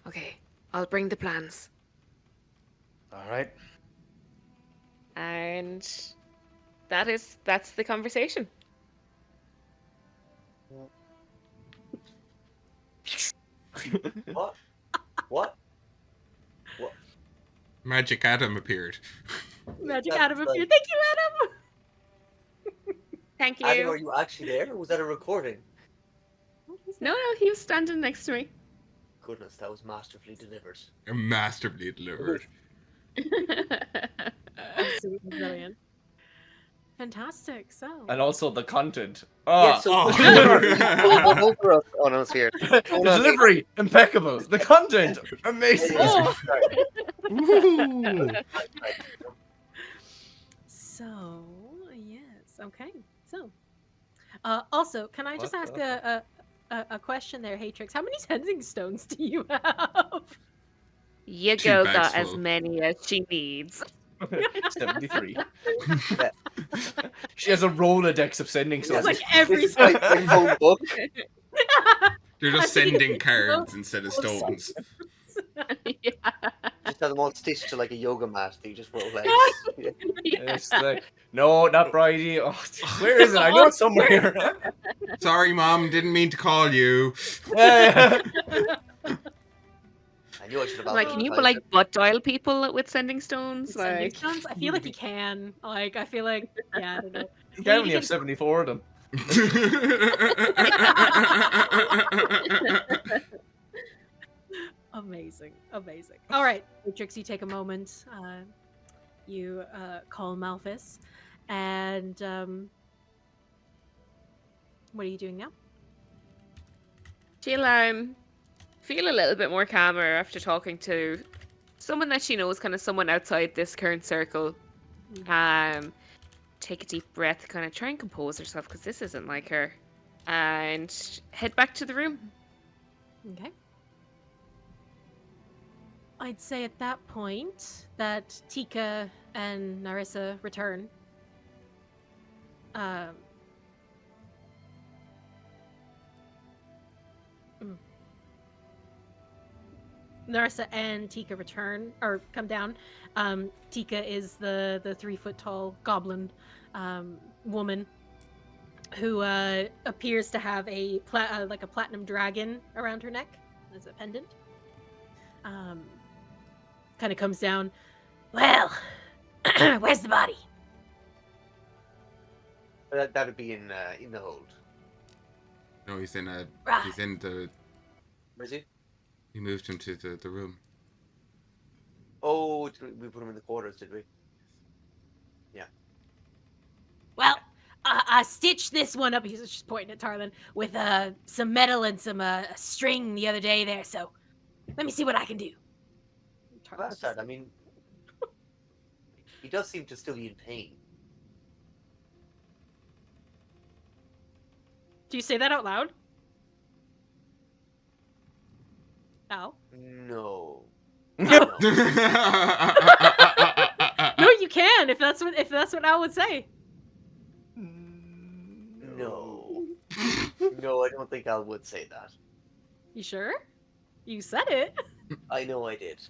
Speaker 6: Okay, I'll bring the plans.
Speaker 5: Alright.
Speaker 6: And that's the conversation.
Speaker 3: What? What?
Speaker 4: Magic Adam appeared.
Speaker 1: Magic
Speaker 3: That's
Speaker 1: Adam
Speaker 3: like-
Speaker 1: appeared. Thank you, Adam.
Speaker 6: Thank you.
Speaker 3: Adam, are you actually there? Or was that a recording?
Speaker 6: No, he was standing next to me.
Speaker 3: Goodness, that was masterfully delivered.
Speaker 4: Masterfully delivered.
Speaker 1: Absolutely brilliant. Fantastic. So.
Speaker 2: And also the content.
Speaker 3: Yeah, so
Speaker 4: Oh.
Speaker 3: over us. Oh no, it's here.
Speaker 2: The delivery, impeccable. The content, amazing.
Speaker 1: Oh.
Speaker 4: Ooh.
Speaker 1: So yes, okay. So, also, can I just
Speaker 2: What
Speaker 1: ask
Speaker 2: the-
Speaker 1: a question there, Haytrix? How many sending stones do you have?
Speaker 6: Your
Speaker 4: 2
Speaker 6: girl
Speaker 4: bags
Speaker 6: got as
Speaker 4: full.
Speaker 6: many as she needs.
Speaker 2: 73.
Speaker 3: Yeah.
Speaker 2: She has a Rolodex of sending
Speaker 3: It's
Speaker 2: stones.
Speaker 1: like every
Speaker 3: It's like my phone book.
Speaker 4: They're
Speaker 1: I'm
Speaker 4: just
Speaker 1: thinking
Speaker 4: sending
Speaker 1: of
Speaker 4: cards instead of stones.
Speaker 6: Yeah.
Speaker 3: Just have them all stitched to like a yoga mat that you just roll legs. Yeah.
Speaker 2: It's like, no, not Bridie. Oh, where is it? I know it's somewhere.
Speaker 4: Sorry, Mom, didn't mean to call you.
Speaker 2: Yeah.
Speaker 3: I knew I should have
Speaker 6: Like, can you
Speaker 3: advertised
Speaker 6: like butt dial people with sending stones?
Speaker 1: sending
Speaker 6: Like,
Speaker 1: stones? I feel like you can. Like, I feel like, yeah, I don't know.
Speaker 2: You can only have 74 of them.
Speaker 1: Amazing, amazing. All right, Matrix, you take a moment. You call Malphus, and what are you doing now?
Speaker 6: she'll feel a little bit more calmer after talking to someone that she knows, kind of someone outside this current circle. Take a deep breath, kind of try and compose herself because this isn't like her, and head back to the room.
Speaker 1: Okay. I'd say at that point that Tika and Narissa return. Narissa and Tika return or come down. Tika is the 3-foot tall goblin woman who appears to have a like a platinum dragon around her neck as a pendant. Kind of comes down. Well, where's the body?
Speaker 3: That'd be in the hold.
Speaker 4: No, he's in
Speaker 1: Right.
Speaker 4: he's in the.
Speaker 3: Where is he?
Speaker 4: He moved him to the room.
Speaker 3: Oh, we put him in the quarters, did we? Yeah.
Speaker 1: Well, I stitched this one up. He's just pointing at Tarlyn with some metal and some string the other day there. So let me see what I can do.
Speaker 3: Well, that's sad. I mean, he does seem to still be in pain.
Speaker 1: Do you say that out loud? Al?
Speaker 3: No.
Speaker 1: No, you can if that's what Al would say.
Speaker 3: No. No, I don't think Al would say that.
Speaker 1: You sure? You said it.
Speaker 3: I know I did.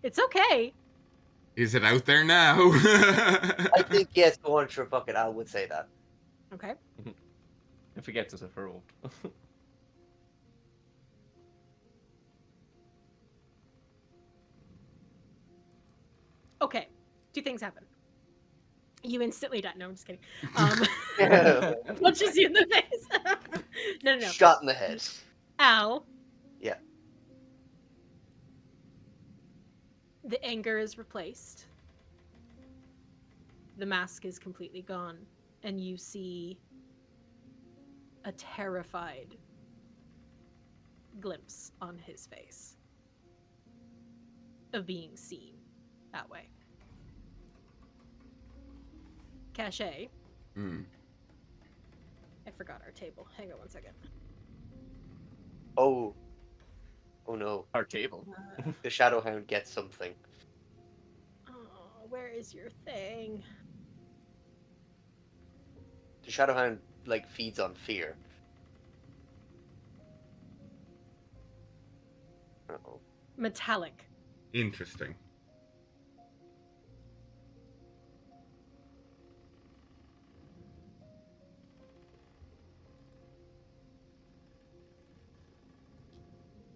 Speaker 1: It's okay.
Speaker 4: Is it out there now?
Speaker 3: I think, yes, go on, sure, fuck it, Al would say that.
Speaker 1: Okay.
Speaker 2: If he gets us a furrow.
Speaker 1: Okay. Two things happen. You instantly die. No, I'm just kidding. Punches you in the face. No.
Speaker 3: Shot in the head.
Speaker 1: Al.
Speaker 3: Yeah.
Speaker 1: The anger is replaced. The mask is completely gone. And you see a terrified glimpse on his face of being seen that way. Caché.
Speaker 4: Hmm.
Speaker 1: I forgot our table. Hang on one second.
Speaker 3: Oh. Oh no.
Speaker 2: Our table.
Speaker 3: The Shadowhound gets something.
Speaker 1: Oh, where is your thing?
Speaker 3: The Shadowhound, like, feeds on fear. Uh-oh.
Speaker 1: Metallic.
Speaker 4: Interesting.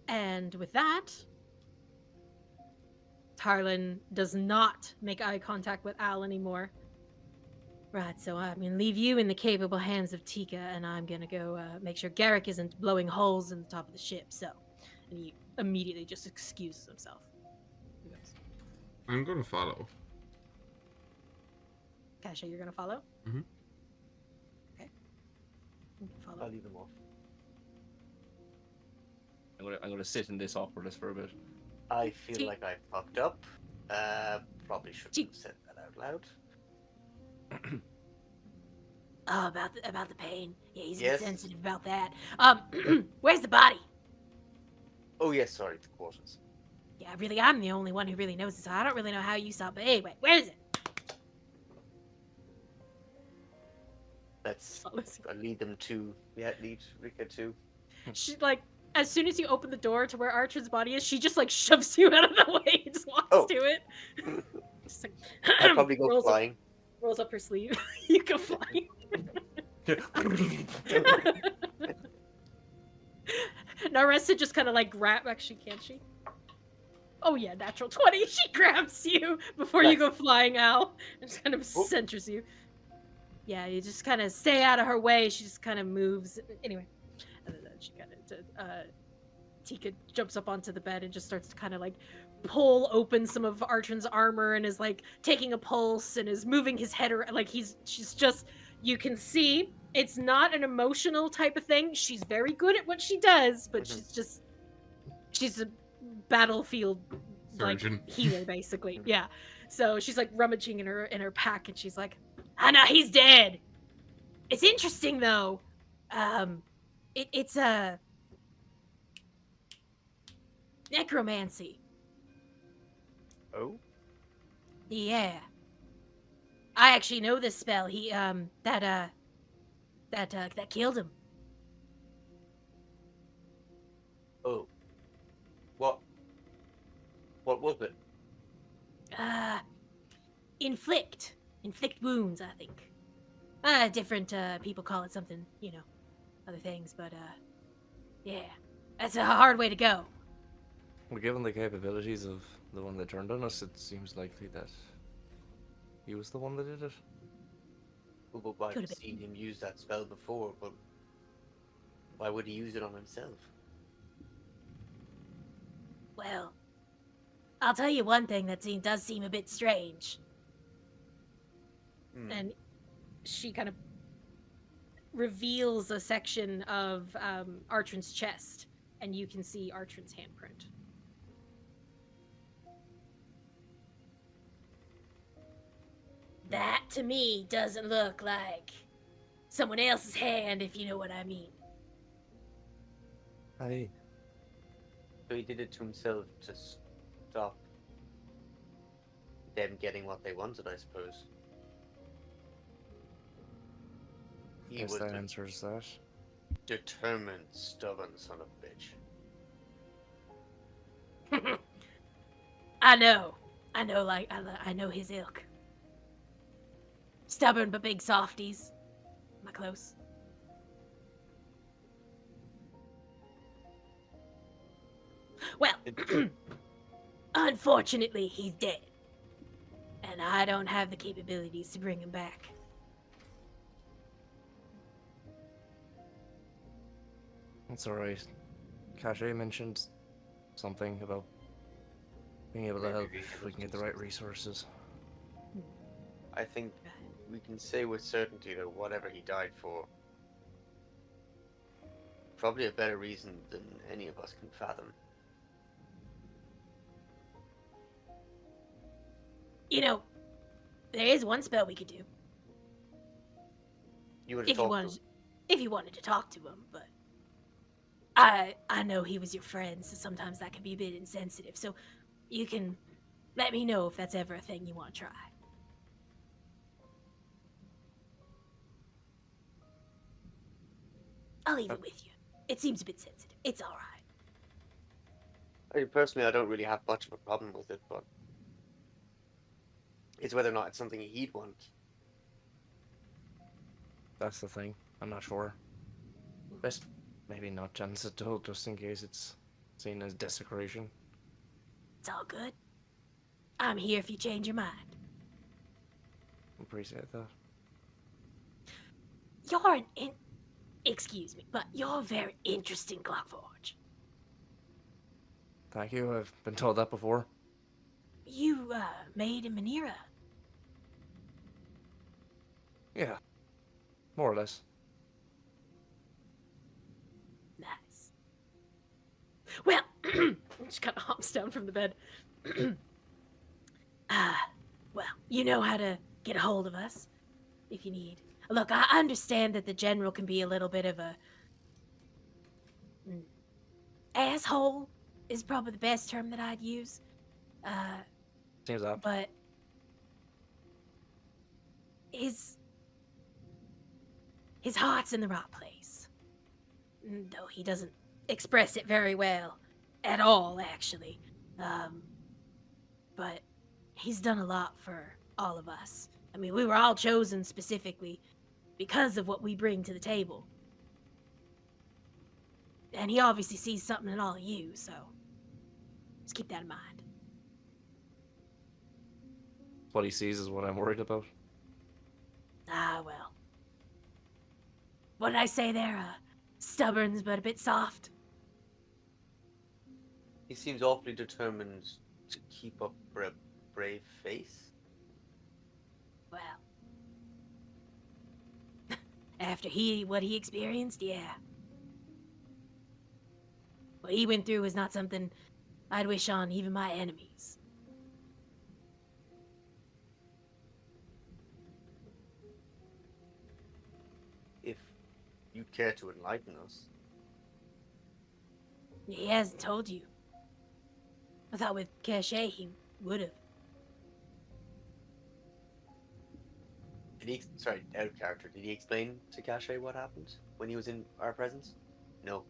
Speaker 1: And with that, Tarlyn does not make eye contact with Al anymore. Right, so I'm going to leave you in the capable hands of Tika, and I'm going to go make sure Garrick isn't blowing holes in the top of the ship, so. And he immediately just excuses himself.
Speaker 4: I'm gonna follow.
Speaker 1: Caché, you're going to follow?
Speaker 4: Mhm.
Speaker 1: Okay. You can follow.
Speaker 3: I'll leave him off.
Speaker 2: I'm gonna sit in this awkwardness for a bit.
Speaker 3: I feel like I fucked up. Probably shouldn't have said that out loud.
Speaker 1: Oh, about the pain. Yeah, he's
Speaker 3: Yes.
Speaker 1: a bit sensitive about that. Where's the body?
Speaker 3: Oh yes, sorry, the quarters.
Speaker 1: Yeah, really, I'm the only one who really knows this. I don't really know how you saw, but anyway, where is it?
Speaker 3: Let's
Speaker 1: Not listening.
Speaker 3: lead them to lead Rika to.
Speaker 1: She like as soon as you open the door to where Artrin's body is, she just like shoves you out of the way and just walks
Speaker 3: Oh.
Speaker 1: to it. Just like
Speaker 3: I'd probably go
Speaker 1: rolls
Speaker 3: flying.
Speaker 1: rolls up her sleeve. You go flying. Narissa just kind of like grab. Actually, can't she? Oh yeah, natural 20. She grabs you before you
Speaker 3: Nice.
Speaker 1: go flying out and just kind of centers you. Yeah, you just kind of stay out of her way. She just kind of moves. Anyway, and then she kind of Tika jumps up onto the bed and just starts to kind of like pull open some of Artrin's armor and is like taking a pulse and is moving his head around. Like she's just, you can see it's not an emotional type of thing. She's very good at what she does, but she's a battlefield like
Speaker 4: Surgeon.
Speaker 1: healer basically. Yeah. So she's like rummaging in her pack and she's like, "Ah, no, he's dead." It's interesting though. It's a necromancy.
Speaker 3: Oh.
Speaker 1: Yeah. I actually know this spell. He that killed him.
Speaker 3: Oh. What? was it?
Speaker 1: Inflict. Inflict wounds, I think. Different people call it something, other things, but yeah. That's a hard way to go.
Speaker 2: Well, given the capabilities of the one that turned on us, it seems likely that he was the one that did it.
Speaker 3: Well, I've
Speaker 1: Could've been.
Speaker 3: seen him use that spell before, but why would he use it on himself?
Speaker 1: Well, I'll tell you one thing that does seem a bit strange. And she kind of reveals a section of Artrin's chest, and you can see Artrin's handprint. That, to me, doesn't look like someone else's hand, if you know what I mean.
Speaker 2: Aye.
Speaker 3: So he did it to himself to stop them getting what they wanted, I suppose. He
Speaker 2: Guess
Speaker 3: was
Speaker 2: that
Speaker 3: a
Speaker 2: answers that.
Speaker 3: determined, stubborn son of a bitch.
Speaker 1: I know, I know his ilk. Stubborn but big softies. Am I close? Well, unfortunately, he's dead. And I don't have the capabilities to bring him back.
Speaker 2: That's alright. Caché mentioned something about being able to help if we can get the right resources.
Speaker 3: I think we can say with certainty that whatever he died for, probably a better reason than any of us can fathom.
Speaker 1: You know, there is one spell we could do.
Speaker 3: You would have talked to him.
Speaker 1: If you wanted to talk to him, but I know he was your friend, so sometimes that can be a bit insensitive. So you can let me know if that's ever a thing you want to try. I'll leave it with you. It seems a bit sensitive. It's all right.
Speaker 3: Personally, I don't really have much of a problem with it, but it's whether or not it's something he'd want.
Speaker 2: That's the thing. I'm not sure. Best maybe not chance it to, just in case it's seen as desecration.
Speaker 1: It's all good. I'm here if you change your mind.
Speaker 2: Appreciate that.
Speaker 1: You're excuse me, but you're a very interesting Clockforge.
Speaker 2: Thank you. I've been told that before.
Speaker 1: You, made in Manira.
Speaker 2: Yeah. More or less.
Speaker 1: Nice. Well, she kind of hops down from the bed. Well, you know how to get a hold of us if you need. Look, I understand that the general can be a little bit of a asshole is probably the best term that I'd use.
Speaker 2: Seems apt.
Speaker 1: But his heart's in the right place. Though he doesn't express it very well at all, actually. But he's done a lot for all of us. I mean, we were all chosen specifically because of what we bring to the table. And he obviously sees something in all of you, so just keep that in mind.
Speaker 2: What he sees is what I'm worried about.
Speaker 1: Ah, well. What did I say there? Stubborn's but a bit soft.
Speaker 3: He seems awfully determined to keep up a brave face.
Speaker 1: Well. After what he experienced, yeah. What he went through was not something I'd wish on even my enemies.
Speaker 3: If you care to enlighten us.
Speaker 1: He hasn't told you. I thought with Caché he would have.
Speaker 3: Did he, sorry, out of character, did he explain to Caché what happened when he was in our presence? No.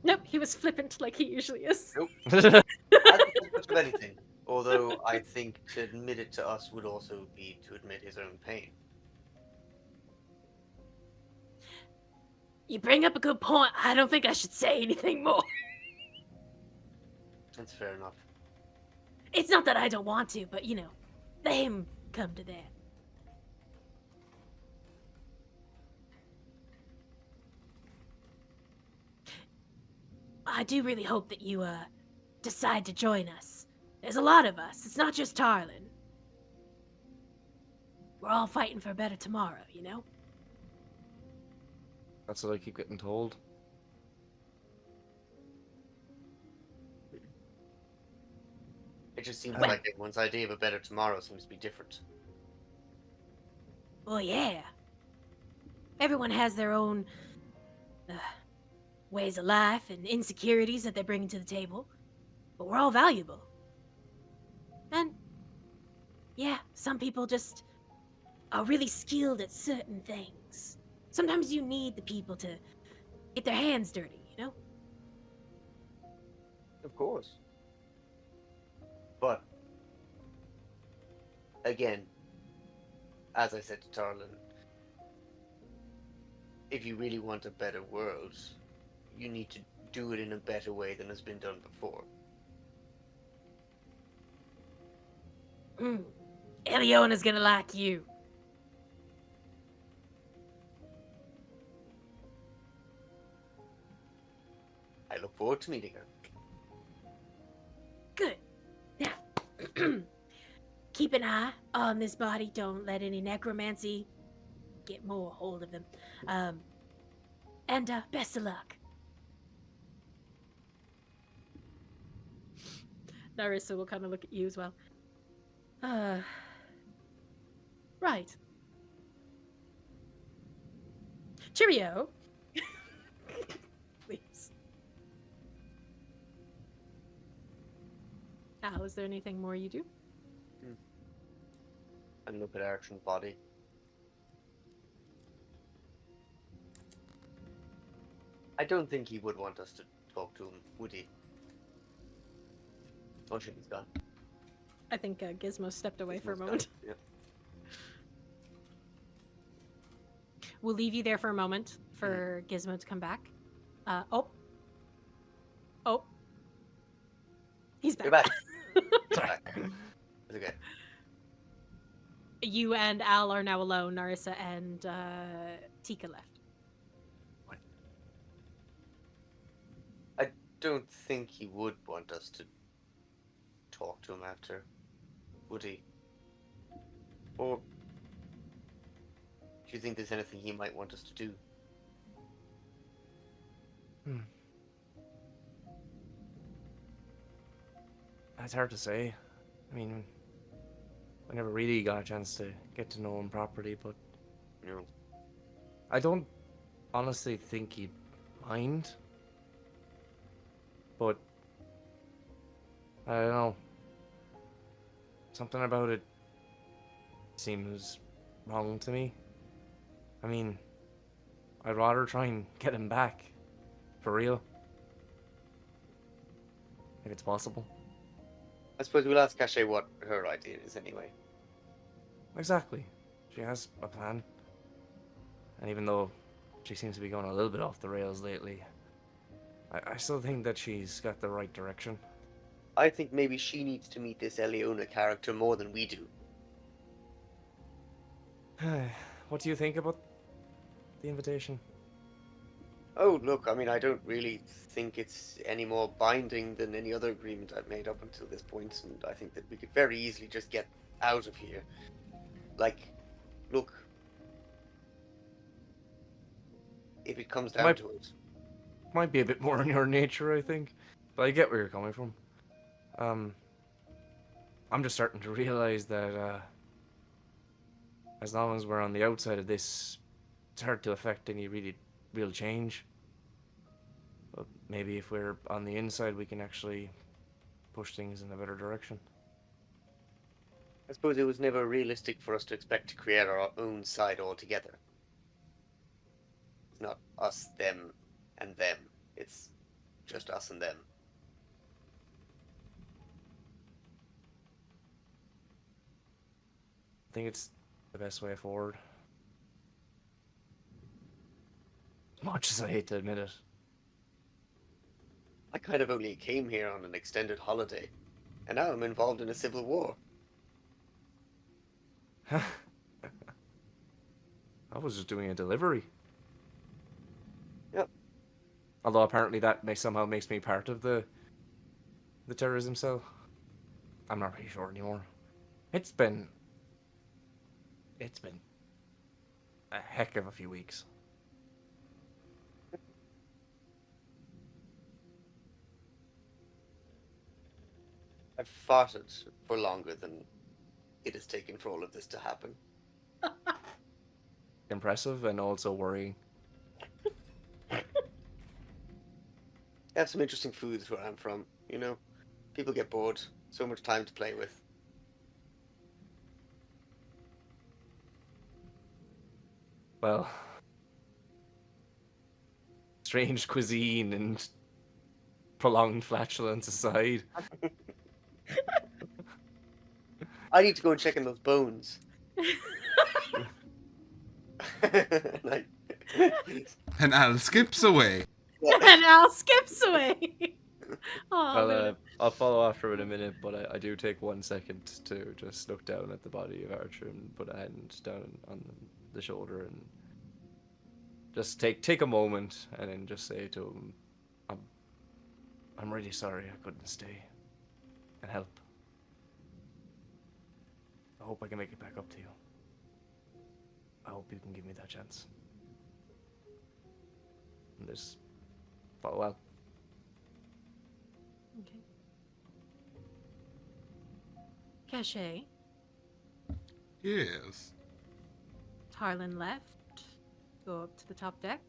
Speaker 1: Nope, he was flippant like he usually is.
Speaker 3: Nope. Hasn't said much of anything. Although I think to admit it to us would also be to admit his own pain.
Speaker 1: You bring up a good point. I don't think I should say anything more.
Speaker 3: That's fair enough.
Speaker 1: It's not that I don't want to, but let him come to that. I do really hope that you decide to join us. There's a lot of us. It's not just Tarlyn. We're all fighting for a better tomorrow,
Speaker 2: That's what I keep getting told.
Speaker 3: It just seems like everyone's idea of a better tomorrow seems to be different.
Speaker 1: Well, yeah. Everyone has their own ways of life and insecurities that they bring to the table. But we're all valuable. And, yeah, some people just are really skilled at certain things. Sometimes you need the people to get their hands dirty,
Speaker 3: Of course. But, again, as I said to Tarlyn, if you really want a better world, you need to do it in a better way than has been done before.
Speaker 1: Eliona's gonna like you.
Speaker 3: I look forward to meeting her.
Speaker 1: Good. Now, keep an eye on this body. Don't let any necromancy get more hold of him. And best of luck. Narissa will kind of look at you as well. Right. Cheerio. Please. Al, is there anything more you do?
Speaker 3: And look at Artrin's body. I don't think he would want us to talk to him, would he? Oh shit, he's gone.
Speaker 1: I think Gizmo stepped away for a
Speaker 3: Gizmo's
Speaker 1: moment.
Speaker 3: gone, yeah.
Speaker 1: We'll leave you there for a moment for Gizmo to come back. Oh. He's back.
Speaker 3: You're back. He's back. It's okay.
Speaker 1: You and Al are now alone. Narissa and Tika left.
Speaker 3: I don't think he would want us to talk to him after, would he? Or do you think there's anything he might want us to do?
Speaker 2: It's hard to say. I mean, I never really got a chance to get to know him properly, but
Speaker 3: No.
Speaker 2: I don't honestly think he'd mind. But I don't know. Something about it seems wrong to me. I mean, I'd rather try and get him back. For real. If it's possible.
Speaker 3: I suppose we'll ask Caché what her idea is anyway.
Speaker 2: Exactly. She has a plan. And even though she seems to be going a little bit off the rails lately, I still think that she's got the right direction.
Speaker 3: I think maybe she needs to meet this Eliona character more than we do.
Speaker 2: What do you think about the invitation?
Speaker 3: Oh, look, I mean, I don't really think it's any more binding than any other agreement I've made up until this point, and I think that we could very easily just get out of here. Like, look, if it comes down to it.
Speaker 2: Might be a bit more in your nature, I think. But I get where you're coming from. I'm just starting to realize that as long as we're on the outside of this, it's hard to affect any real change. But maybe if we're on the inside, we can actually push things in a better direction.
Speaker 3: I suppose it was never realistic for us to expect to create our own side altogether. It's not us, them, and them. It's just us and them.
Speaker 2: I think it's the best way forward. As much as I hate to admit it.
Speaker 3: I kind of only came here on an extended holiday, and now I'm involved in a civil war.
Speaker 2: I was just doing a delivery.
Speaker 3: Yep.
Speaker 2: Although apparently that somehow makes me part of the terrorism cell. I'm not really sure anymore. It's been a heck of a few weeks.
Speaker 3: I've fought it for longer than it has taken for all of this to happen.
Speaker 2: Impressive and also worrying.
Speaker 3: I have some interesting foods where I'm from, you know? People get bored. So much time to play with.
Speaker 2: Well, strange cuisine and prolonged flatulence aside.
Speaker 3: I need to go and check in those bones. And
Speaker 4: And Al skips away.
Speaker 1: And Al skips away. Oh,
Speaker 2: I'll follow after in a minute, but I do take 1 second to just look down at the body of Artrin and put a hand down on the shoulder and just take a moment and then just say to him, I'm really sorry I couldn't stay and help. I hope I can make it back up to you. I hope you can give me that chance. And just follow well.
Speaker 1: Okay. Caché,
Speaker 4: Yes.
Speaker 1: Tarlyn left. Go up to the top deck.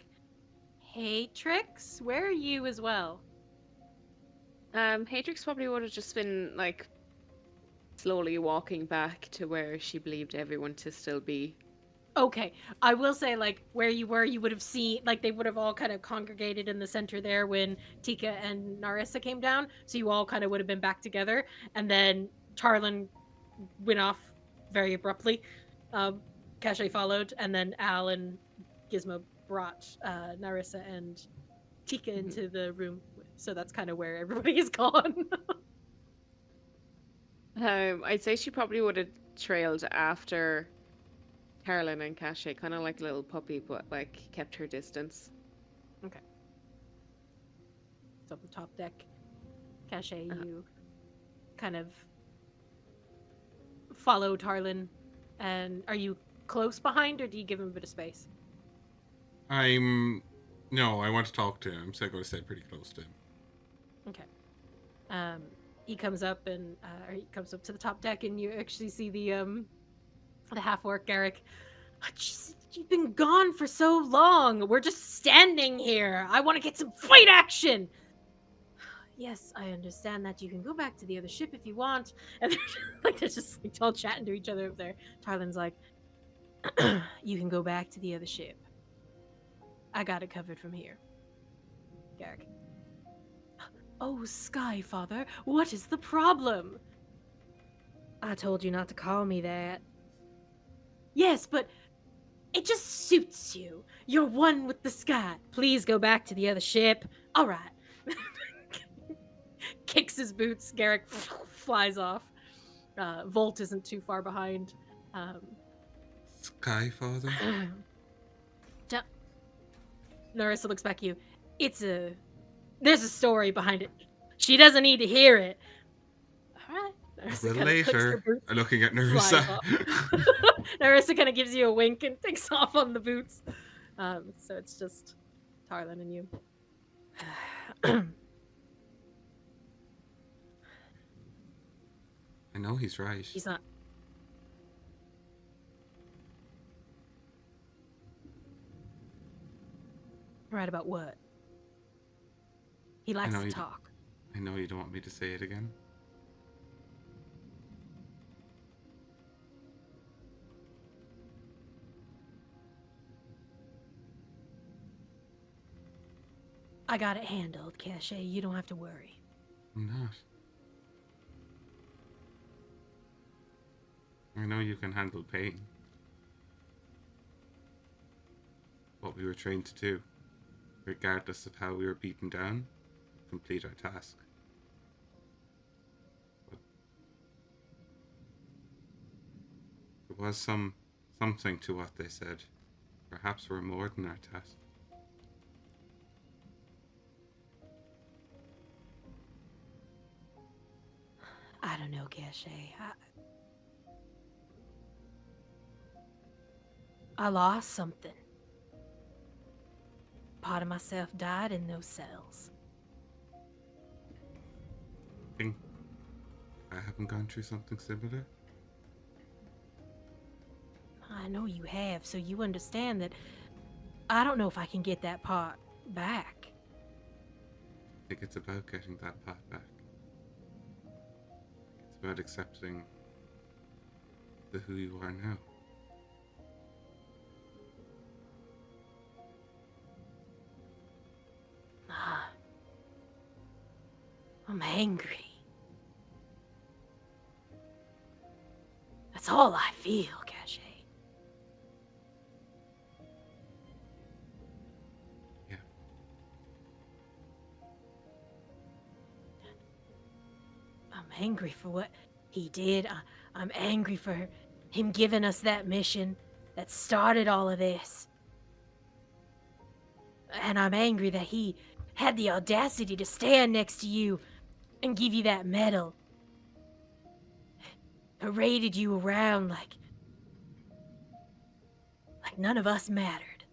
Speaker 1: Haytrix, where are you as well?
Speaker 6: Haytrix probably would have just been like slowly walking back to where she believed everyone to still be.
Speaker 1: Okay, I will say, like, where you were, you would have seen, like, they would have all kind of congregated in the center there when Tika and Narissa came down, so you all kind of would have been back together, and then Tarlyn went off very abruptly. Caché followed, and then Al and Gizmo brought Narissa and Tika into the room, so that's kind of where everybody is gone.
Speaker 6: I'd say she probably would have trailed after Tarlyn and Caché, kind of like a little puppy, but like kept her distance.
Speaker 1: Okay. So up the top deck, Caché, you kind of follow Tarlyn, and are you close behind, or do you give him a bit of space?
Speaker 4: No, I want to talk to him, so I'm going to stay pretty close to him.
Speaker 1: Okay. He comes up and or he comes up to the top deck, and you actually see the half orc Garrick. You've been gone for so long. We're just standing here. I want to get some fight action. Yes, I understand that. You can go back to the other ship if you want. And they're just like all chatting to each other up there. Tarlyn's like, you can go back to the other ship. I got it covered from here. Garrick. Oh, Skyfather, what is the problem? I told you not to call me that. Yes, but it just suits you. You're one with the sky. Please go back to the other ship. All right. Kicks his boots. Garrick flies off. Volt isn't too far behind.
Speaker 4: Skyfather?
Speaker 1: Narissa looks back at you. There's a story behind it. She doesn't need to hear it. All right. Narissa
Speaker 4: Well, later. Looking at Narissa.
Speaker 1: Narissa kind of gives you a wink and takes off on the boots. So it's just Tarlyn and you.
Speaker 4: I know he's right.
Speaker 1: He's not. Right about what? He likes to talk.
Speaker 4: I know you don't want me to say it again.
Speaker 1: I got it handled, Caché. You don't have to worry.
Speaker 4: I'm not. I know you can handle pain. What we were trained to do, regardless of how we were beaten down, complete our task. But there was something to what they said. Perhaps we're more than our task.
Speaker 1: I don't know, Caché. I lost something. Part of myself died in those cells.
Speaker 4: Think I haven't gone through something similar?
Speaker 1: I know you have, so you understand that I don't know if I can get that part back.
Speaker 4: I think it's about getting that part back. It's about accepting the who you are now.
Speaker 1: I'm angry. That's all I feel, Caché.
Speaker 4: Yeah.
Speaker 1: I'm angry for what he did. I'm angry for him giving us that mission that started all of this. And I'm angry that he had the audacity to stand next to you and give you that medal. Paraded you around like none of us mattered.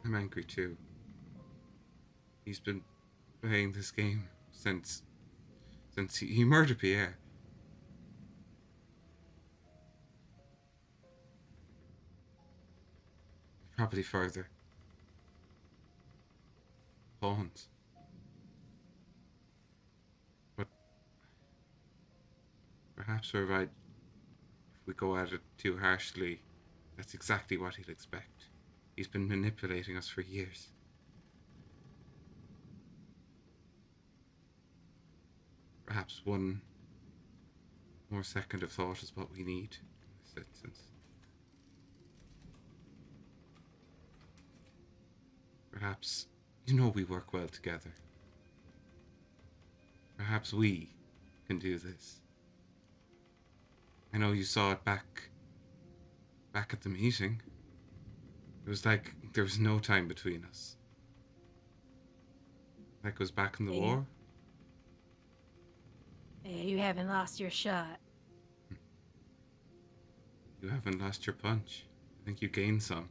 Speaker 4: I'm angry too. He's been playing this game since he murdered Pierre. Probably further. Pawns. But perhaps we're right. If we go at it too harshly, that's exactly what he'll expect. He's been manipulating us for years. Perhaps one more second of thought is what we need in this instance. Perhaps, we work well together. Perhaps we can do this. I know you saw it back at the meeting. It was like there was no time between us. Like it was back in the war.
Speaker 1: Yeah, you haven't lost your shot.
Speaker 4: You haven't lost your punch. I think you gained some.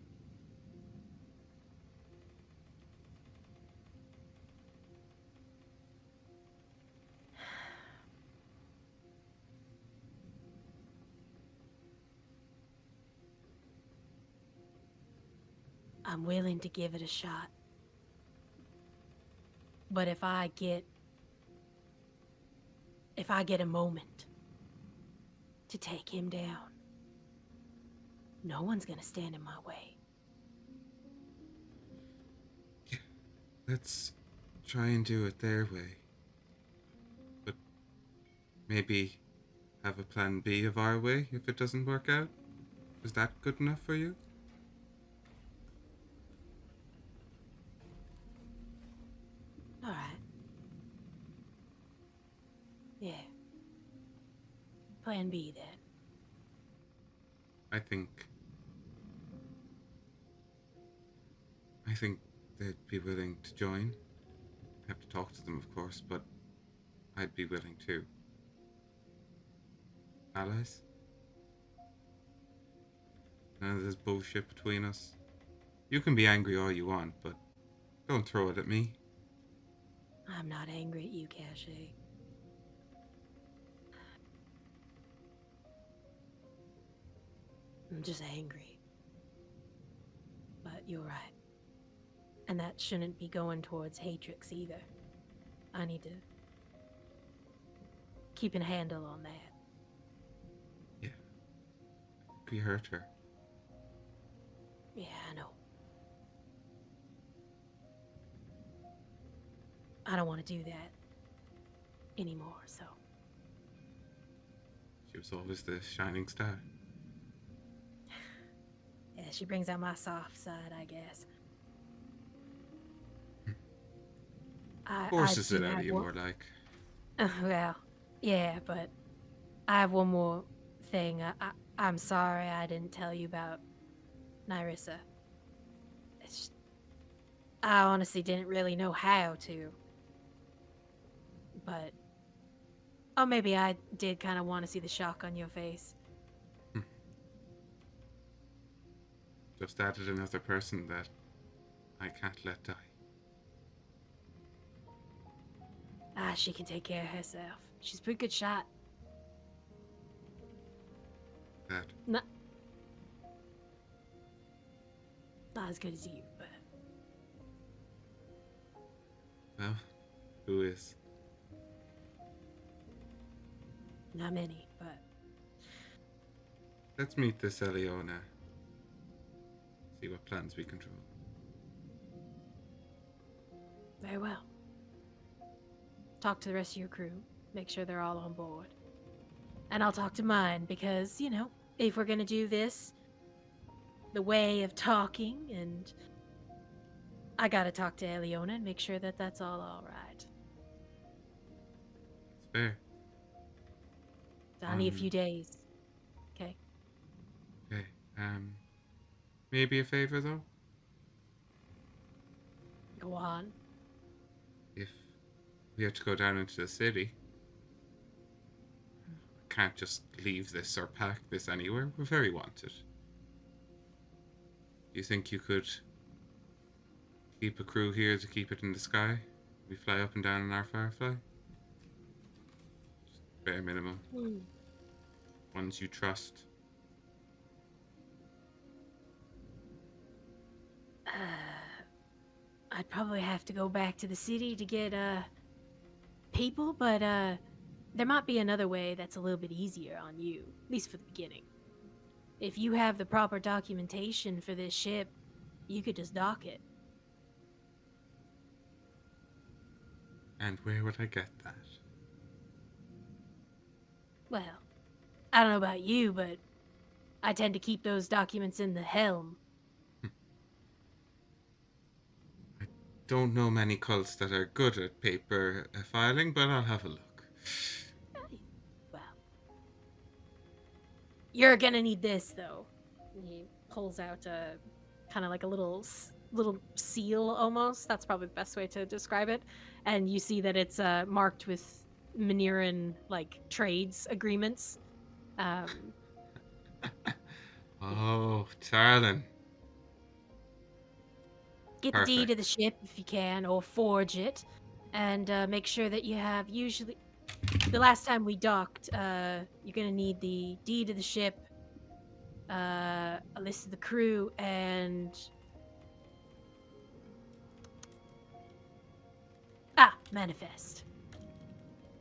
Speaker 1: I'm willing to give it a shot. But if I get a moment to take him down, no one's gonna stand in my way.
Speaker 4: Yeah, let's try and do it their way. But maybe have a plan B of our way if it doesn't work out? Is that good enough for you?
Speaker 1: All right. Yeah. Plan B then.
Speaker 4: I think they'd be willing to join. I have to talk to them, of course, but I'd be willing too. Allies? None of this bullshit between us. You can be angry all you want, but don't throw it at me.
Speaker 1: I'm not angry at you, Caché. I'm just angry. But you're right. And that shouldn't be going towards Haytrix either. I need to keep a handle on that.
Speaker 4: Yeah. I think we hurt her.
Speaker 1: Yeah, I know. I don't want to do that anymore, so.
Speaker 4: She was always the shining star.
Speaker 1: Yeah, she brings out my soft side, I guess.
Speaker 4: Forces
Speaker 1: do
Speaker 4: it out
Speaker 1: have
Speaker 4: of you
Speaker 1: one-
Speaker 4: more like.
Speaker 1: Well, yeah, but I have one more thing. I'm sorry I didn't tell you about Nyrissa. I honestly didn't really know how to. But... Oh, maybe I did kind of want to see the shock on your face.
Speaker 4: Just added another person that I can't let die.
Speaker 1: She can take care of herself. She's a pretty good shot.
Speaker 4: That
Speaker 1: Not as good as you, but...
Speaker 4: well, who is?
Speaker 1: Not many, but...
Speaker 4: Let's meet this Eliona. See what plans we control.
Speaker 1: Very well. Talk to the rest of your crew. Make sure they're all on board. And I'll talk to mine, because, you know, if we're gonna do this, the way of talking, and I gotta talk to Eliona and make sure that that's all right.
Speaker 4: It's fair.
Speaker 1: So I need a few days. Okay.
Speaker 4: Okay. Maybe a favor though?
Speaker 1: Go on.
Speaker 4: If we have to go down into the city, I can't just leave this or pack this anywhere. We're very wanted. Do you think you could keep a crew here to keep it in the sky? We fly up and down in our Firefly? Just bare minimum. Ones you trust.
Speaker 1: I'd probably have to go back to the city to get people, but there might be another way that's a little bit easier on you, at least for the beginning. If you have the proper documentation for this ship, you could just dock it.
Speaker 4: And where would I get that?
Speaker 1: Well, I don't know about you, but I tend to keep those documents in the helm.
Speaker 4: Don't know many cults that are good at paper filing, but I'll have a look.
Speaker 1: Well, you're gonna need this, though. And he pulls out a kind of like a little seal, almost. That's probably the best way to describe it. And you see that it's marked with Mineran like trades agreements.
Speaker 4: Oh, Tarlyn.
Speaker 1: Get the deed
Speaker 4: Perfect.
Speaker 1: of the ship if you can, or forge it, and make sure that you have usually. The last time we docked, you're gonna need the deed of the ship, a list of the crew, and manifest.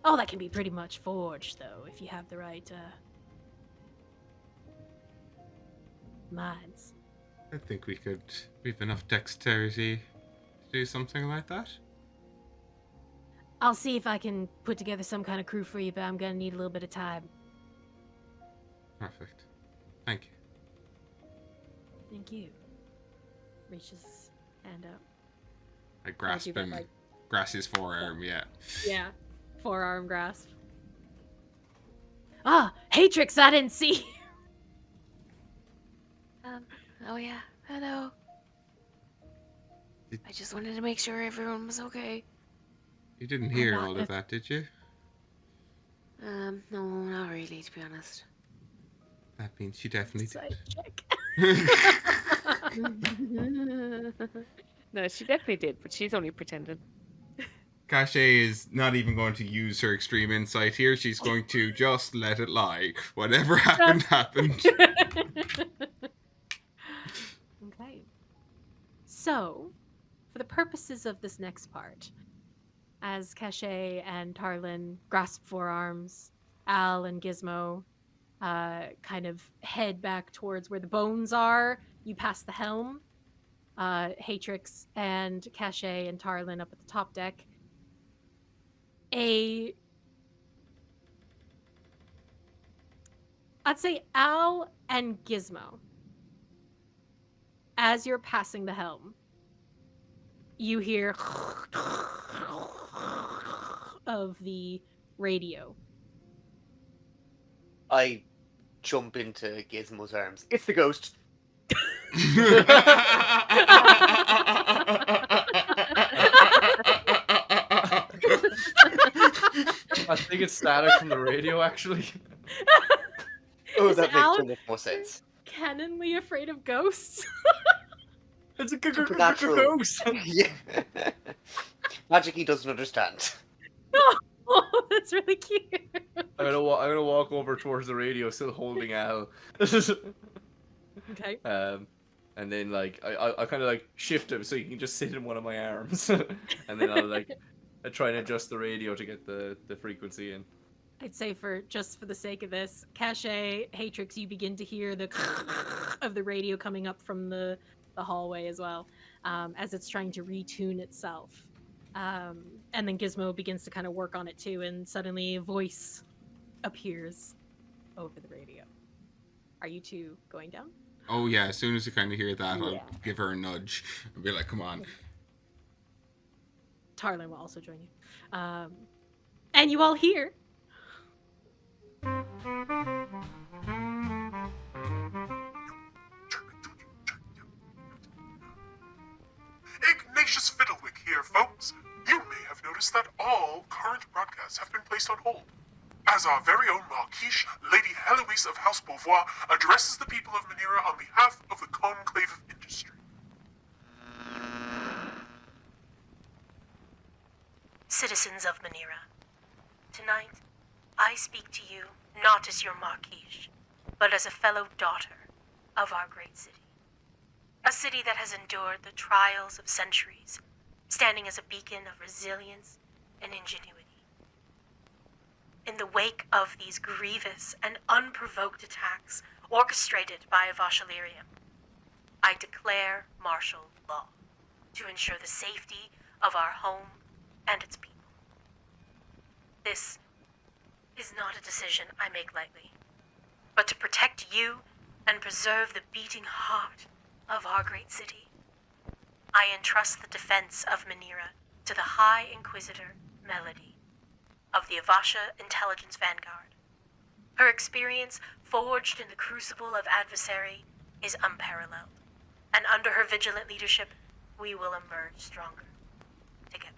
Speaker 1: Oh, that can be pretty much forged, though, if you have the right minds.
Speaker 4: I think we've enough dexterity to do something like that.
Speaker 1: I'll see if I can put together some kind of crew for you, but I'm gonna need a little bit of time.
Speaker 4: Perfect. Thank you.
Speaker 1: Thank you. Reaches his hand out.
Speaker 4: I grasp
Speaker 1: you got,
Speaker 4: him.
Speaker 1: like-
Speaker 4: Grasp his forearm, yeah.
Speaker 1: Yeah. Forearm grasp. Haytrix, I didn't see.
Speaker 6: Oh yeah, hello. I just wanted to make sure everyone was okay.
Speaker 4: You didn't hear
Speaker 1: not
Speaker 4: all
Speaker 1: if-
Speaker 4: of that, did you?
Speaker 6: No, not really, to be honest.
Speaker 4: That means you definitely
Speaker 1: Side check.
Speaker 4: did.
Speaker 6: No, she definitely did, but she's only pretending.
Speaker 4: Caché is not even going to use her extreme insight here. She's going to just let it lie. Whatever happened, happened.
Speaker 1: Okay. So, for the purposes of this next part, as Caché and Tarlyn grasp forearms, Al and Gizmo kind of head back towards where the bones are. You pass the helm. Haytrix and Caché and Tarlyn up at the top deck. I'd say Al and Gizmo, as you're passing the helm, you hear of the radio.
Speaker 3: I jump into Gizmo's arms. It's the ghost.
Speaker 2: I think it's static from the radio, actually.
Speaker 3: Oh,
Speaker 1: Is
Speaker 3: that makes
Speaker 1: Al
Speaker 3: so much more sense.
Speaker 1: canonly afraid of ghosts?
Speaker 2: It's a
Speaker 3: Supernatural.
Speaker 2: ghost.
Speaker 3: Yeah. Magic he doesn't understand.
Speaker 1: Oh, that's really cute.
Speaker 2: I'm gonna walk over towards the radio, still holding Al.
Speaker 1: Okay.
Speaker 2: And then like I kind of like shift him so he can just sit in one of my arms, and then I try and adjust the radio to get the frequency in.
Speaker 1: I'd say for the sake of this, Caché, Haytrix, you begin to hear the of the radio coming up from the hallway as well, as it's trying to retune itself. And then Gizmo begins to kind of work on it too, and suddenly a voice appears over the radio. Are you two going down?
Speaker 4: Oh yeah, as soon as you kind of hear that,
Speaker 1: Yeah.
Speaker 4: I'll give her a nudge and be like, come on.
Speaker 1: Tarlyn will also join you. And you all hear.
Speaker 7: Ignatius Fiddlewick here, folks. You may have noticed that all current broadcasts have been placed on hold, as our very own Marquiche, Lady Heloise of House Beauvoir, addresses the people of Manira on behalf of the Conclave of Industry.
Speaker 8: Citizens of Manira, tonight I speak to you not as your Marquiche, but as a fellow daughter of our great city. A city that has endured the trials of centuries, standing as a beacon of resilience and ingenuity. In the wake of these grievous and unprovoked attacks orchestrated by Avashalirium, I declare martial law to ensure the safety of our home and its people. This is not a decision I make lightly, but to protect you and preserve the beating heart of our great city. I entrust the defense of Manira to the High Inquisitor Melody of the Avasha Intelligence Vanguard. Her experience, forged in the crucible of adversary, is unparalleled, and under her vigilant leadership, we will emerge stronger together.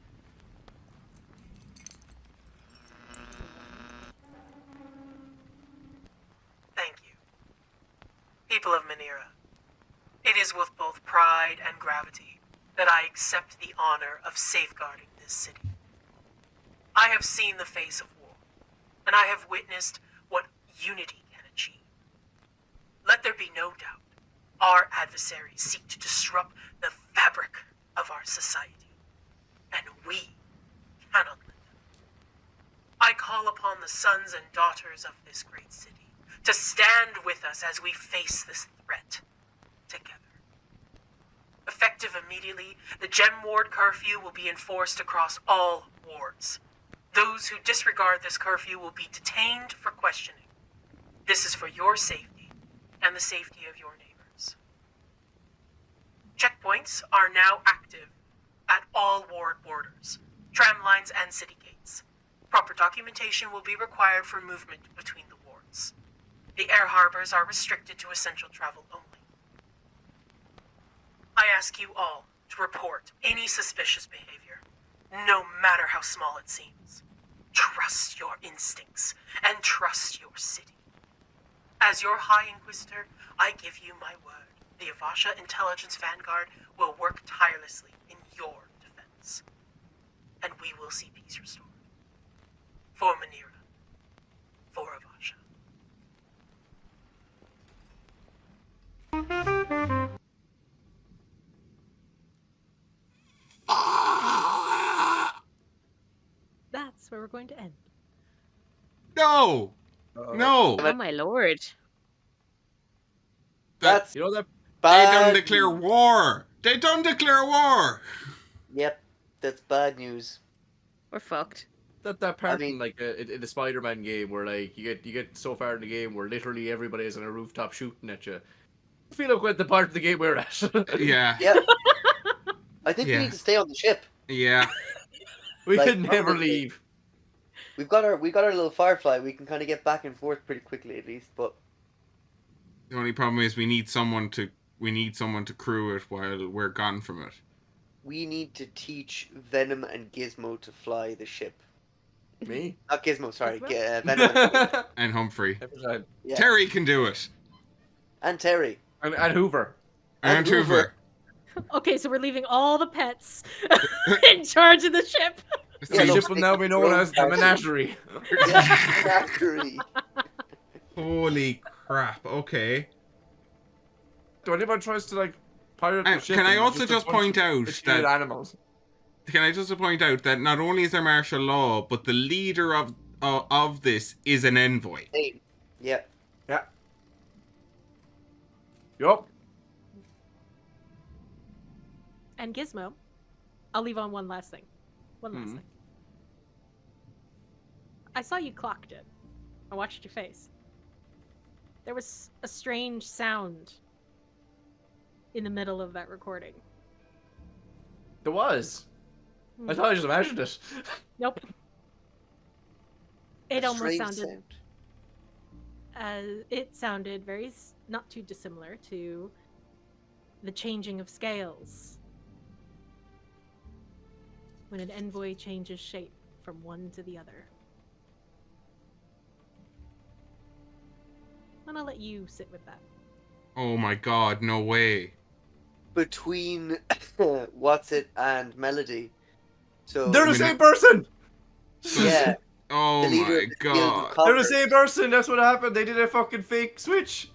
Speaker 9: Thank you. People of Manira, it is with both pride and gravity that I accept the honor of safeguarding this city. I have seen the face of war, and I have witnessed what unity can achieve. Let there be no doubt, our adversaries seek to disrupt the fabric of our society, and we cannot let them. I call upon the sons and daughters of this great city to stand with us as we face this threat together. Effective immediately, the Gem Ward curfew will be enforced across all wards. Those who disregard this curfew will be detained for questioning. This is for your safety and the safety of your neighbors. Checkpoints are now active at all ward borders, tram lines, and city gates. Proper documentation will be required for movement between the wards. The air harbors are restricted to essential travel only. I ask you all to report any suspicious behavior, no matter how small it seems. Trust your instincts and trust your city. As your High Inquisitor, I give you my word. The Avasha Intelligence Vanguard will work tirelessly in your defense. And we will see peace restored. For Manira. For Avasha.
Speaker 1: That's where we're going to end.
Speaker 4: No! No!
Speaker 6: Oh my lord.
Speaker 3: That's
Speaker 2: You know that
Speaker 4: They
Speaker 3: bad.
Speaker 4: don't declare war! They don't declare war!
Speaker 3: Yep, that's bad news.
Speaker 6: We're fucked.
Speaker 2: That part
Speaker 3: mean-
Speaker 2: in like in the Spider-Man game where like you get so far in the game where literally everybody is on a rooftop shooting at you. I feel like we're at the part of the game we're at.
Speaker 4: Yeah.
Speaker 3: Yeah. I think we
Speaker 4: Yeah.
Speaker 3: need to stay on the ship.
Speaker 4: Yeah.
Speaker 2: We
Speaker 3: Like,
Speaker 2: could never
Speaker 3: permanently.
Speaker 2: leave.
Speaker 3: We've got our little Firefly. We can kind of get back and forth pretty quickly at least. But
Speaker 4: The only problem is we need someone to crew it while we're gone from it.
Speaker 3: we need to teach Venom and Gizmo to fly the ship.
Speaker 2: Me?
Speaker 3: Not Gizmo, sorry.
Speaker 1: Gizmo?
Speaker 3: Venom and,
Speaker 4: And Humphrey.
Speaker 2: Every time.
Speaker 3: yeah.
Speaker 4: Terry can do it.
Speaker 3: And Terry.
Speaker 2: And Hoover.
Speaker 4: And Hoover.
Speaker 1: Okay, so we're leaving all the pets in charge of the ship.
Speaker 3: Yeah,
Speaker 2: The
Speaker 3: look,
Speaker 2: ship will now be known as the Menagerie.
Speaker 3: Yeah, Menagerie.
Speaker 4: Holy crap. Okay.
Speaker 2: Do anyone tries to like pirate the
Speaker 4: And
Speaker 2: ship?
Speaker 4: can I
Speaker 2: and
Speaker 4: also
Speaker 2: a
Speaker 4: just
Speaker 2: bunch
Speaker 4: point
Speaker 2: of
Speaker 4: out
Speaker 2: mistreated
Speaker 4: that
Speaker 2: animals?
Speaker 4: that not only is there martial law, but the leader of this is an envoy.
Speaker 3: Hey. Yeah.
Speaker 2: Yup.
Speaker 1: And Gizmo, I'll leave on one last thing. One last thing. I saw you clocked it. I watched your face. There was a strange sound in the middle of that recording.
Speaker 2: There was. I thought I just imagined it.
Speaker 1: Nope. It
Speaker 3: A
Speaker 1: almost
Speaker 3: strange
Speaker 1: sounded.
Speaker 3: sound.
Speaker 1: It sounded very not too dissimilar to the changing of scales when an envoy changes shape from one to the other. And I'll let you sit with that.
Speaker 4: Oh my god, no way.
Speaker 3: Between What's It and Melody. So
Speaker 2: They're the same person!
Speaker 3: yeah.
Speaker 4: Oh
Speaker 3: the leader
Speaker 4: my
Speaker 3: of the Guild of
Speaker 4: god.
Speaker 2: They're the
Speaker 3: Coppers.
Speaker 2: same person, that's what happened. They did a fucking fake switch.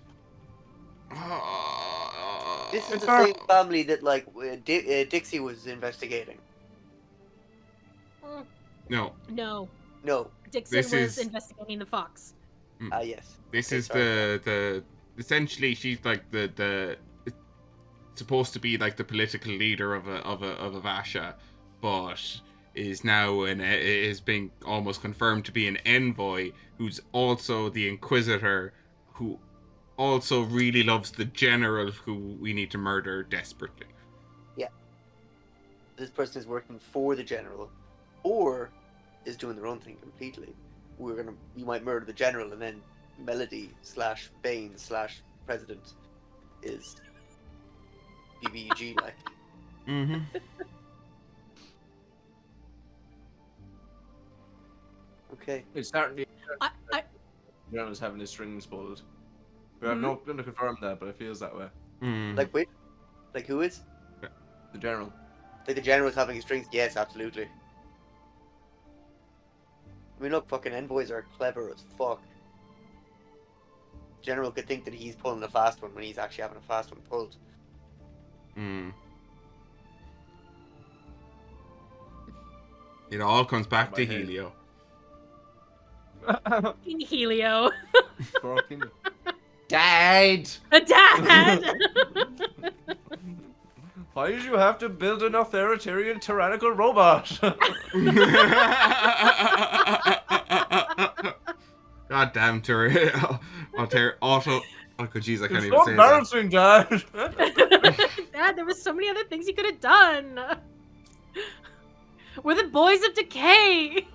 Speaker 3: This is
Speaker 2: It's
Speaker 3: the
Speaker 2: our-
Speaker 3: same family that like Dixie was investigating.
Speaker 4: No,
Speaker 1: No,
Speaker 3: No.
Speaker 1: Dixon
Speaker 4: This
Speaker 1: was
Speaker 4: is-
Speaker 1: investigating the fox.
Speaker 3: Yes.
Speaker 4: this
Speaker 3: Okay,
Speaker 4: is
Speaker 3: sorry.
Speaker 4: the essentially she's like the supposed to be like the political leader of a Vasha, but is now is being almost confirmed to be an envoy who's also the Inquisitor, who also really loves the general who we need to murder desperately.
Speaker 3: This person is working for the general, or is doing their own thing completely. We might murder the general, and then Melody / Bane / President is BBG like.
Speaker 4: Mm-hmm.
Speaker 3: Okay.
Speaker 2: It's starting
Speaker 1: I
Speaker 2: to having his strings pulled. We have no going to confirm that, but it feels that way.
Speaker 4: Mm.
Speaker 3: Like wait, like who is?
Speaker 2: The general.
Speaker 3: Like the general's having his strings? Yes, absolutely. I mean, look, fucking envoys are clever as fuck. General could think that he's pulling a fast one when he's actually having a fast one pulled.
Speaker 4: Mm. It all comes back to
Speaker 2: My head.
Speaker 4: Helio.
Speaker 1: fucking Helio.
Speaker 2: Fucking Dad!
Speaker 1: Dad!
Speaker 2: Why did you have to build an authoritarian tyrannical robot?
Speaker 4: God damn, Terry. Also, oh, jeez, I can't
Speaker 2: It's
Speaker 4: even
Speaker 2: so
Speaker 4: say that.
Speaker 2: embarrassing, Dad!
Speaker 1: Dad, there was so many other things you could have done. We're the boys of decay.